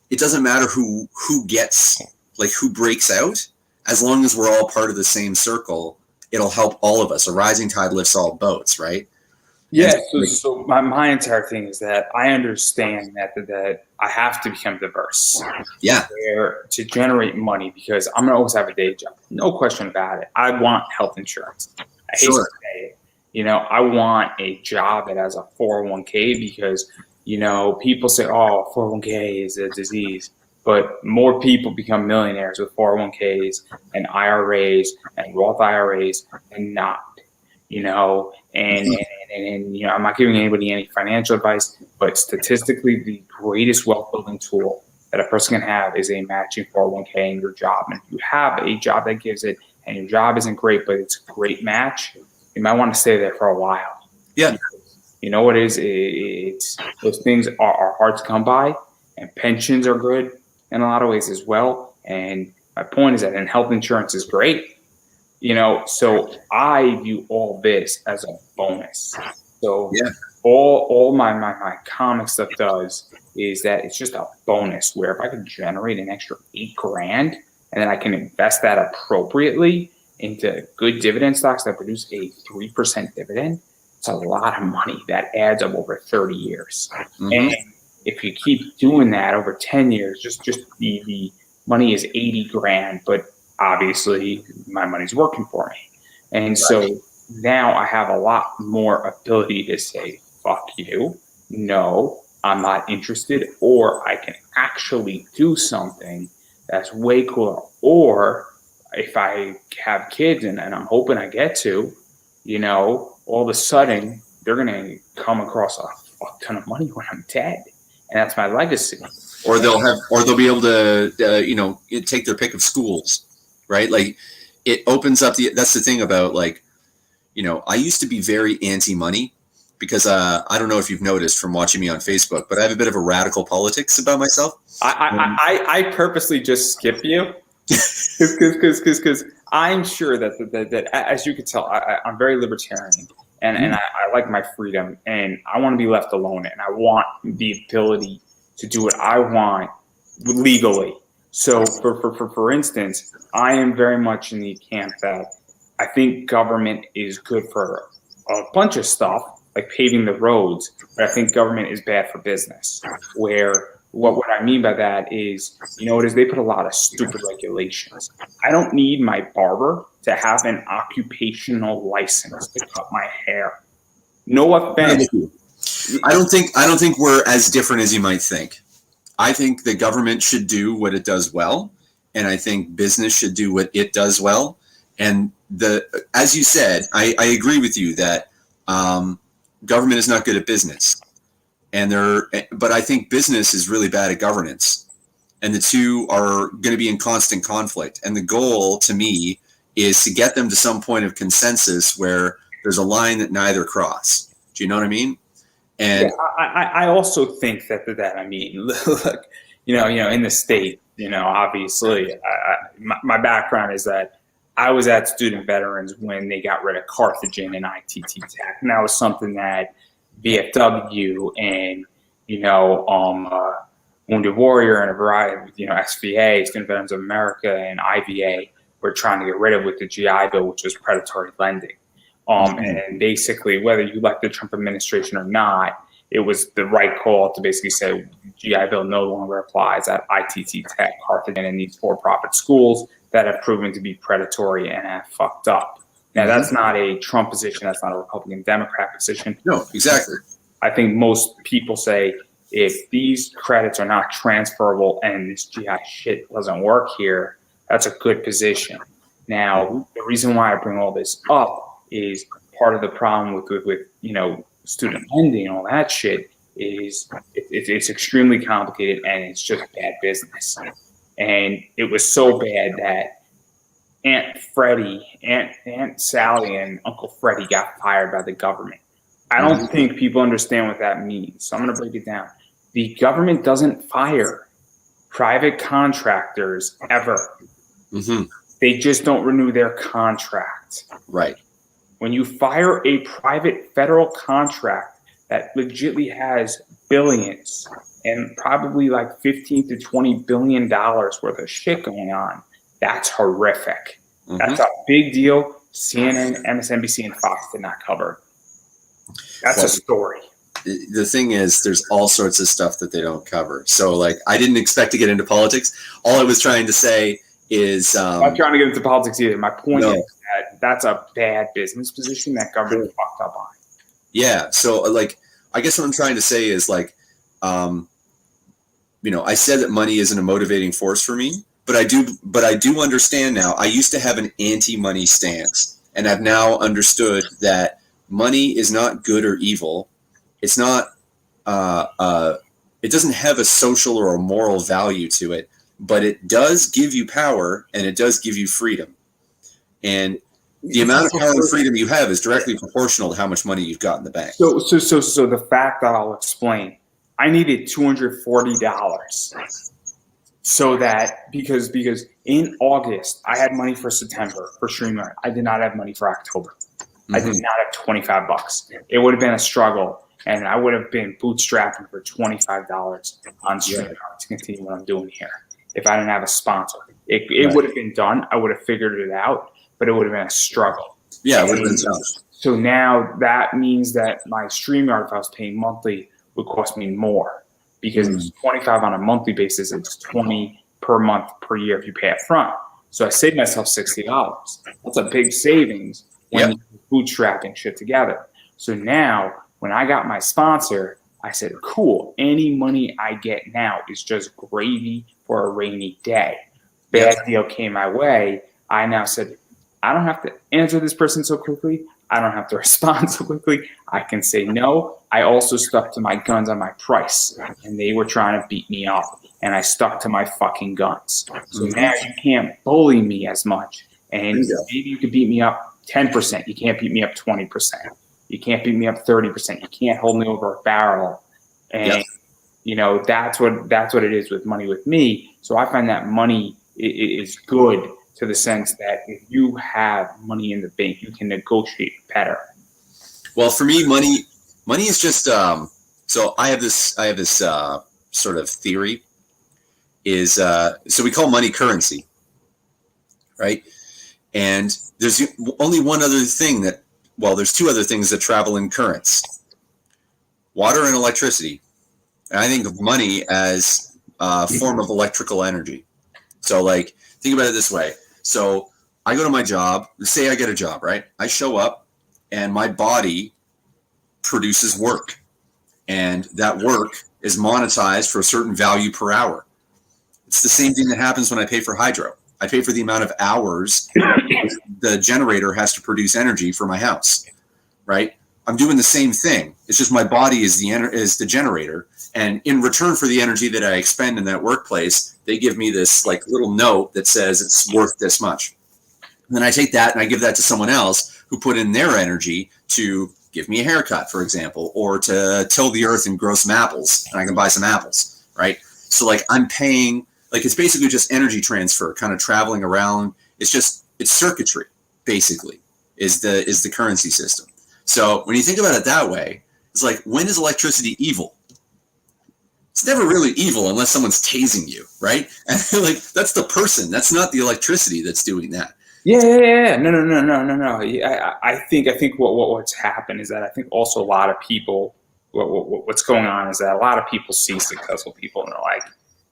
it doesn't matter who gets, like, who breaks out, as long as we're all part of the same circle, it'll help all of us. A rising tide lifts all boats, right? Yeah, And so my entire thing is that I understand that I have to become diverse yeah, where to generate money because I'm gonna always have a day job. No question about it. I want health insurance. I hate to sure. say it. I want a job that has a 401k because, people say, oh, 401k is a disease. But more people become millionaires with 401ks and IRAs and Roth IRAs and not, and I'm not giving anybody any financial advice, but statistically, the greatest wealth building tool that a person can have is a matching 401k in your job. And if you have a job that gives it and your job isn't great, but it's a great match, you might want to stay there for a while. Yeah. You know what it is? It's those things are hard to come by, and pensions are good in a lot of ways as well. And my point is that and health insurance is great. So I view all this as a bonus. So Yeah. all my comic stuff does is that it's just a bonus where if I can generate an extra $8,000 and then I can invest that appropriately into good dividend stocks that produce a 3% dividend, it's a lot of money that adds up over 30 years. Mm-hmm. And if you keep doing that over 10 years, just the money is 80 grand, but obviously my money's working for me. And so now I have a lot more ability to say, fuck you. No, I'm not interested. Or I can actually do something that's way cooler. Or if I have kids and I'm hoping I get to, all of a sudden they're going to come across a fuck ton of money when I'm dead. And that's my legacy. Or they'll be able to, take their pick of schools, right? Like it opens up that's the thing about I used to be very anti-money because I don't know if you've noticed from watching me on Facebook, but I have a bit of a radical politics about myself. I purposely just skip you because I'm sure that as you could tell, I'm very libertarian and I like my freedom and I want to be left alone and I want the ability to do what I want legally. So for instance, I am very much in the camp that I think government is good for a bunch of stuff, like paving the roads, but I think government is bad for business. Where what I mean by that is, they put a lot of stupid regulations. I don't need my barber to have an occupational license to cut my hair. No offense. I don't think we're as different as you might think. I think the government should do what it does well, and I think business should do what it does well. And as you said, I agree with you that government is not good at business, but I think business is really bad at governance, and the two are going to be in constant conflict. And the goal, to me, is to get them to some point of consensus where there's a line that neither cross. Do you know what I mean? And I also think that I mean, look, in the state, obviously, my background is that I was at Student Veterans when they got rid of Carthagin and ITT Tech, and that was something that VFW and Wounded Warrior and a variety of SVA, Student Veterans of America, and IVA were trying to get rid of with the GI Bill, which was predatory lending. And basically, whether you like the Trump administration or not, it was the right call to basically say GI Bill no longer applies at ITT Tech, Carthagin, and these for-profit schools that have proven to be predatory and have fucked up. Now, that's not a Trump position. That's not a Republican Democrat position. No, exactly. I think most people say if these credits are not transferable and this GI shit doesn't work here, that's a good position. Now, the reason why I bring all this up is part of the problem with student lending and all that shit is it's extremely complicated and it's just bad business. And it was so bad that Aunt Sally and Uncle Freddie got fired by the government. I don't think people understand what that means. So I'm going to break it down. The government doesn't fire private contractors ever. Mm-hmm. They just don't renew their contract. Right. When you fire a private federal contract that legitimately has billions and probably like $15 to $20 billion worth of shit going on, that's horrific. That's a big deal. CNN, MSNBC, and Fox did not cover. That's a story. The thing is, there's all sorts of stuff that they don't cover. So like, I didn't expect to get into politics. All I was trying to say is, I'm not trying to get into politics either. My point No. is that that's a bad business position that government fucked up on. yeah. So like, I guess what I'm trying to say is like, you know, I said that money isn't a motivating force for me, but I do understand now. I used to have an anti-money stance, and I've now understood that money is not good or evil. It's not, it doesn't have a social or a moral value to it, but it does give you power and it does give you freedom. And the amount of power and freedom you have is directly proportional to how much money you've got in the bank. So the fact that I'll explain, I needed $240 so that because in August I had money for September for StreamYard. I did not have money for October. Mm-hmm. I did not have $25. It would have been a struggle. And I would have been bootstrapping for $25 on StreamYard to continue what I'm doing here if I didn't have a sponsor. It would have been done. I would have figured it out, but it would have been a struggle. Yeah, it would have been tough. So now that means that my StreamYard, if I was paying monthly, would cost me more because it's 25 on a monthly basis. It's 20 per month per year if you pay up front. So I saved myself $60. That's a big savings when you're bootstrapping shit together. So now, when I got my sponsor, I said, cool, any money I get now is just gravy for a rainy day. Bad deal came my way. I now said, I don't have to answer this person so quickly. I don't have to respond so quickly. I can say no. I also stuck to my guns on my price, and they were trying to beat me up, and I stuck to my fucking guns. So now you can't bully me as much, and maybe you could beat me up 10%. You can't beat me up 20%. You can't beat me up 30%. You can't hold me over a barrel. And, you know, that's what it is with money with me. So I find that money is good to the sense that if you have money in the bank, you can negotiate better. Well, for me, money is just, so I have this sort of theory is, so we call money currency, right? And there's only one other thing there's two other things that travel in currents, water and electricity. And I think of money as a form of electrical energy. So like, think about it this way. So I go to my job, say I get a job, right? I show up and my body produces work, and that work is monetized for a certain value per hour. It's the same thing that happens when I pay for hydro. I pay for the amount of hours the generator has to produce energy for my house, right? I'm doing the same thing. It's just my body is the generator, and in return for the energy that I expend in that workplace, they give me this like little note that says it's worth this much. And then I take that and I give that to someone else who put in their energy to give me a haircut, for example, or to till the earth and grow some apples, and I can buy some apples, right? So like I'm paying. Like it's basically just energy transfer, kind of traveling around. It's circuitry, basically, is the currency system. So when you think about it that way, it's like, when is electricity evil? It's never really evil unless someone's tasing you, right? And like that's the person. That's not the electricity that's doing that. Yeah. No. I think what's happened is that I think also a lot of people, what's going on is that a lot of people see successful people and they're like,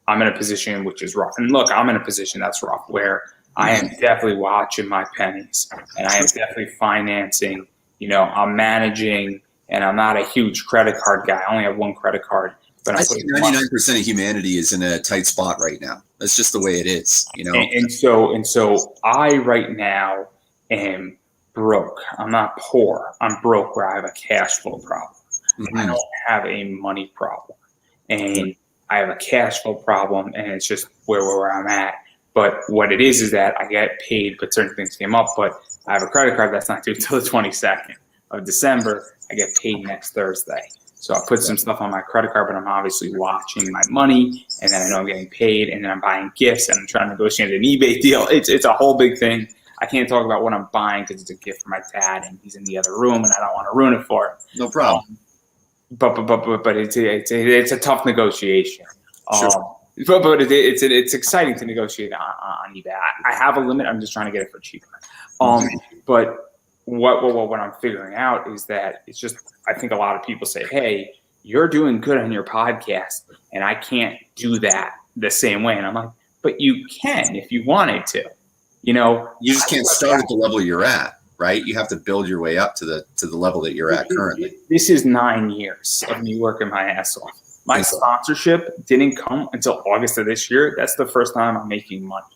I'm in a position which is rough. And look, I'm in a position that's rough where I am definitely watching my pennies, and I am definitely financing. You know, I'm managing, and I'm not a huge credit card guy. I only have one credit card. But I think 99% of humanity is in a tight spot right now. That's just the way it is, you know. And so I right now am broke. I'm not poor. I'm broke where I have a cash flow problem. Mm-hmm. I don't have a money problem, and I have a cash flow problem, and it's just where I'm at. But what it is that I get paid, but certain things came up. But I have a credit card that's not due till the 22nd of December. I get paid next Thursday. So I put some stuff on my credit card, but I'm obviously watching my money, and then I know I'm getting paid, and then I'm buying gifts, and I'm trying to negotiate an eBay deal. It's a whole big thing. I can't talk about what I'm buying because it's a gift for my dad, and he's in the other room, and I don't want to ruin it for him. No problem. But it's a tough negotiation. Sure. But it's exciting to negotiate on eBay. I have a limit. I'm just trying to get it for cheaper. But what I'm figuring out is that it's just, I think a lot of people say, hey, you're doing good on your podcast, and I can't do that the same way. And I'm like, but you can if you wanted to. You just can't start at the level you're at, right? You have to build your way up to the level that you're at currently. This is 9 years of me working my ass off. My sponsorship didn't come until August of this year. That's the first time I'm making money.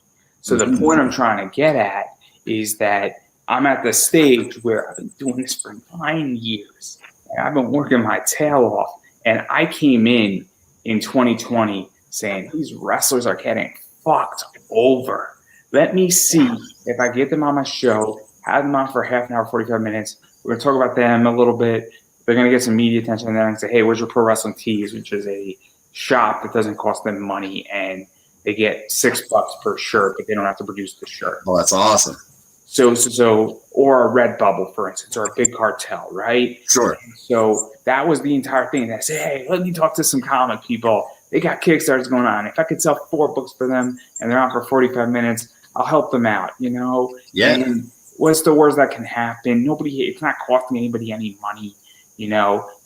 So the point I'm trying to get at is that I'm at the stage where I've been doing this for 9 years. And I've been working my tail off. And I came in 2020 saying, these wrestlers are getting fucked over. Let me see if I get them on my show, have them on for half an hour, 45 minutes. We're going to talk about them a little bit. They're going to get some media attention. And then I'm going to say, hey, where's your Pro Wrestling Tees, which is a shop that doesn't cost them money. And they get $6 per shirt, but they don't have to produce the shirt. Oh, that's awesome. So, or a Redbubble, for instance, or a Big Cartel, right? Sure. So that was the entire thing. And I said, hey, let me talk to some comic people. They got Kickstarters going on. If I could sell 4 books for them and they're on for 45 minutes, I'll help them out, Yeah. And what's the worst that can happen? It's not costing anybody any money,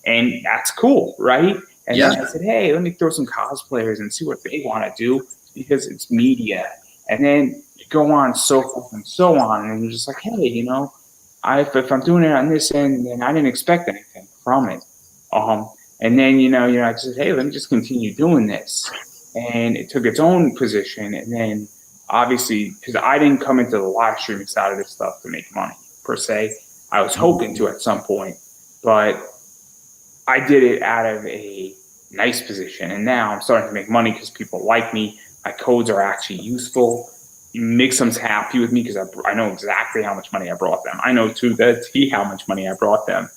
and that's cool, right? And then I said, hey, let me throw some cosplayers and see what they want to do because it's media. And then you go on, so forth and so on. And you're just like, hey, if I'm doing it on this end, then I didn't expect anything from it. And then, I just said, hey, let me just continue doing this. And it took its own position. And then obviously, because I didn't come into the live streaming side of this stuff to make money, per se. I was hoping to at some point. But I did it out of a nice position. And now I'm starting to make money because people like me. My codes are actually useful. Mixam's happy with me because I know exactly how much money I brought them. I know to the T how much money I brought them.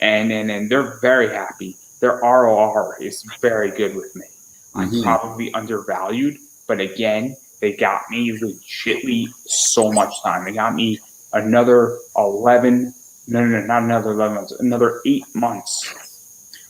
And they're very happy. Their ROR is very good with me. I'm probably undervalued, but again, they got me legitly so much time. They got me another 11. No, not another 11 months. Another 8 months.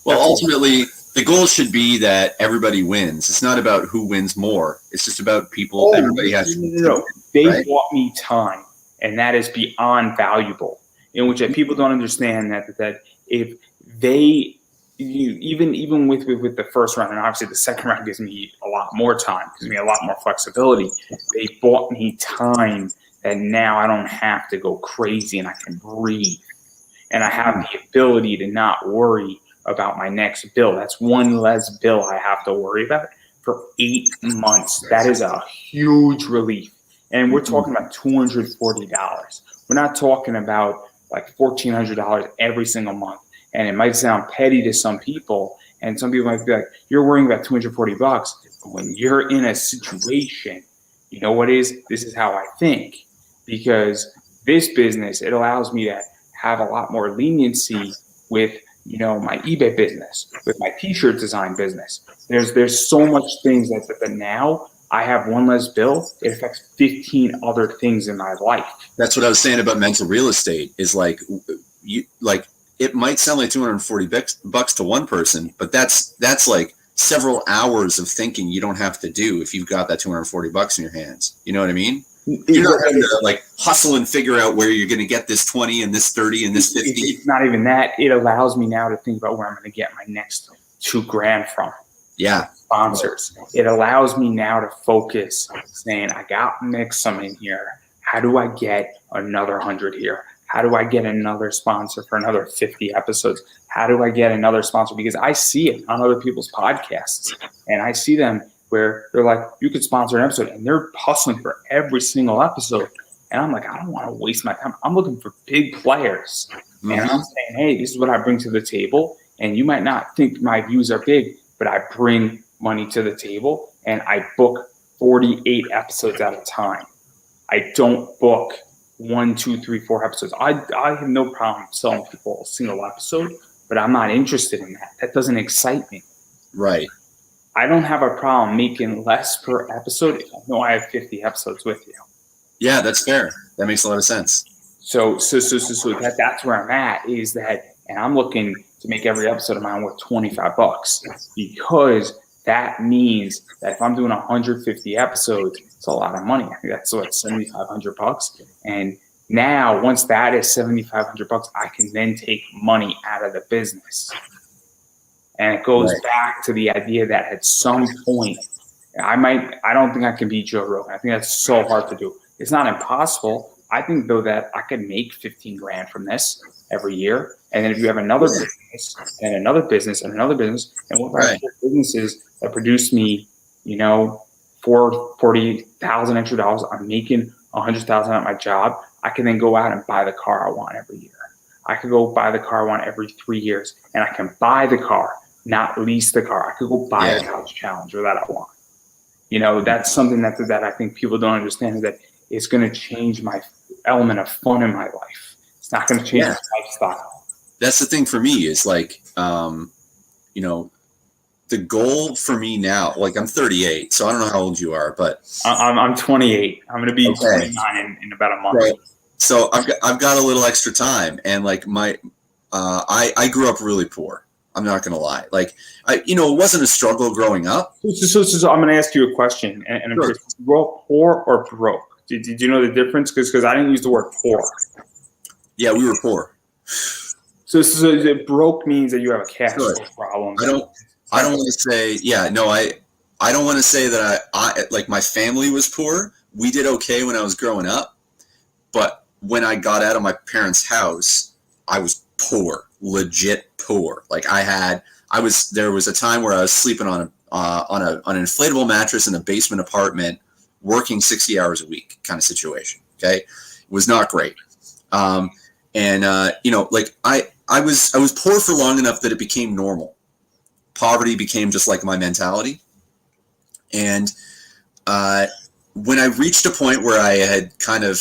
Well, ultimately, the goal should be that everybody wins. It's not about who wins more. It's just about people. Everybody has to win. They bought me time, and that is beyond valuable. In which people don't understand that if they, even with the first round, and obviously the second round gives me a lot more time, gives me a lot more flexibility. They bought me time that now I don't have to go crazy and I can breathe. And I have the ability to not worry about my next bill. That's one less bill I have to worry about for 8 months. That is a huge relief. And we're talking about $240. We're not talking about like $1,400 every single month. And it might sound petty to some people. And some people might be like, you're worrying about $240. But when you're in a situation, you know what is? This is how I think. Because this business, it allows me to have a lot more leniency with, my eBay business, with my t-shirt design business. There's so much things that now I have one less bill. It affects 15 other things in my life. That's what I was saying about mental real estate is it might sound like $240 to one person, but that's like several hours of thinking you don't have to do if you've got that $240 in your hands. You know what I mean? You're not having to hustle and figure out where you're going to get this 20 and this 30 and this 50. It's not even that. It allows me now to think about where I'm going to get my next $2,000 from. Yeah. Sponsors. It allows me now to focus saying, I got Mixam in here. How do I get another 100 here? How do I get another sponsor for another 50 episodes? How do I get another sponsor? Because I see it on other people's podcasts and I see them where they're like, you could sponsor an episode and they're hustling for every single episode. And I'm like, I don't want to waste my time. I'm looking for big players. And I'm saying, hey, this is what I bring to the table. And you might not think my views are big, but I bring money to the table and I book 48 episodes at a time. I don't book 1, 2, 3, 4 episodes. I have no problem selling people a single episode, but I'm not interested in that. That doesn't excite me. Right. I don't have a problem making less per episode if I know I have 50 episodes with you. Yeah, that's fair. That makes a lot of sense. So that's where I'm at is that, and I'm looking to make every episode of mine worth $25 because that means that if I'm doing 150 episodes, it's a lot of money. I think that's what $7,500. And Now, once that is $7,500, I can then take money out of the business. And it goes back to the idea that at some point, I don't think I can beat Joe Rogan. I think that's so hard to do. It's not impossible. I think though that I could make 15 grand from this every year. And then if you have another business and another business and another business, and what if I have businesses that produce me, $40,000 extra dollars, I'm making $100,000 at my job. I can then go out and buy the car I want every year. I could go buy the car I want every 3 years, and I can buy the car, not lease the car. I could go buy a Dodge Challenger that I want. That's something that I think people don't understand, is that it's going to change my element of fun in my life. It's not going to change my lifestyle. That's the thing for me is like, the goal for me now, like I'm 38, so I don't know how old you are, but I'm 28. I'm going to be 29 in about a month. Right. So I've got a little extra time, and like I grew up really poor. I'm not going to lie. Like it wasn't a struggle growing up. So I'm going to ask you a question, and Sure. Did you grow up poor or broke? Did you know the difference? Because I didn't use the word poor. Yeah, we were poor. So broke means that you have a cash flow problem. I don't want to say, I don't want to say that I like my family was poor. We did okay when I was growing up. But when I got out of my parents' house, I was poor, legit poor. Like there was a time where I was sleeping on an inflatable mattress in a basement apartment, working 60 hours a week kind of situation. Okay. It was not great. I was poor for long enough that it became normal. Poverty became just like my mentality. And when I reached a point where I had kind of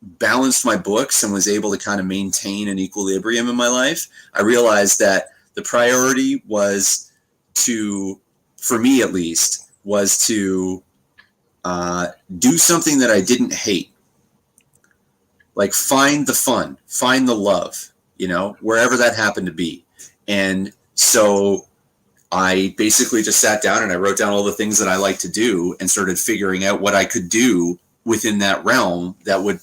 balanced my books and was able to kind of maintain an equilibrium in my life, I realized that the priority was for me at least, was to do something that I didn't hate. Like find the fun, find the love, wherever that happened to be. And so I basically just sat down and I wrote down all the things that I like to do and started figuring out what I could do within that realm that would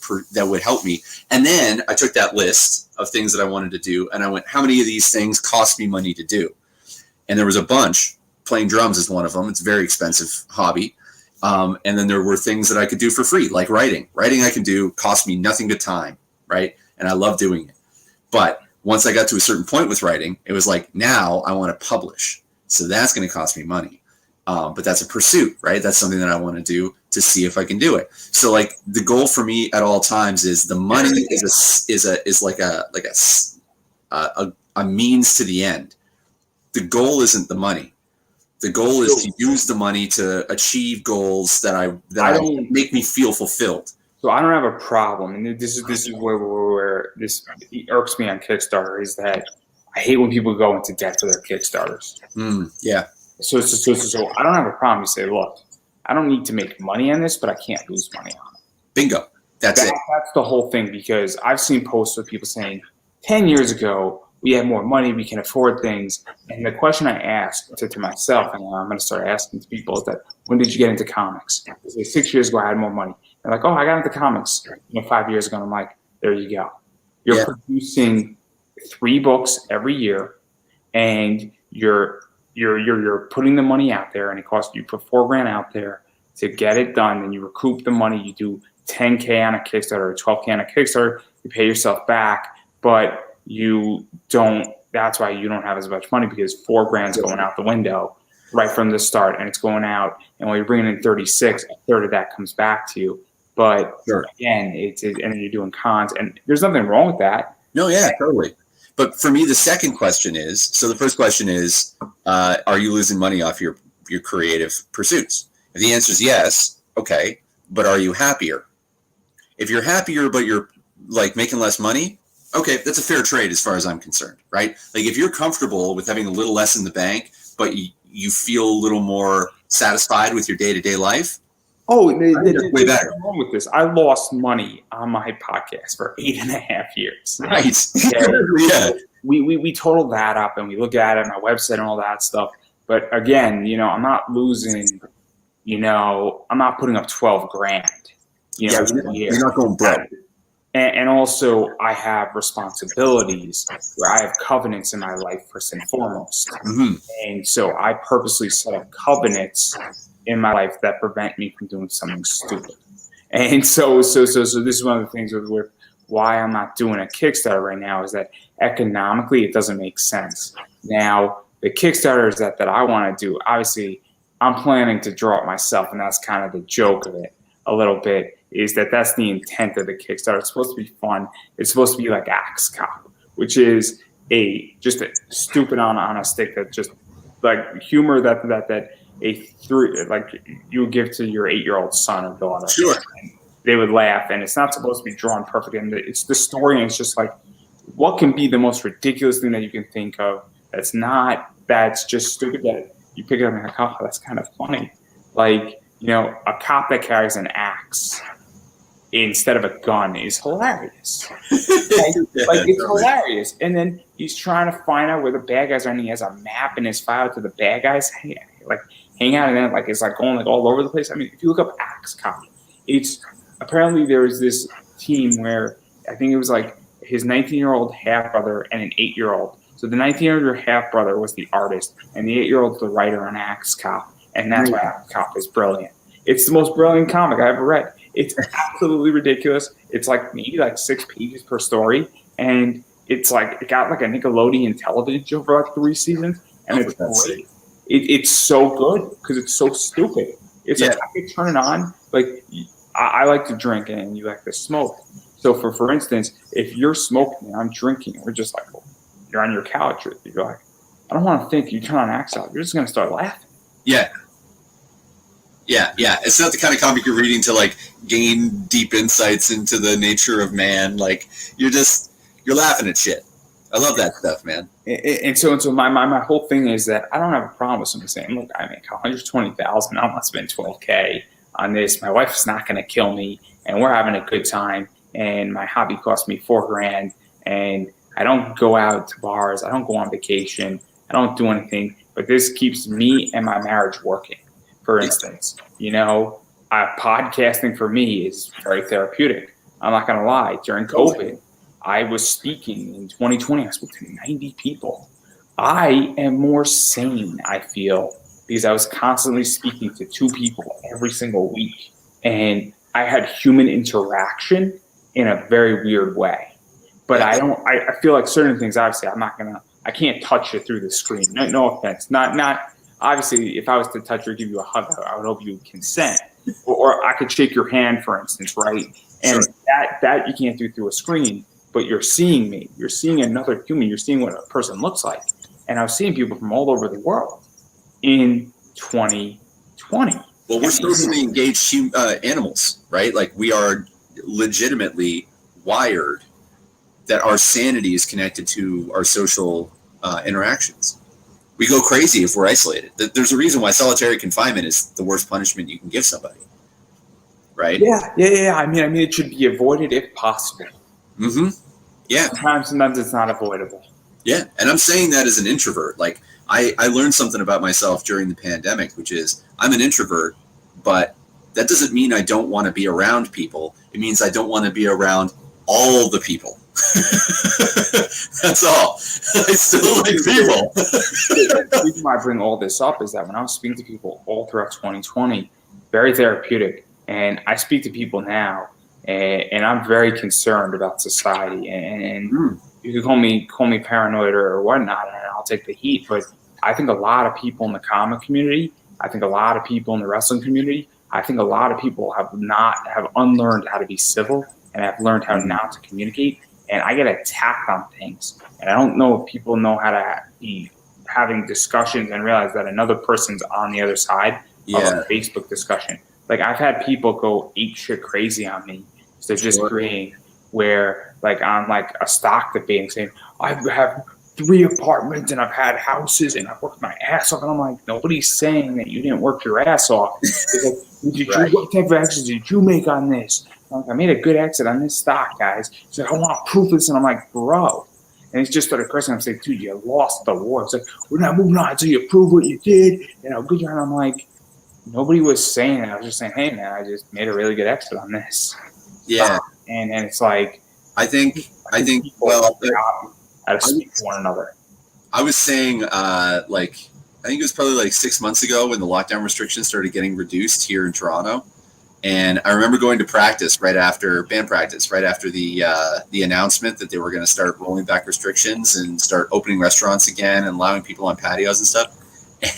help me. And then I took that list of things that I wanted to do and I went, how many of these things cost me money to do? And there was a bunch. Playing drums is one of them. It's a very expensive hobby. And then there were things that I could do for free, like writing. Writing I can do, cost me nothing but time, right? And I love doing it. But once I got to a certain point with writing, it was like, now I want to publish. So that's going to cost me money. But that's a pursuit, right? That's something that I want to do to see if I can do it. So like the goal for me at all times is the money is like a means to the end. The goal isn't the money. The goal is to use the money to achieve goals that make me feel fulfilled. So I don't have a problem, and this is where this irks me on Kickstarter, is that I hate when people go into debt for their Kickstarters. Yeah. So I don't have a problem. You say, look, I don't need to make money on this, but I can't lose money on it. Bingo. That's it. That's the whole thing, because I've seen posts with people saying, 10 years ago, we had more money, we can afford things. And the question I asked to myself, and I'm going to start asking to people, is that, when did you get into comics? I say, 6 years ago, I had more money. They're like, oh, I got into comics 5 years ago. And I'm like, there you go. You're producing 3 books every year, and you're putting the money out there, and it costs you put $4,000 out there to get it done, and you recoup the money. You do $10K on a Kickstarter or $12K on a Kickstarter. You pay yourself back, but you don't. That's why you don't have as much money, because $4,000 is going out the window right from the start, and it's going out. And when you're bringing in 36, a third of that comes back to you. But again, and then you're doing cons, and there's nothing wrong with that. No, yeah, totally. But for me, the second question is, so the first question is, are you losing money off your creative pursuits? If the answer is yes, okay, but are you happier? If you're happier, but you're like making less money, okay, that's a fair trade as far as I'm concerned, right? Like if you're comfortable with having a little less in the bank, but you feel a little more satisfied with your day-to-day life, there's way better. nothing wrong with this. I lost money on my podcast for 8.5 years. Right. Yeah. We total that up, and we look at it on our website and all that stuff. But again, I'm not losing, I'm not putting up $12,000. You're not going broke. and also I have responsibilities where I have covenants in my life first and foremost. And so I purposely set up covenants in my life that prevent me from doing something stupid. And so this is one of the things with why I'm not doing a Kickstarter right now is that economically it doesn't make sense. Now, the Kickstarters that I want to do, obviously I'm planning to draw it myself, and that's kind of the joke of it a little bit, is that's the intent of the Kickstarter. It's supposed to be fun. It's supposed to be like Axe Cop, which is just a stupid on a stick that just like humor that you would give to your 8-year-old son or daughter. Sure. And they would laugh, and it's not supposed to be drawn perfectly. And it's the story, and it's just like, what can be the most ridiculous thing that you can think of that's just stupid that you pick it up and you're like, oh, that's kind of funny. Like, a cop that carries an axe instead of a gun is hilarious. It's hilarious. And then he's trying to find out where the bad guys are, and he has a map in his file to the bad guys hang out, and then it's going all over the place. I mean, if you look up Axe Cop, it's apparently there was this team where I think it was like his 19-year-old half brother and an 8-year-old. So the 19-year-old half brother was the artist, and the 8-year-old's the writer on Axe Cop, and that's why Axe Cop is brilliant. It's the most brilliant comic I ever read. It's absolutely ridiculous. It's maybe 6 pages per story, and it's it got a Nickelodeon television show for 3 seasons, and it's great. It's so good because it's so stupid. It's I could turn it on. I like to drink and you like to smoke. So for instance, if you're smoking and I'm drinking, we're just you're on your couch, you're like, I don't want to think. You turn on Axe Cop, you're just gonna start laughing. Yeah. It's not the kind of comic you're reading to gain deep insights into the nature of man. You're laughing at shit. I love that stuff, man. And so my whole thing is that I don't have a problem with somebody saying, look, I make $120,000. I'm not spending $12K on this. My wife's not going to kill me, and we're having a good time. And my hobby cost me $4,000, and I don't go out to bars. I don't go on vacation. I don't do anything. But this keeps me and my marriage working. For instance, podcasting for me is very therapeutic. I'm not going to lie. During COVID, I was speaking in 2020. I spoke to 90 people. I am more sane, I feel, because I was constantly speaking to 2 people every single week. And I had human interaction in a very weird way. But I feel like certain things, obviously, I can't touch it through the screen. No offense. Not obviously, if I was to touch you or give you a hug, I would hope you would consent. Or I could shake your hand, for instance, right? And sure. that you can't do through a screen. But you're seeing me. You're seeing another human. You're seeing what a person looks like. And I was seeing people from all over the world in 2020. Well, we're socially engaged animals, right? We are legitimately wired that our sanity is connected to our social interactions. We go crazy if we're isolated. There's a reason why solitary confinement is the worst punishment you can give somebody, right? Yeah. I mean, it should be avoided if possible. Mm-hmm. Yeah. Sometimes it's not avoidable. Yeah, and I'm saying that as an introvert. I learned something about myself during the pandemic, which is I'm an introvert, but that doesn't mean I don't want to be around people. It means I don't want to be around all the people. That's all. I still like people. The reason why I bring all this up is that when I was speaking to people all throughout 2020, very therapeutic, and I speak to people now, and I'm very concerned about society, and you can call me paranoid or whatnot, and I'll take the heat. But I think a lot of people in the comic community, I think a lot of people in the wrestling community, I think a lot of people have unlearned how to be civil and have learned how not to communicate. And I get attacked on things, and I don't know if people know how to be having discussions and realize that another person's on the other side of a Facebook discussion. I've had people go ape shit crazy on me. So just agreeing where on a stock debate saying, I have 3 apartments and I've had houses and I've worked my ass off. And I'm like, nobody's saying that you didn't work your ass off. What type of exit did you make on this? I made a good exit on this stock, guys. He's like, I want proof of this. And I'm like, bro. And he's just started cursing. I'm saying, dude, you lost the war. It's like, we're not moving on until you prove what you did. Good job. And I'm like, nobody was saying that. I was just saying, hey, man, I just made a really good exit on this. Yeah. And it's like, I think, People well, how to speak to one another. I was saying, like, I think it was probably like 6 months ago when the lockdown restrictions started getting reduced here in Toronto. And I remember going to practice right after band practice, right after the announcement that they were going to start rolling back restrictions and start opening restaurants again and allowing people on patios and stuff.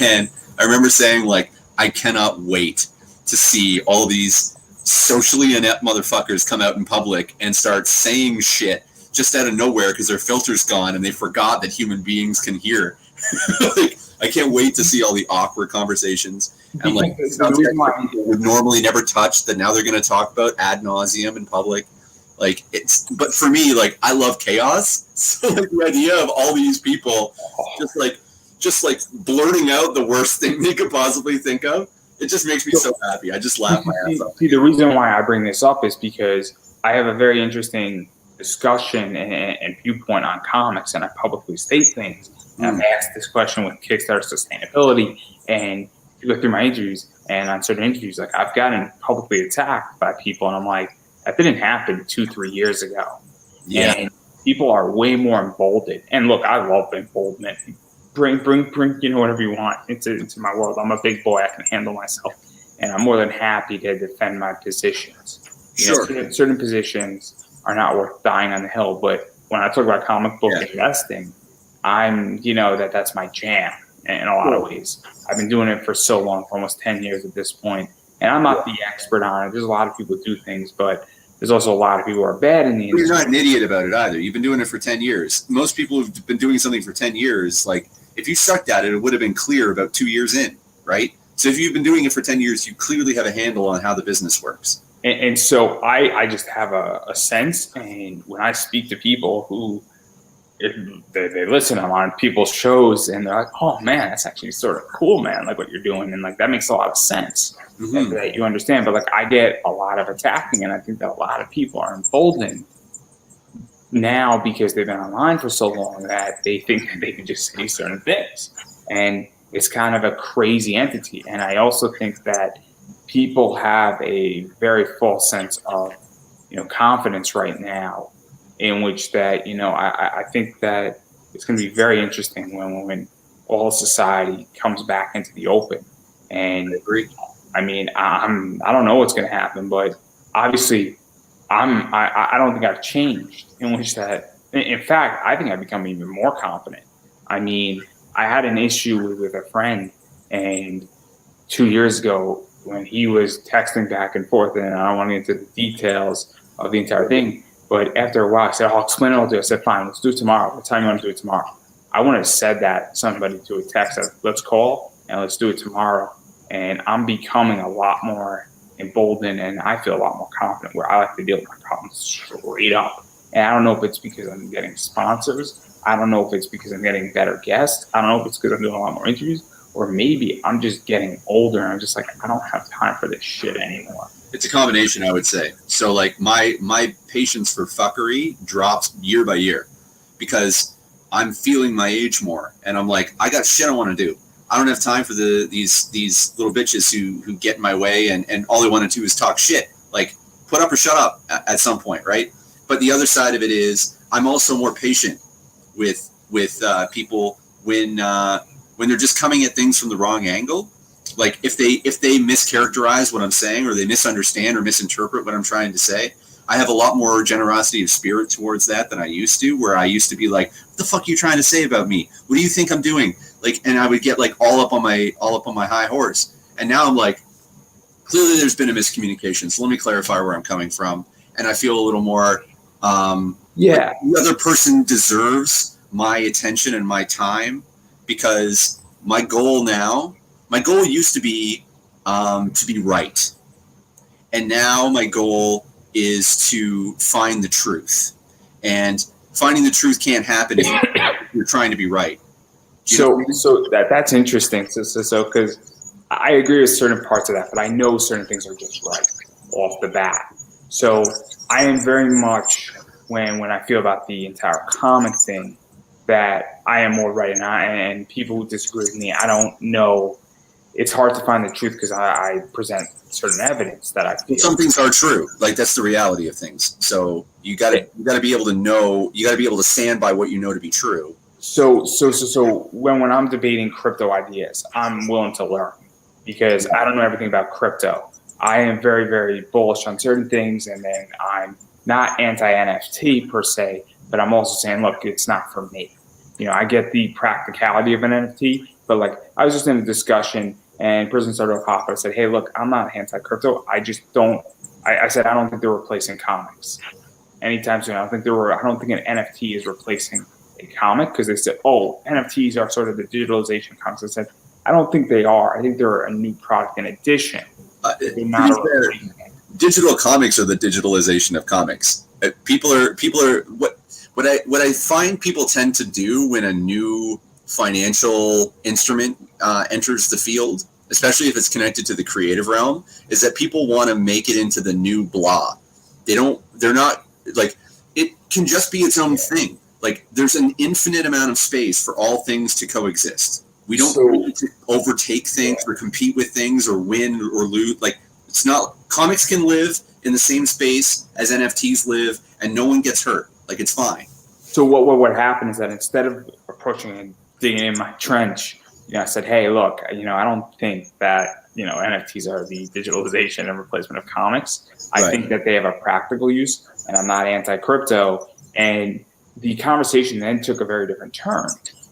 And I remember saying, like, I cannot wait to see all these socially inept motherfuckers come out in public and start saying shit just out of nowhere because their filter's gone and they forgot that human beings can hear. Like, I can't wait to see all the awkward conversations and like people would normally never touch that now they're going to talk about ad nauseum in public. Like, it's, but for me, like, I love chaos. So like the idea of all these people just like blurting out the worst thing they could possibly think of, it just makes me so happy. I just laugh my ass off. See, the reason why I bring this up is because I have a very interesting discussion and viewpoint on comics, and I publicly state things. And I'm asked this question with Kickstarter sustainability, and you go through my interviews, and on certain interviews, like, I've gotten publicly attacked by people, and I'm like, that didn't happen 2-3 years ago. Yeah. And people are way more emboldened. And look, I love emboldenment. Bring, you know, whatever you want into my world. I'm a big boy. I can handle myself. And I'm more than happy to defend my positions. Sure. You know, certain positions are not worth dying on the hill. But when I talk about comic book investing, I'm, you know, that's my jam in a lot of ways. I've been doing it for so long, for almost 10 years at this point. And I'm not the expert on it. There's a lot of people who do things, but there's also a lot of people who are bad in the industry. You're not an idiot about it either. You've been doing it for 10 years. Most people who've been doing something for 10 years, like, if you sucked at it, it would have been clear about 2 years in, right? So if you've been doing it for 10 years, you clearly have a handle on how the business works. And so I just have a sense, and when I speak to people who they listen on people's shows, and they're like, oh man, that's actually sort of cool, man, like what you're doing, and like that makes a lot of sense. That you understand. But like, I get a lot of attacking, and I think that a lot of people are emboldened now because they've been online for so long that they think that they can just say certain things, and it's kind of a crazy entity. And I also think that people have a very false sense of, you know, confidence right now, in which that, you know, I think that it's going to be very interesting when all society comes back into the open. And I mean, I don't know what's going to happen, but obviously I don't think I've changed, in which that, in fact, I think I've become even more confident. I mean, I had an issue with a friend, and 2 years ago when he was texting back and forth, and I don't want to get into the details of the entire thing, but after a while I said, I'll explain it all to you. I said, fine, let's do it tomorrow. What time you want to do it tomorrow? I wouldn't have said that to somebody to a text, let's call and let's do it tomorrow. And I'm becoming a lot more emboldened, and I feel a lot more confident, where I like to deal with my problems straight up. And I don't know if it's because I'm getting sponsors. I don't know if it's because I'm getting better guests. I don't know if it's because I'm doing a lot more interviews, or maybe I'm just getting older and I'm just like, I don't have time for this shit anymore. It's a combination, I would say. So like my patience for fuckery drops year by year because I'm feeling my age more, and I'm like, I got shit I want to do. I don't have time for these little bitches who get in my way, and all they want to do is talk shit. Like, put up or shut up at some point, right? But the other side of it is, I'm also more patient with people when they're just coming at things from the wrong angle. Like, if they mischaracterize what I'm saying, or they misunderstand or misinterpret what I'm trying to say, I have a lot more generosity of spirit towards that than I used to, where I used to be like, what the fuck are you trying to say about me? What do you think I'm doing? Like, and I would get like all up on my high horse. And now I'm like, clearly there's been a miscommunication. So let me clarify where I'm coming from. And I feel a little more, like the other person deserves my attention and my time, because my goal used to be right. And now my goal is to find the truth. And finding the truth can't happen if you're trying to be right. So that's interesting. So because I agree with certain parts of that, but I know certain things are just right off the bat. So I am very much, when I feel about the entire comic thing, that I am more right, and people who disagree with me, I don't know it's hard to find the truth because I present certain evidence that I feel. Some things are true. Like, that's the reality of things. So you gotta be able to know. You gotta be able to stand by what you know to be true. So when I'm debating crypto ideas, I'm willing to learn because I don't know everything about crypto. I am very, very bullish on certain things, and then I'm not anti-NFT per se, but I'm also saying, look, it's not for me. I get the practicality of an NFT, but like I was just in a discussion and person started to pop up. I said, hey, look, I'm not anti-crypto. I just don't. I said I don't think they're replacing comics anytime soon. I don't think an NFT is replacing a comic because they said, oh, NFTs are sort of the digitalization of comics. I said, I don't think they are. I think they're a new product in addition. They're not a replacement. Digital comics are the digitalization of comics. People are what I find people tend to do when a new financial instrument enters the field, especially if it's connected to the creative realm, is that people want to make it into the new blah. They're not like, it can just be its own thing. Like, there's an infinite amount of space for all things to coexist. We don't need to overtake things or compete with things or win or lose. Like, it's not, comics can live in the same space as NFTs live and no one gets hurt. Like, it's fine. So what happened is that instead of approaching and digging in my trench, I said, hey, look, I don't think that, NFTs are the digitalization and replacement of comics. I think that they have a practical use, and I'm not anti-crypto. And the conversation then took a very different turn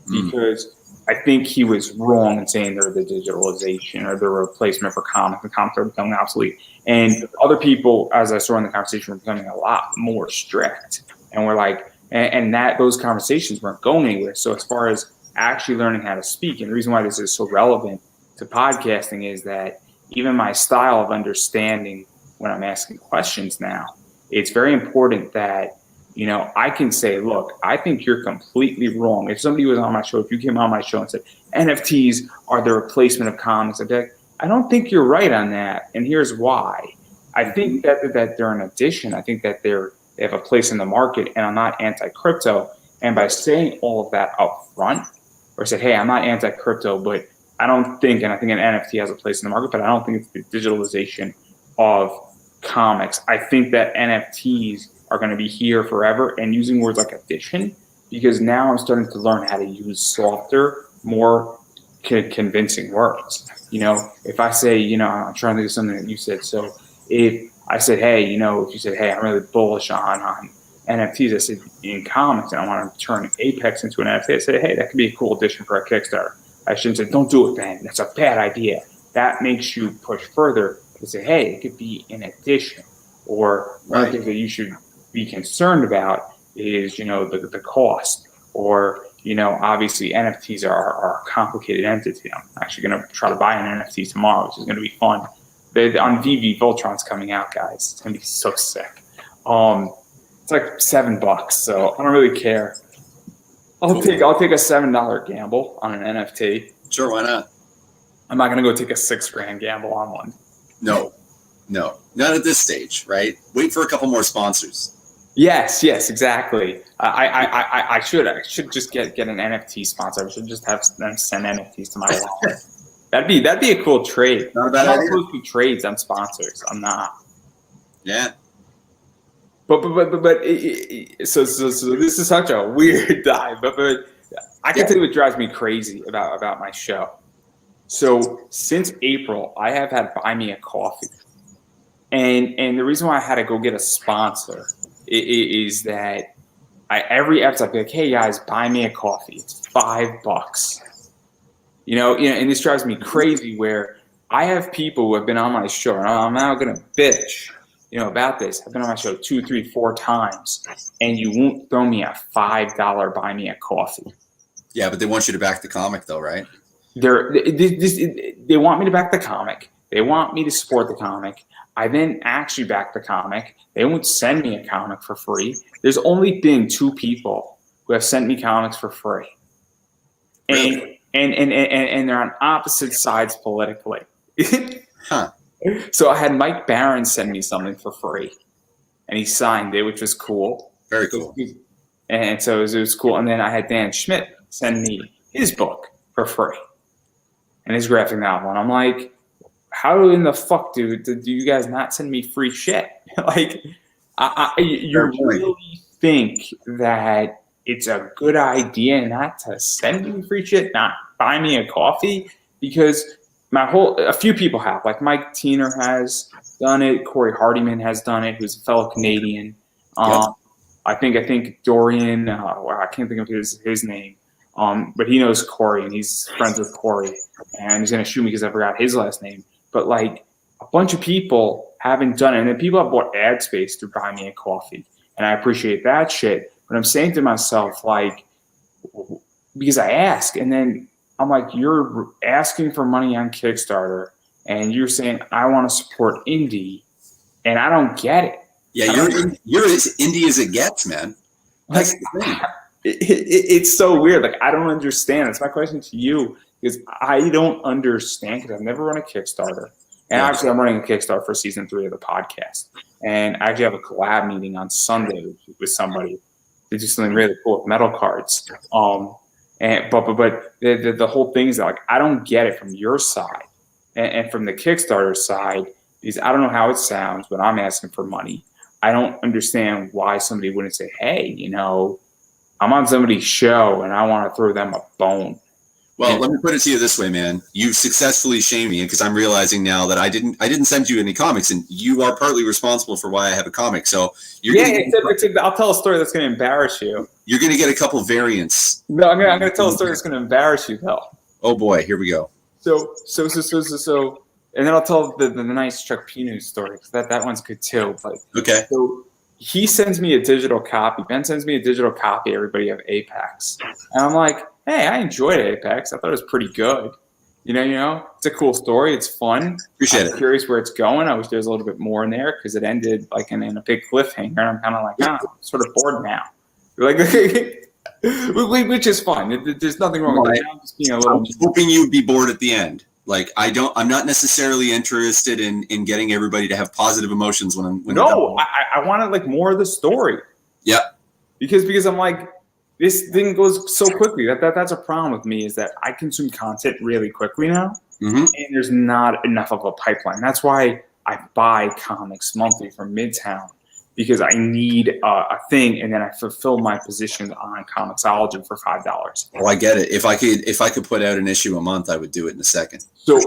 because I think he was wrong in saying they're the digitalization or the replacement for comics. The comics are becoming obsolete. And other people, as I saw in the conversation, were becoming a lot more strict. And we're like, and that those conversations weren't going anywhere. So as far as actually learning how to speak, and the reason why this is so relevant to podcasting is that even my style of understanding when I'm asking questions now, it's very important that, I can say, look, I think you're completely wrong. If somebody was on my show, if you came on my show and said, NFTs are the replacement of comics, I'd be like, I don't think you're right on that. And here's why. I think that they're an addition. I think that they have a place in the market, and I'm not anti-crypto. And by saying all of that up front, or say, hey, I'm not anti-crypto, but I don't think, and I think an NFT has a place in the market, but I don't think it's the digitalization of comics. I think that NFTs are going to be here forever, and using words like addition, because now I'm starting to learn how to use softer, more convincing words. If I say, I'm trying to think of something that you said. So if I said, hey, if you said, hey, I'm really bullish on NFTs, I said in comics, and I want to turn Apex into an NFT, I said, hey, that could be a cool addition for a Kickstarter. I shouldn't say, don't do it, Ben. That's a bad idea. That makes you push further to say, hey, it could be an addition. Or one of the things that you should be concerned about is, the cost. Or, obviously NFTs are a complicated entity. I'm actually going to try to buy an NFT tomorrow, which is going to be fun. On VV, Voltron's coming out, guys. It's going to be so sick. It's like $7, so I don't really care. I'll take a $7 gamble on an NFT. Sure, why not? I'm not gonna go take a $6,000 gamble on one. No, not at this stage, right? Wait for a couple more sponsors. Yes, exactly. I should just get an NFT sponsor. I should just have them send NFTs to my wallet. That'd be a cool trade. Not a bad idea. I'm not supposed to trades on sponsors. I'm not. Yeah. But so this is such a weird dive. But I can tell you what drives me crazy about my show. So since April, I have had Buy Me a Coffee, and the reason why I had to go get a sponsor is that every episode I'd be like, hey guys, buy me a coffee. It's $5. And this drives me crazy. Where I have people who have been on my show, and I'm now gonna bitch. About this. I've been on my show 2, 3, 4 times, and you won't throw me a $5 buy me a coffee. Yeah, but they want you to back the comic, though, right? They want me to back the comic. They want me to support the comic. I then actually back the comic. They won't send me a comic for free. There's only been 2 people who have sent me comics for free, Really? and they're on opposite sides politically. Huh. So I had Mike Barron send me something for free, and he signed it, which was cool. Very cool. And so it was cool. And then I had Dan Schmidt send me his book for free. and his graphic novel. And I'm like, how in the fuck do you guys not send me free shit? Like, you really think that it's a good idea not to send me free shit, not buy me a coffee? Because a few people have, like Mike Tiener has done it, Corey Hardiman has done it, who's a fellow Canadian. I think Dorian, I can't think of his name, but he knows Corey and he's friends with Corey, and he's gonna shoot me because I forgot his last name. But like a bunch of people haven't done it, and then people have bought ad space to buy me a coffee, and I appreciate that shit. But I'm saying to myself, like, because I ask, and then I'm like, you're asking for money on Kickstarter, and you're saying I want to support indie, and I don't get it. Yeah, you're as indie as it gets, man. That's the thing. It's so weird. Like, I don't understand. That's my question to you, because I don't understand, because I've never run a Kickstarter. And actually, I'm running a Kickstarter for season 3 of the podcast. And I actually have a collab meeting on Sunday with somebody to do something really cool with metal cards. But the whole thing is that, like, I don't get it from your side and from the Kickstarter side, because I don't know how it sounds when I'm asking for money. I don't understand why somebody wouldn't say, hey, you know, I'm on somebody's show and I want to throw them a bone. Well, let me put it to you this way, man. You've successfully shamed me, because I'm realizing now that I didn't send you any comics, and you are partly responsible for why I have a comic. So I'll tell a story that's going to embarrass you. You're going to get a couple variants. No, I'm going to tell a story that's going to embarrass you, though. Oh boy, here we go. So, and then I'll tell the nice Chuck Pinu story, because that one's good too. But okay. So he sends me a digital copy. Ben sends me a digital copy. Everybody of Apex, and I'm like, hey, I enjoyed Apex. I thought it was pretty good. You know, it's a cool story. It's fun. Appreciate it. I'm curious where it's going. I wish there was a little bit more in there, because it ended like in a big cliffhanger, and I'm kind of like, I'm sort of bored now. Like, which is fine. There's nothing wrong with it. I'm just being a little. I'm hoping you'd be bored at the end. Like, I'm not necessarily interested in getting everybody to have positive emotions when I wanted like more of the story. Yeah. Because I'm like, this thing goes so quickly. That's a problem with me, is that I consume content really quickly now, and there's not enough of a pipeline. That's why I buy comics monthly from Midtown, because I need a thing, and then I fulfill my position on Comixology for $5. Oh, I get it. If I could put out an issue a month, I would do it in a second. So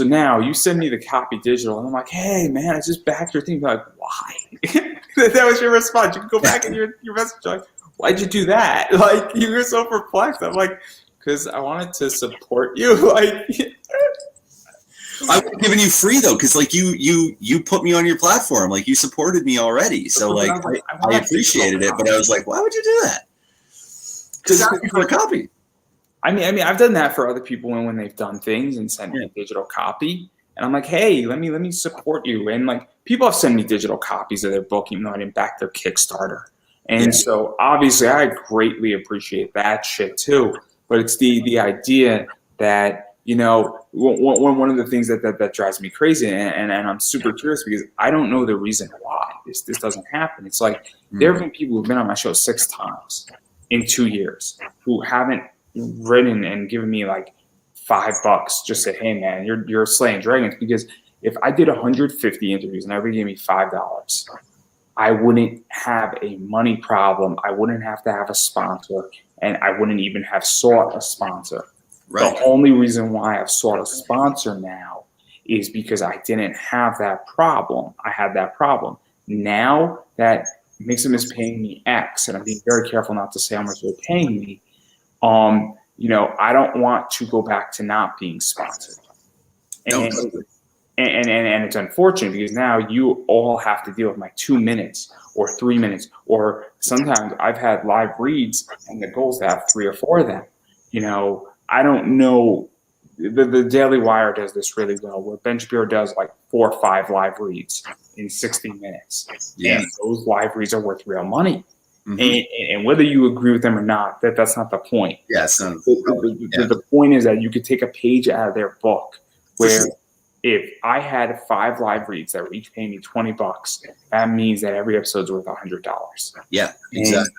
now you send me the copy digital, and I'm like, hey man, I just backed your thing. You're like, why? That was your response. You can go back in your message, like, why'd you do that? Like, you were so perplexed. I'm like, because I wanted to support you. Like, I would have given you free though, because like you put me on your platform, like you supported me already. So like I appreciated it, but I was like, why would you do that? Just asking for a copy. I mean, I've done that for other people when they've done things and sent me a digital copy, and I'm like, hey, let me support you. And like, people have sent me digital copies of their book, even though I didn't back their Kickstarter. And so obviously I greatly appreciate that shit too. But it's the idea that, you know, one of the things that drives me crazy, and I'm super curious, because I don't know the reason why this doesn't happen. It's like, there have been people who've been on my show 6 times in 2 years who haven't written and given me like $5, just say, hey man, you're slaying dragons. Because if I did 150 interviews and everybody gave me $5, I wouldn't have a money problem. I wouldn't have to have a sponsor, and I wouldn't even have sought a sponsor. Right. The only reason why I've sought a sponsor now is because I didn't have that problem. I had that problem. Now that Mixam is paying me X, and I'm being very careful not to say how much they're paying me, you know, I don't want to go back to not being sponsored. And it's unfortunate, because now you all have to deal with my 2 minutes or 3 minutes, or sometimes I've had live reads and the goals to have 3 or 4 of them. You know, I don't know. The Daily Wire does this really well, where Ben Shapiro does like 4 or 5 live reads in 60 minutes. Yeah. And those live reads are worth real money. And whether you agree with them or not, that's not the point. Yes. The point is that you could take a page out of their book, where if I had 5 live reads that were each paying me $20, that means that every episode's worth $100. Yeah, exactly.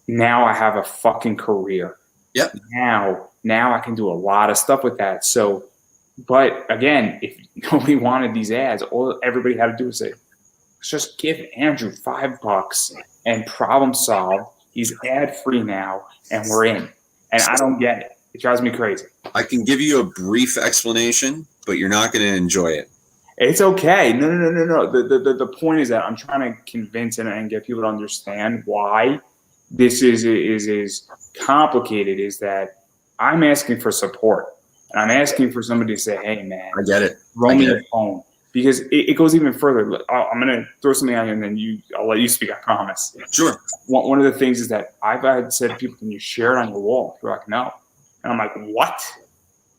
And now I have a fucking career. Yep. Now I can do a lot of stuff with that. So But again, if nobody wanted these ads, all everybody had to do was say, let's just give Andrew $5 and problem solved. He's ad free now, and we're in. And I don't get it. It drives me crazy. I can give you a brief explanation, but you're not going to enjoy it. It's okay. No. The point is that I'm trying to convince and get people to understand why this is complicated. Is that I'm asking for support, and I'm asking for somebody to say, "Hey, man, I get it. Throw me a phone." Because it goes even further. I'm going to throw something out here, and then I'll let you speak. I promise. Sure. One of the things is that I've had said to people, "Can you share it on your wall?" They're like, "No," and I'm like, "What?"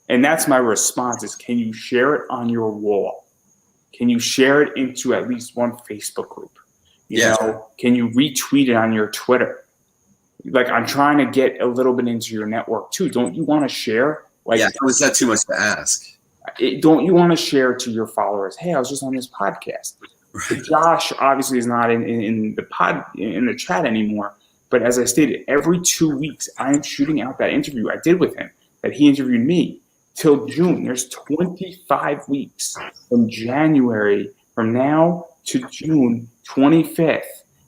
And that's my response: is can you share it on your wall? Can you share it into at least one Facebook group? You know, can you retweet it on your Twitter? Like, I'm trying to get a little bit into your network too. Don't you want to share? Like, is that too much to ask? Don't you want to share to your followers? Hey, I was just on this podcast. Right. Josh obviously is not in the chat anymore. But as I stated, every 2 weeks I am shooting out that interview I did with him, that he interviewed me. Till June. There's 25 weeks from January, from now to June 25th.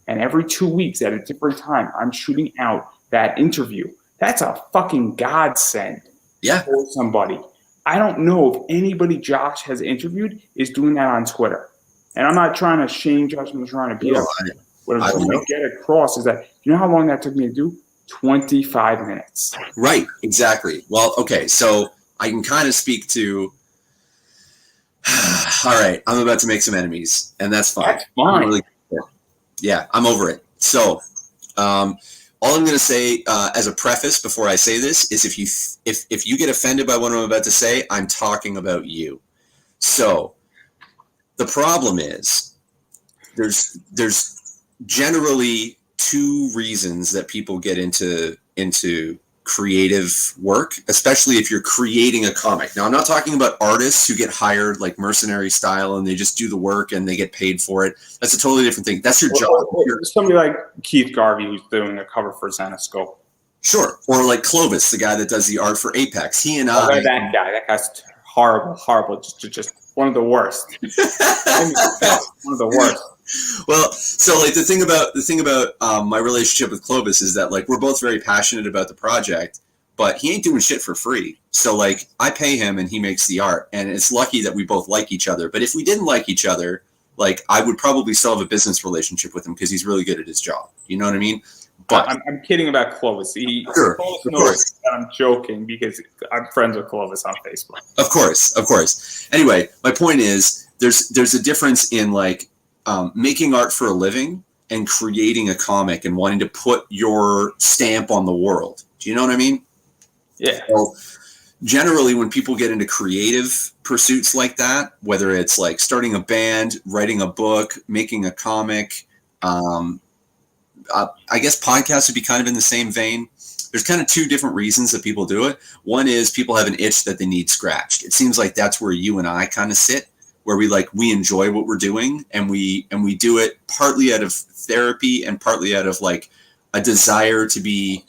And every 2 weeks at a different time, I'm shooting out that interview. That's a fucking godsend for somebody. I don't know if anybody Josh has interviewed is doing that on Twitter. And I'm not trying to shame Josh. I'm trying to be what I'm trying to get across is that, you know how long that took me to do? 25 minutes. Right. Exactly. Well, okay. So I can kind of speak to, all right, I'm about to make some enemies, and that's fine. That's fine. I'm over it. So all I'm going to say as a preface before I say this is if you get offended by what I'm about to say, I'm talking about you. So the problem is there's generally two reasons that people get into creative work, especially if you're creating a comic. Now, I'm not talking about artists who get hired like mercenary style and they just do the work and they get paid for it. That's a totally different thing. That's your job. Somebody like Keith Garvey who's doing a cover for Zenoscope. Sure. Or like Clovis, the guy that does the art for Apex. He and that guy's horrible. Just one of the worst. One of the worst. Well, so like the thing about my relationship with Clovis is that like we're both very passionate about the project, but he ain't doing shit for free. So like I pay him and he makes the art, and it's lucky that we both like each other. But if we didn't like each other, like I would probably still have a business relationship with him because he's really good at his job. You know what I mean? But I'm kidding about Clovis. Sure, Clovis knows that I'm joking because I'm friends with Clovis on Facebook. Of course. Anyway, my point is there's a difference in like making art for a living and creating a comic and wanting to put your stamp on the world. Do you know what I mean? Yeah. So generally when people get into creative pursuits like that, whether it's like starting a band, writing a book, making a comic, I guess podcasts would be kind of in the same vein. There's kind of two different reasons that people do it. One is people have an itch that they need scratched. It seems like that's where you and I kind of sit, where we enjoy what we're doing and we do it partly out of therapy and partly out of like a desire to be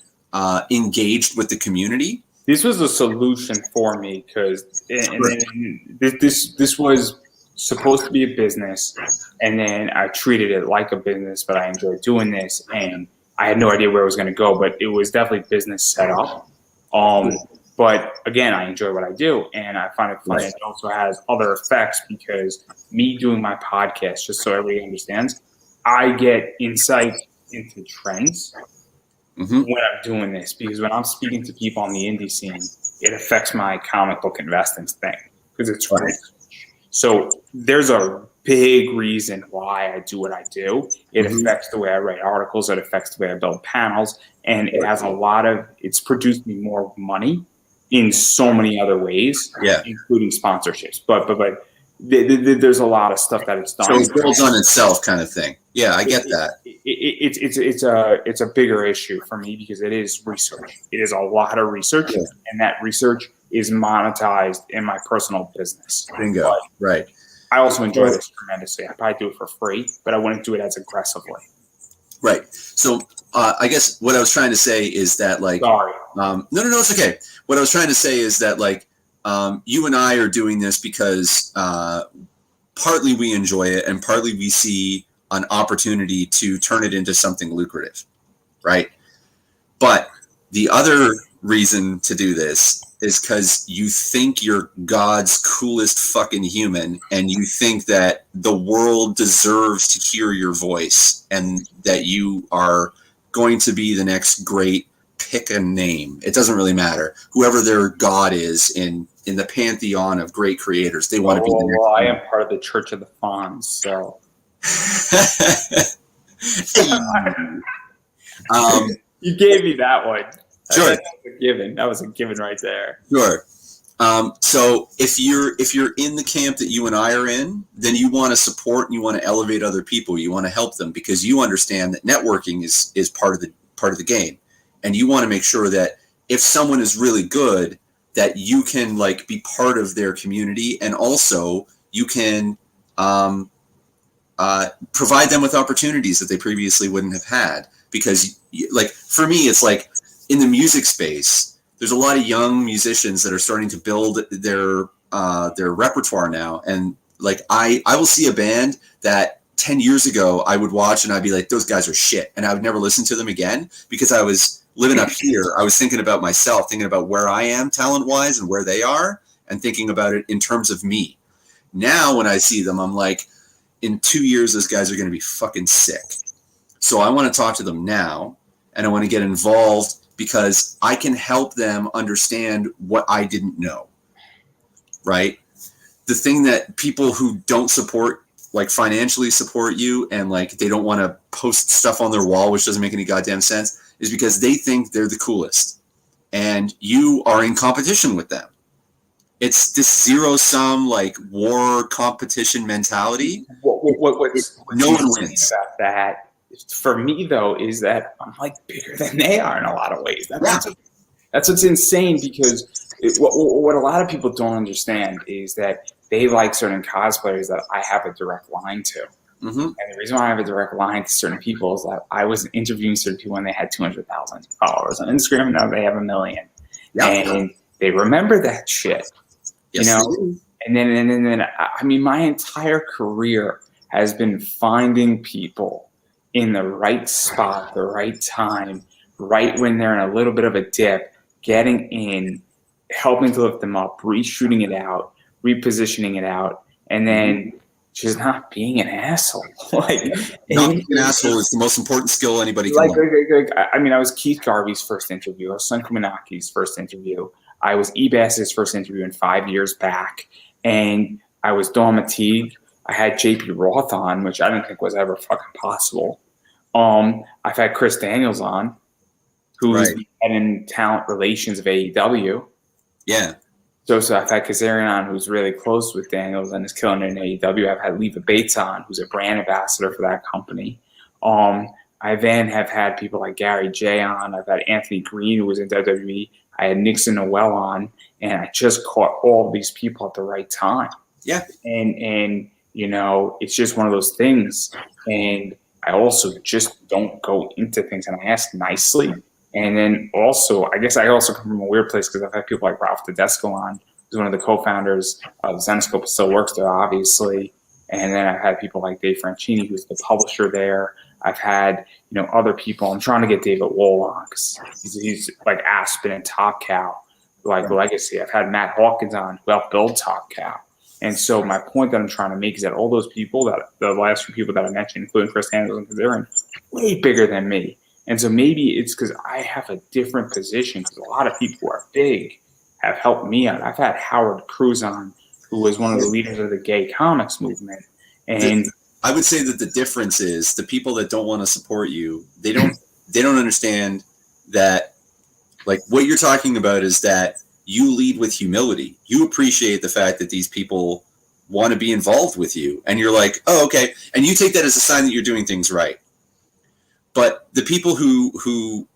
engaged with the community. This was a solution for me because this was supposed to be a business, and then I treated it like a business, but I enjoyed doing this, and I had no idea where it was going to go, but it was definitely business set up. But again, I enjoy what I do, and I find it funny. It also has other effects because me doing my podcast, just so everybody understands, I get insight into trends when I'm doing this, because when I'm speaking to people on the indie scene, it affects my comic book investing thing because it's research. So there's a big reason why I do what I do. It affects the way I write articles. It affects the way I build panels, and it has it's produced me more money in so many other ways, including sponsorships. But there's a lot of stuff that it's done. So it builds on itself, kind of thing. Yeah, I get that. It's a bigger issue for me because it is research. It is a lot of research, and that research is monetized in my personal business. Bingo. But right. I also enjoy this tremendously. I probably do it for free, but I wouldn't do it as aggressively. Right. So I guess what I was trying to say is that like, sorry. No, it's okay. What I was trying to say is that like, you and I are doing this because partly we enjoy it and partly we see an opportunity to turn it into something lucrative, right? But the other reason to do this is because you think you're God's coolest fucking human and you think that the world deserves to hear your voice and that you are going to be the next great, pick a name. It doesn't really matter. Whoever their God is in the pantheon of great creators, they want to be the next. Well, I am part of the Church of the Fawns, so. You gave me that one. Sure. That was a given. That was a given right there. Sure. So if you're in the camp that you and I are in, then you want to support and you want to elevate other people. You want to help them because you understand that networking is part of the game, and you want to make sure that if someone is really good, that you can like be part of their community, and also you can provide them with opportunities that they previously wouldn't have had. Because like for me, it's like in the music space, there's a lot of young musicians that are starting to build their repertoire now. And like, I will see a band that 10 years ago I would watch and I'd be like, those guys are shit. And I would never listen to them again because I was living up here. I was thinking about myself, thinking about where I am talent wise and where they are, and thinking about it in terms of me. Now, when I see them, I'm like, in 2 years, those guys are going to be fucking sick. So I want to talk to them now, and I want to get involved because I can help them understand what I didn't know, right? The thing that people who don't support, like financially support you, and like they don't want to post stuff on their wall, which doesn't make any goddamn sense, is because they think they're the coolest, and you are in competition with them. It's this zero-sum, like war competition mentality. What's no one wins about that? For me, though, is that I'm like bigger than they are in a lot of ways. That's what's insane, because what a lot of people don't understand is that they like certain cosplayers that I have a direct line to. Mm-hmm. And the reason why I have a direct line to certain people is that I was interviewing certain people when they had 200,000 followers on Instagram, and now they have 1 million. Yep. And they remember that shit, yes, you know? And then, I mean, my entire career has been finding people in the right spot, the right time, right when they're in a little bit of a dip, getting in, helping to lift them up, reshooting it out, repositioning it out, and then just not being an asshole. Like, not being an asshole is the most important skill anybody can learn. I mean, I was Keith Garvey's first interview. I was Sun Kumanaki's first interview. I was Ebass's first interview in 5 years back. And I was Dawn Mateague. I had JP Roth on, which I didn't think was ever fucking possible. I've had Chris Daniels on, who's the head in talent relations of AEW. Yeah. So I've had Kazarian on, who's really close with Daniels and is killing it in AEW. I've had Leva Bates on, who's a brand ambassador for that company. I then have had people like Gary J on. I've had Anthony Green, who was in WWE. I had Nixon Noel on, and I just caught all of these people at the right time. Yeah. And you know, it's just one of those things. And I also just don't go into things, and I ask nicely. And then also, I guess I also come from a weird place because I've had people like Ralph Tedesco on, who's one of the co-founders of Zenescope, still works there, obviously. And then I've had people like Dave Franchini, who's the publisher there. I've had, you know, other people. I'm trying to get David Wohl on because he's like Aspen and Top Cow, like legacy. I've had Matt Hawkins on, who helped build Top Cow. And so my point that I'm trying to make is that all those people, that the last few people that I mentioned, including Chris Daniels and Kazarian, way bigger than me. And so maybe it's because I have a different position, because a lot of people who are big have helped me out. I've had Howard Cruz on, who was one of the leaders of the gay comics movement. And I would say that the difference is the people that don't want to support you, they don't understand that, like, what you're talking about is that you lead with humility. You appreciate the fact that these people want to be involved with you, and you're like, oh, okay. And you take that as a sign that you're doing things right. But the people who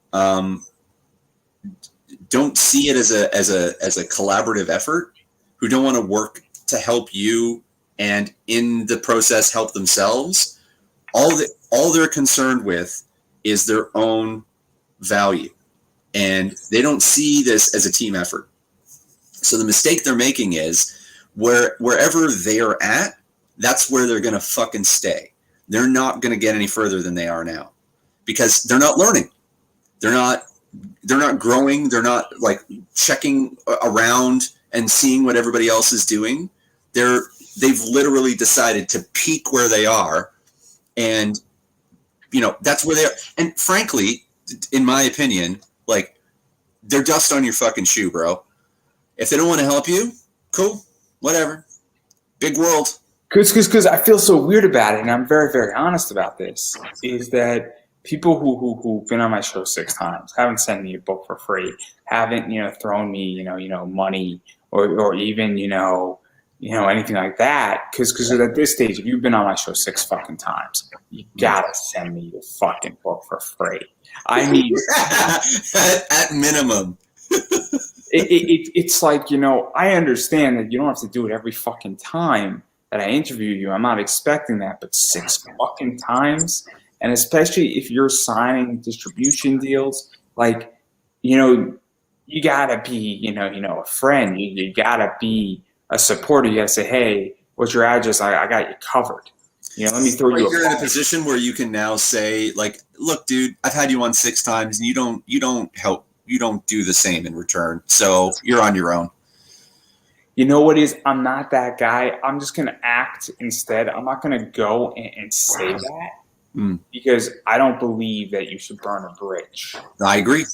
don't see it as a collaborative effort, who don't want to work to help you and in the process help themselves, all they're concerned with is their own value, and they don't see this as a team effort. So the mistake they're making is wherever they're at, that's where they're going to fucking stay. They're not going to get any further than they are now because they're not learning. They're not growing. They're not like checking around and seeing what everybody else is doing. They've literally decided to peak where they are, and that's where they are. And frankly, in my opinion, like, they're dust on your fucking shoe, bro. If they don't want to help you, cool, whatever. Big world. Because I feel so weird about it, and I'm very, very honest about this, is that people who've been on my show 6 times, haven't sent me a book for free, haven't, thrown me, money or even, anything like that. Because at this stage, if you've been on my show 6 fucking times, you gotta send me your fucking book for free. I mean, at minimum. It's like, I understand that you don't have to do it every fucking time that I interview you. I'm not expecting that, but 6 fucking times, and especially if you're signing distribution deals, like, you gotta be, a friend. You gotta be a supporter. You gotta say, hey, what's your address? I got you covered. Let me throw you. You're in a position where you can now say, like, look, dude, I've had you on 6 times, and you don't help. You don't do the same in return, so you're on your own. You know what is? I'm not that guy. I'm just gonna act instead. I'm not gonna go and say that because I don't believe that you should burn a bridge. I agree.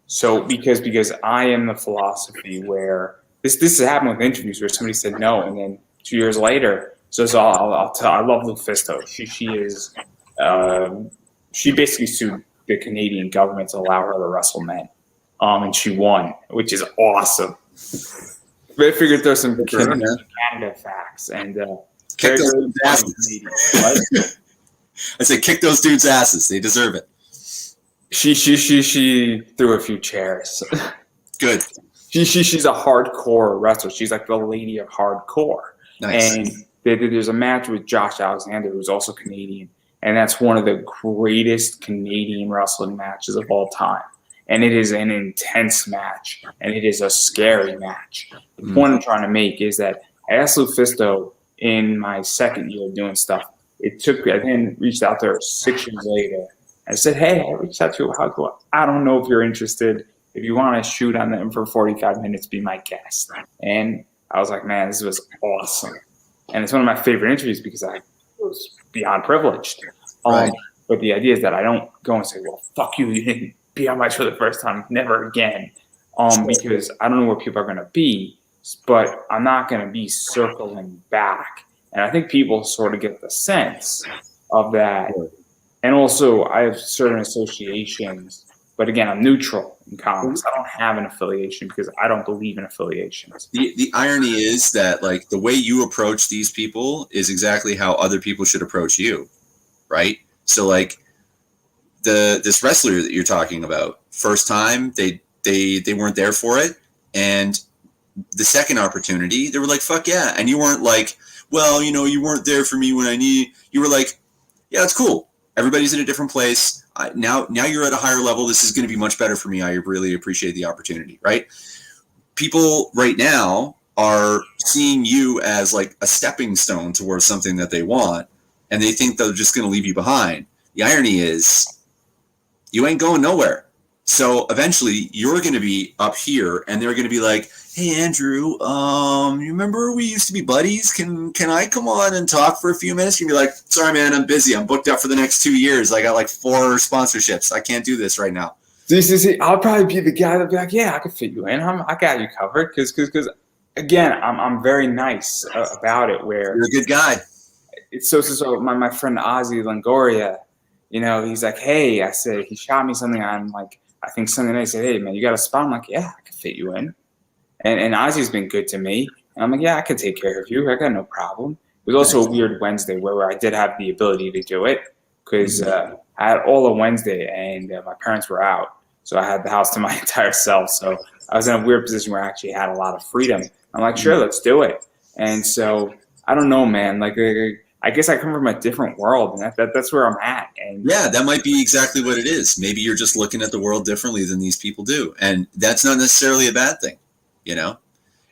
So because I am the philosophy where this has happened with interviews where somebody said no, and then 2 years later, I'll tell. I love Lufisto. She is she basically sued the Canadian government to allow her to wrestle men, and she won, which is awesome. But I figured there's some Canada facts and kick those dudes' asses. I said, kick those dudes' asses. They deserve it. She threw a few chairs. Good. She's a hardcore wrestler. She's like the lady of hardcore. Nice. And there's a match with Josh Alexander, who's also Canadian, and that's one of the greatest Canadian wrestling matches of all time. And it is an intense match, and it is a scary match. The point I'm trying to make is that I asked Lufisto in my 2nd year doing stuff. I then reached out to her 6 years later. I said, hey, I reached out to you. How cool? I don't know if you're interested. If you want to shoot on them for 45 minutes, be my guest. And I was like, man, this was awesome. And it's one of my favorite interviews because I was beyond privileged. Right. But the idea is that I don't go and say, well, fuck you, you didn't be on my show the first time, never again. Because I don't know where people are going to be, but I'm not going to be circling back. And I think people sort of get the sense of that. And also, I have certain associations, but again, I'm neutral in comics. I don't have an affiliation because I don't believe in affiliations. The irony is that, like, the way you approach these people is exactly how other people should approach you, right? So, like, this wrestler that you're talking about, first time they weren't there for it, and the second opportunity they were like, fuck yeah. And you weren't like, well, you weren't there for me when I need. You were like, yeah, it's cool. Everybody's in a different place. Now you're at a higher level. This is going to be much better for me. I really appreciate the opportunity, right? People right now are seeing you as like a stepping stone towards something that they want, and they think they're just going to leave you behind. The irony is you ain't going nowhere. So eventually you're going to be up here, and they're going to be like, hey, Andrew, you remember we used to be buddies? Can I come on and talk for a few minutes? You'll be like, sorry, man, I'm busy. I'm booked up for the next 2 years. I got like 4 sponsorships. I can't do this right now. See, I'll probably be the guy that'll be like, yeah, I can fit you in. I got you covered. Because again, I'm very nice about it. Where you're a good guy. It's so my friend Ozzy Longoria, he's like, hey, I said, he shot me something on like, I think Sunday night. I said, hey, man, you got a spot? I'm like, yeah, I can fit you in. And Ozzy's been good to me. And I'm like, yeah, I can take care of you. I got no problem. It was also a weird Wednesday where I did have the ability to do it because I had all of Wednesday and my parents were out. So I had the house to my entire self. So I was in a weird position where I actually had a lot of freedom. I'm like, sure, let's do it. And so I don't know, man. Like, I guess I come from a different world, and that's where I'm at. And yeah, that might be exactly what it is. Maybe you're just looking at the world differently than these people do, and that's not necessarily a bad thing,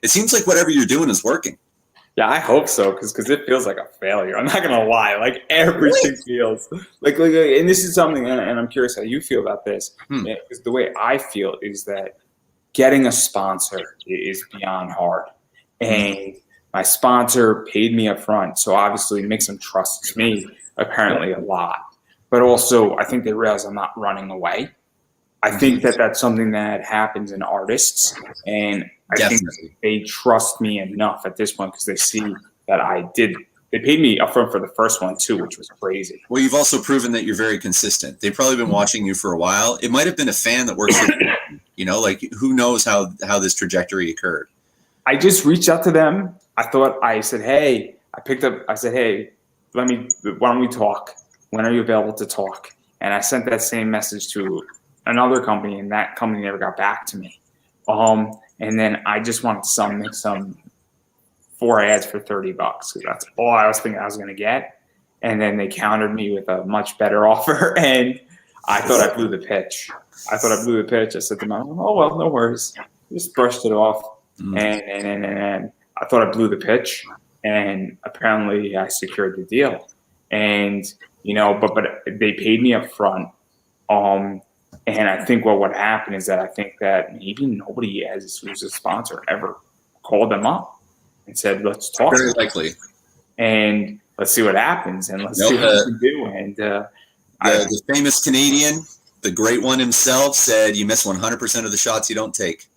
It seems like whatever you're doing is working. Yeah, I hope so, because it feels like a failure. I'm not gonna lie, like everything feels like, and this is something, and I'm curious how you feel about this. Because the way I feel is that getting a sponsor is beyond hard, and my sponsor paid me up front, so obviously Mixam trusts me apparently a lot. But also, I think they realize I'm not running away. I think that that's something that happens in artists, and I think they trust me enough at this point because they see that I did. They paid me upfront for the first one too, which was crazy. Well, you've also proven that you're very consistent. They've probably been watching you for a while. It might have been a fan that works for you. You know, like who knows how this trajectory occurred. I just reached out to them. I said, hey, I said, hey, why don't we talk? When are you available to talk? And I sent that same message to another company, and that company never got back to me. And then I just wanted to make some 4 ads for $30 because that's all I was thinking I was going to get. And then they countered me with a much better offer, and I thought I blew the pitch. I said to them, oh, well, no worries. Just brushed it off. And I thought I blew the pitch, and apparently I secured the deal. And, you know, but they paid me up front. And I think what happened is that I think that maybe nobody who's a sponsor ever called them up and said, let's talk. Very likely. And let's see what happens, and let's see what we can do. And the famous Canadian, the great one himself, said, you miss 100% of the shots you don't take.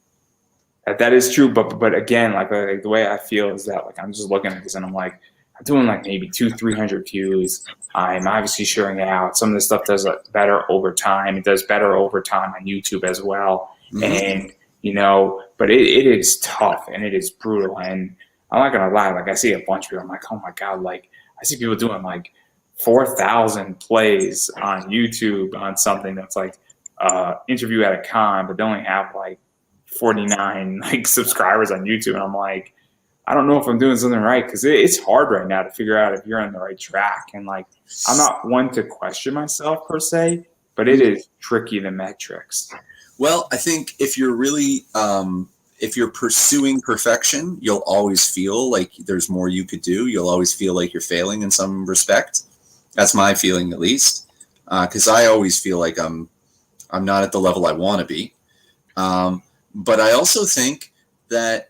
That is true. But again, like the way I feel is that, like, I'm just looking at this and I'm like, I'm doing like maybe 200-300 views. I'm obviously sharing it out. Some of this stuff does better over time. It does better over time on YouTube as well. And, you know, but it is tough and it is brutal. And I'm not going to lie. Like, I see a bunch of people. I'm like, oh my God. Like, I see people doing like 4,000 plays on YouTube on something that's like interview at a con, but they only have like 49 like subscribers on YouTube. And I'm like, I don't know if I'm doing something right, because it's hard right now to figure out if you're on the right track. And like, I'm not one to question myself per se, but it is tricky, the metrics. Well, I think if you're really, if you're pursuing perfection, you'll always feel like there's more you could do. You'll always feel like you're failing in some respect. That's my feeling, at least, because I always feel like I'm not at the level I want to be. But I also think that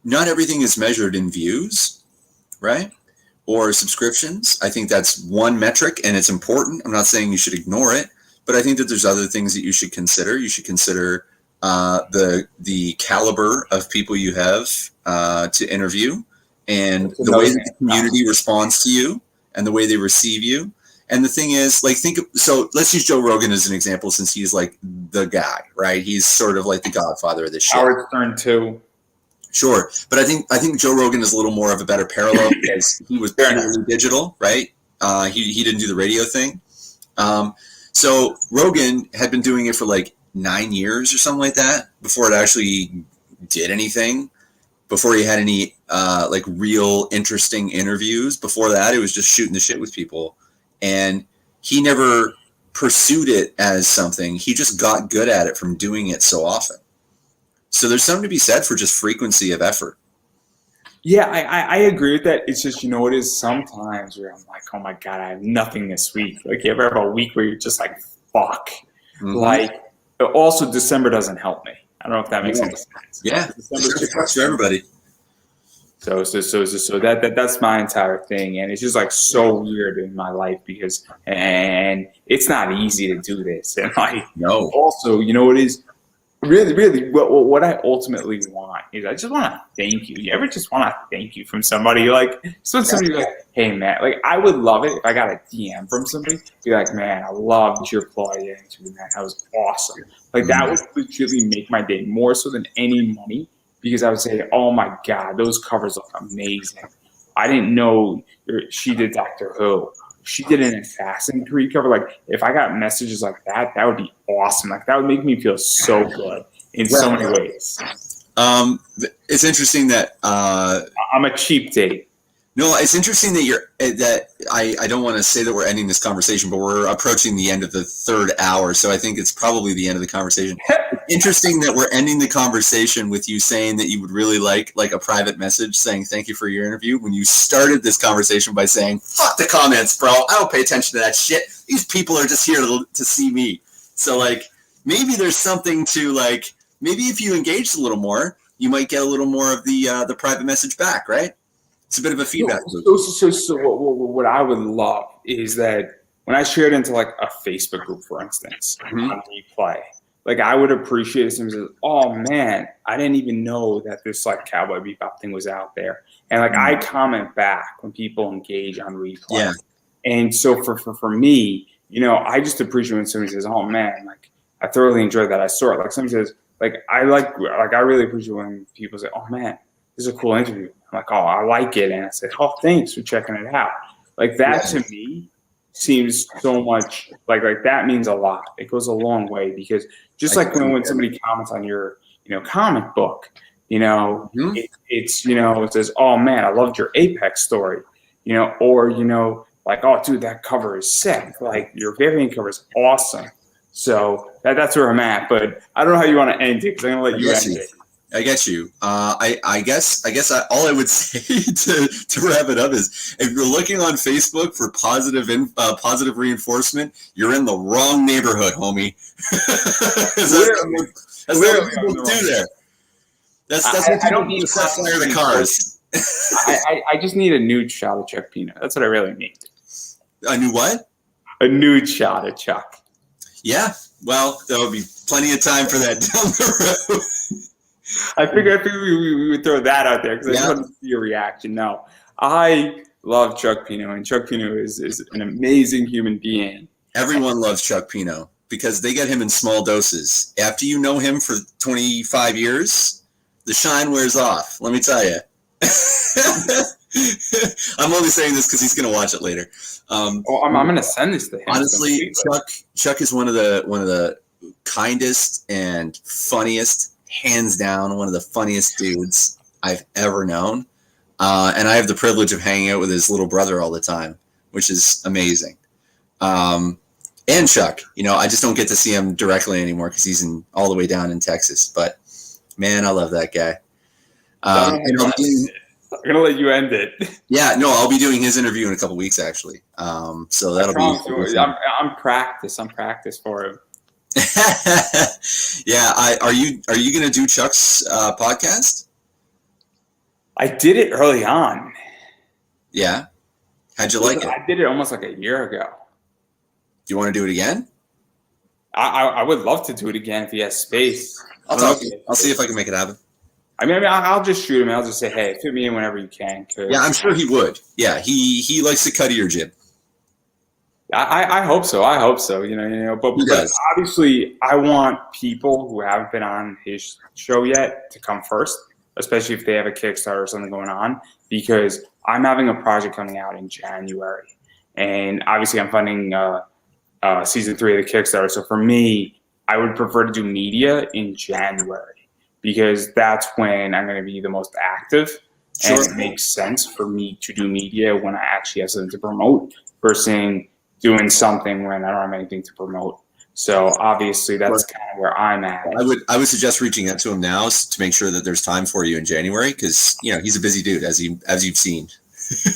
not everything is measured in views, right? Or subscriptions. I think that's one metric, and it's important. I'm not saying you should ignore it, but I think that there's other things that you should consider. You should consider the caliber of people you have to interview, and the way that the community responds to you, and the way they receive you. And the thing is, like, so let's use Joe Rogan as an example, since he's like the guy, right? He's sort of like the godfather of this shit. Howard Stern too. Sure, but I think Joe Rogan is a little more of a better parallel because he was purely digital, right? He didn't do the radio thing. So Rogan had been doing it for like 9 years or something like that before it actually did anything. Before he had any like real interesting interviews. Before that, it was just shooting the shit with people, and he never pursued it as something. He just got good at it from doing it so often. So there's something to be said for just frequency of effort. Yeah, I agree with that. It's just, you know, it is sometimes where I'm like, oh my God, I have nothing this week. Like, you ever have a week where you're just like, fuck. Like, also December doesn't help me. I don't know if that makes any sense. Yeah, December sucks for everybody. So that's my entire thing, and it's just like so weird in my life because, and it's not easy to do this, and like, no. Also, you know, it is. Really, what I ultimately want is I just want to thank you. You ever just want to thank you from somebody? Like, just when somebody like, hey, man, like, I would love it if I got a DM from somebody, be like, man, I loved your play into that. That was awesome. Like, that would legitimately make my day more so than any money, because I would say, oh my God, those covers look amazing. I didn't know she did Doctor Who. She did an Assassin's Creed cover. Like, if I got messages like that, that would be awesome. Like, that would make me feel so good in so many ways. It's interesting that I'm a cheap date. No, it's interesting that I don't want to say that we're ending this conversation, but we're approaching the end of the third hour, so I think it's probably the end of the conversation. Interesting that we're ending the conversation with you saying that you would really like a private message saying thank you for your interview when you started this conversation by saying, fuck the comments, bro. I don't pay attention to that shit. These people are just here to see me. So, like, maybe there's something to, like, maybe if you engaged a little more, you might get a little more of the private message back, right? It's a bit of a feedback loop. So what I would love is that when I share it into like a Facebook group, for instance, on replay, like I would appreciate if someone says, "Oh man, I didn't even know that this like Cowboy Bebop thing was out there," and like I comment back when people engage on replay. Yeah. And so for me, I just appreciate when somebody says, "Oh man, like I thoroughly enjoyed that. I saw it." Like somebody says, I really appreciate when people say, "Oh man, this is a cool interview." I'm like, "Oh, I like it," and I said, "Oh, thanks for checking it out." Like that to me seems so much like that means a lot. It goes a long way because just like when somebody comments on your comic book, it's it says, "Oh man, I loved your Apex story," or like, "Oh dude, that cover is sick. Like your variant cover is awesome." So that's where I'm at, but I don't know how you want to end it because I'm gonna let you end it. I get you. I guess all I would say to wrap it up is if you're looking on Facebook for positive reinforcement, you're in the wrong neighborhood, homie. That's what people do there. That's what people do to set fire to cars. I just need a nude shot of Chuck Pino. That's what I really need. A new what? A nude shot of Chuck. Yeah. Well, there will be plenty of time for that down the road. I figured we would throw that out there because I just wanted to see your reaction. No, I love Chuck Pino, and Chuck Pino is an amazing human being. Everyone loves Chuck Pino because they get him in small doses. After you know him for 25 years, the shine wears off. Let me tell you. I'm only saying this because he's going to watch it later. I'm going to send this to him. Honestly, Chuck is one of the kindest and funniest. Hands down, one of the funniest dudes I've ever known. And I have the privilege of hanging out with his little brother all the time, which is amazing. And Chuck, I just don't get to see him directly anymore because he's all the way down in Texas. But, man, I love that guy. I'm going to let you end it. Yeah, no, I'll be doing his interview in a couple weeks, actually. So that'll be... I'm practice for him. Yeah, are you going to do Chuck's podcast? I did it early on. Yeah, how'd you like it? I did it almost like a year ago. Do you want to do it again? I would love to do it again if he has space. I'll see if I can make it happen. I mean, I'll just shoot him. I'll just say, "Hey, fit me in whenever you can." Yeah, I'm sure he would. Yeah, he likes to cut to your jib. I hope so. But obviously, I want people who haven't been on his show yet to come first, especially if they have a Kickstarter or something going on, because I'm having a project coming out in January, and obviously, I'm funding season 3 of the Kickstarter. So for me, I would prefer to do media in January because that's when I'm going to be the most active, and it makes sense for me to do media when I actually have something to promote versus doing something when I don't have anything to promote. So obviously that's kind of where I'm at. I would suggest reaching out to him now to make sure that there's time for you in January because he's a busy dude as you've seen.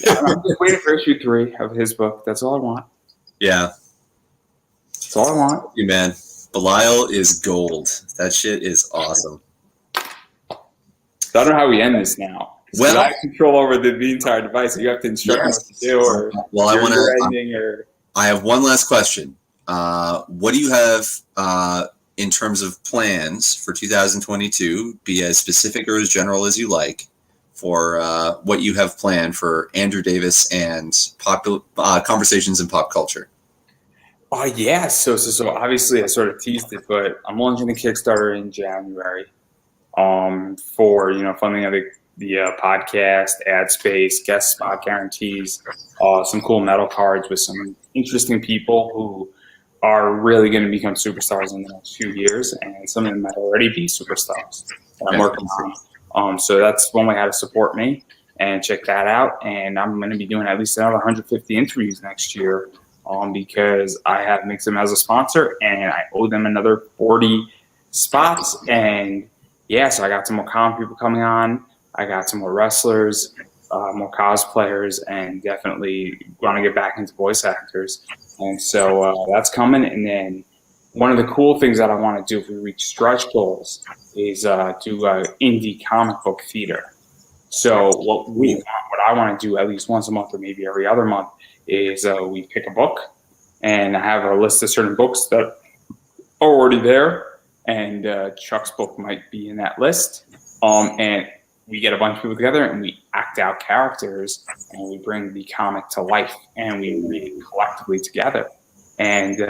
Yeah, I'm just waiting for issue 3 of his book. That's all I want. Yeah, that's all I want. You man, Belial is gold. That shit is awesome. So I don't know how we end this now. Well, I have control over the entire device. So you have to instruct me what to do, or I have one last question. What do you have in terms of plans for 2022? Be as specific or as general as you like for what you have planned for Andrew Davis and conversations in pop culture. Yeah. So obviously I sort of teased it, but I'm launching the Kickstarter in January for funding of the podcast, ad space, guest spot guarantees, some cool metal cards with some interesting people who are really going to become superstars in the next few years, and some of them might already be superstars that I'm working on. So that's one way how to support me. and check that out. And I'm going to be doing at least another 150 interviews next year, because I have Mixam as a sponsor, and I owe them another 40 spots. And yeah, so I got some more comic people coming on. I got some more wrestlers, more cosplayers, and definitely want to get back into voice actors. And so that's coming. And then one of the cool things that I want to do if we reach stretch goals is do indie comic book theater. So what I want to do at least once a month or maybe every other month is we pick a book, and I have a list of certain books that are already there, and Chuck's book might be in that list. And we get a bunch of people together and we act out characters, and we bring the comic to life, and we read it collectively together, and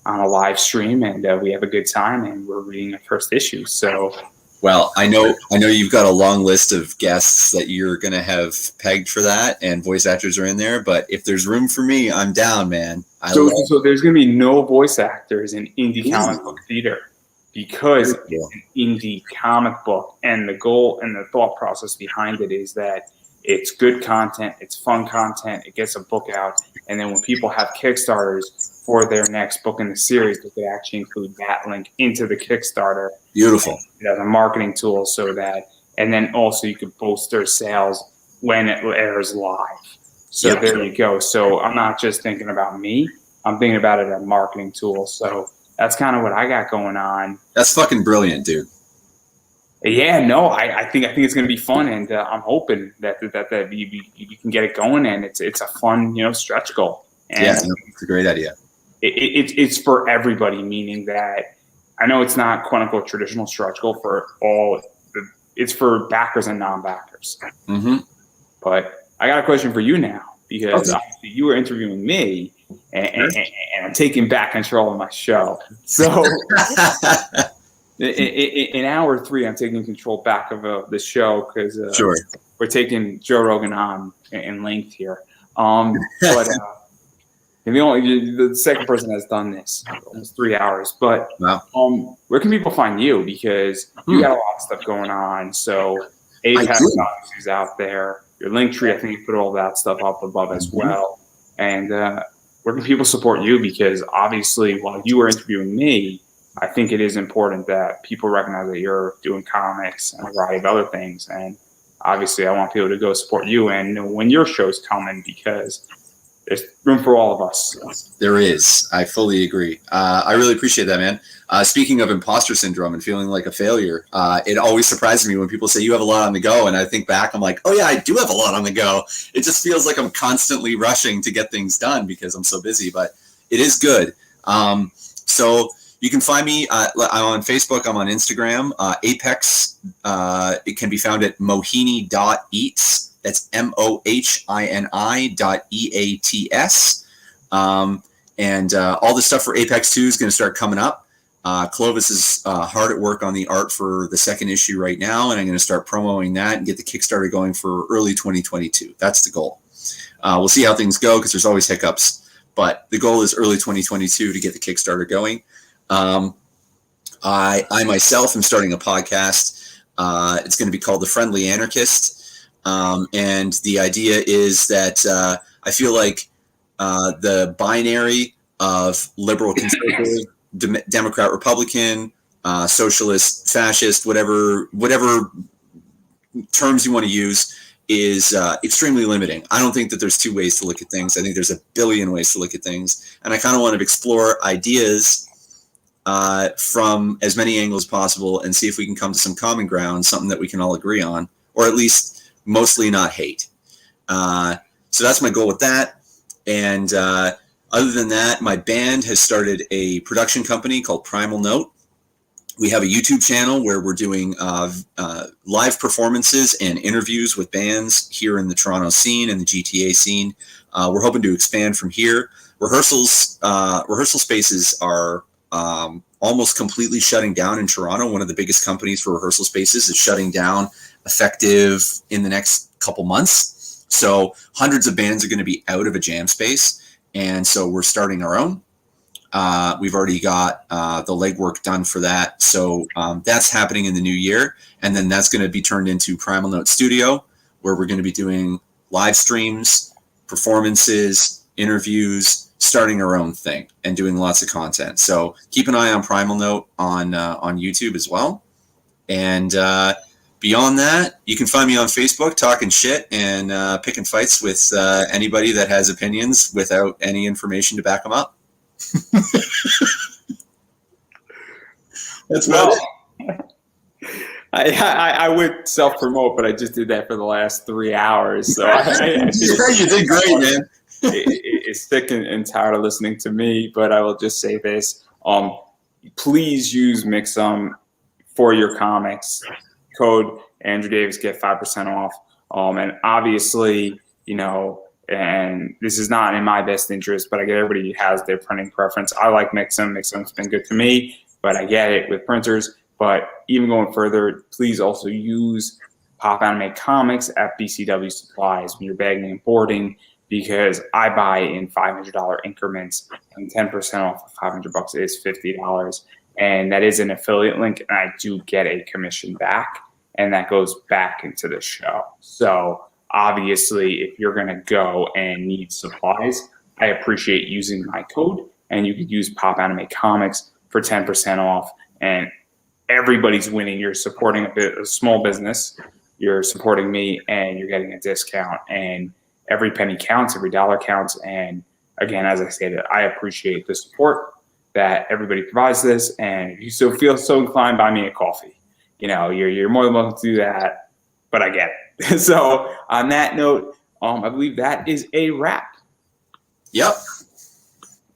on a live stream, and we have a good time, and we're reading the first issue. So, well, I know you've got a long list of guests that you're going to have pegged for that, and voice actors are in there. But if there's room for me, I'm down, man. So there's going to be no voice actors in indie comic book theater, because it's an indie comic book, and the goal and the thought process behind it is that it's good content, it's fun content, it gets a book out, and then when people have Kickstarters for their next book in the series, they could actually include that link into the Kickstarter. Beautiful. As a marketing tool, so that, and then also you could boost their sales when it airs live. So there you go. So I'm not just thinking about me, I'm thinking about it as a marketing tool. So that's kind of what I got going on. That's fucking brilliant, dude. Yeah, no, I think it's going to be fun, and I'm hoping that you can get it going, and it's a fun stretch goal. And yeah, it's a great idea. It's for everybody, meaning that I know it's not quote unquote traditional stretch goal for all. It's for backers and non-backers. Mm-hmm. But I got a question for you now, because obviously you were interviewing me, and I'm taking back control of my show. So. In hour 3, I'm taking control back of the show, because we're taking Joe Rogan on in length here. But the second person has done this, almost 3 hours. But where can people find you? Because you got a lot of stuff going on. So Apex is out there. Your link tree, I think you put all that stuff up above as well. And where can people support you? Because obviously, while you were interviewing me, I think it is important that people recognize that you're doing comics and a variety of other things. And obviously, I want people to go support you and know when your show's coming, because there's room for all of us. There is. I fully agree. I really appreciate that, man. Speaking of imposter syndrome and feeling like a failure, it always surprises me when people say you have a lot on the go. And I think back, I'm like, oh, yeah, I do have a lot on the go. It just feels like I'm constantly rushing to get things done because I'm so busy. But it is good. So you can find me. I'm on Facebook. I'm on Instagram. Apex. It can be found at mohini.eats. That's mohini.eats. And all the stuff for Apex 2 is going to start coming up. Clovis is hard at work on the art for the second issue right now, and I'm going to start promoting that and get the Kickstarter going for early 2022. That's the goal. We'll see how things go because there's always hiccups, but the goal is early 2022 to get the Kickstarter going. I myself am starting a podcast. It's going to be called The Friendly Anarchist. And the idea is that I feel like the binary of liberal, conservative, Democrat, Republican, socialist, fascist, whatever terms you want to use is extremely limiting. I don't think that there's two ways to look at things. I think there's a billion ways to look at things. And I kind of want to explore ideas from as many angles as possible and see if we can come to some common ground, something that we can all agree on, or at least mostly not hate. So that's my goal with that. And other than that, my band has started a production company called Primal Note. We have a YouTube channel where we're doing live performances and interviews with bands here in the Toronto scene and the GTA scene. We're hoping to expand from here. Rehearsal spaces are almost completely shutting down in Toronto. One of the biggest companies for rehearsal spaces is shutting down effective in the next couple months. So hundreds of bands are going to be out of a jam space. And so we're starting our own. We've already got the legwork done for that. So that's happening in the new year. And then that's going to be turned into Primal Note Studio, where we're going to be doing live streams, performances, interviews, starting our own thing, and doing lots of content. So keep an eye on Primal Note on YouTube as well. And beyond that, you can find me on Facebook talking shit and picking fights with anybody that has opinions without any information to back them up. That's about it. I would self-promote, but I just did that for the last 3 hours. So you did great, man. It's sick and tired of listening to me, but I will just say this. Please use Mixam for your comics. Code Andrew Davis, get 5% off. And obviously, you know, and this is not in my best interest, but I get everybody has their printing preference. I like Mixam. Mixam's been good to me, but I get it with printers. But even going further, please also use Pop Anime Comics at BCW Supplies when you're bagging and boarding, because I buy in $500 increments, and 10% off of $500 is $50. And that is an affiliate link, and I do get a commission back, and that goes back into the show. So obviously, if you're going to go and need supplies, I appreciate using my code, and you could use Pop Anime Comics for 10% off. And everybody's winning. You're supporting a small business, you're supporting me, and you're getting a discount. And every penny counts, every dollar counts. And again, as I stated, I appreciate the support that everybody provides this. And if you still feel so inclined, buy me a coffee. You know, you're more than welcome to do that, but I get it. So on that note, I believe that is a wrap. Yep.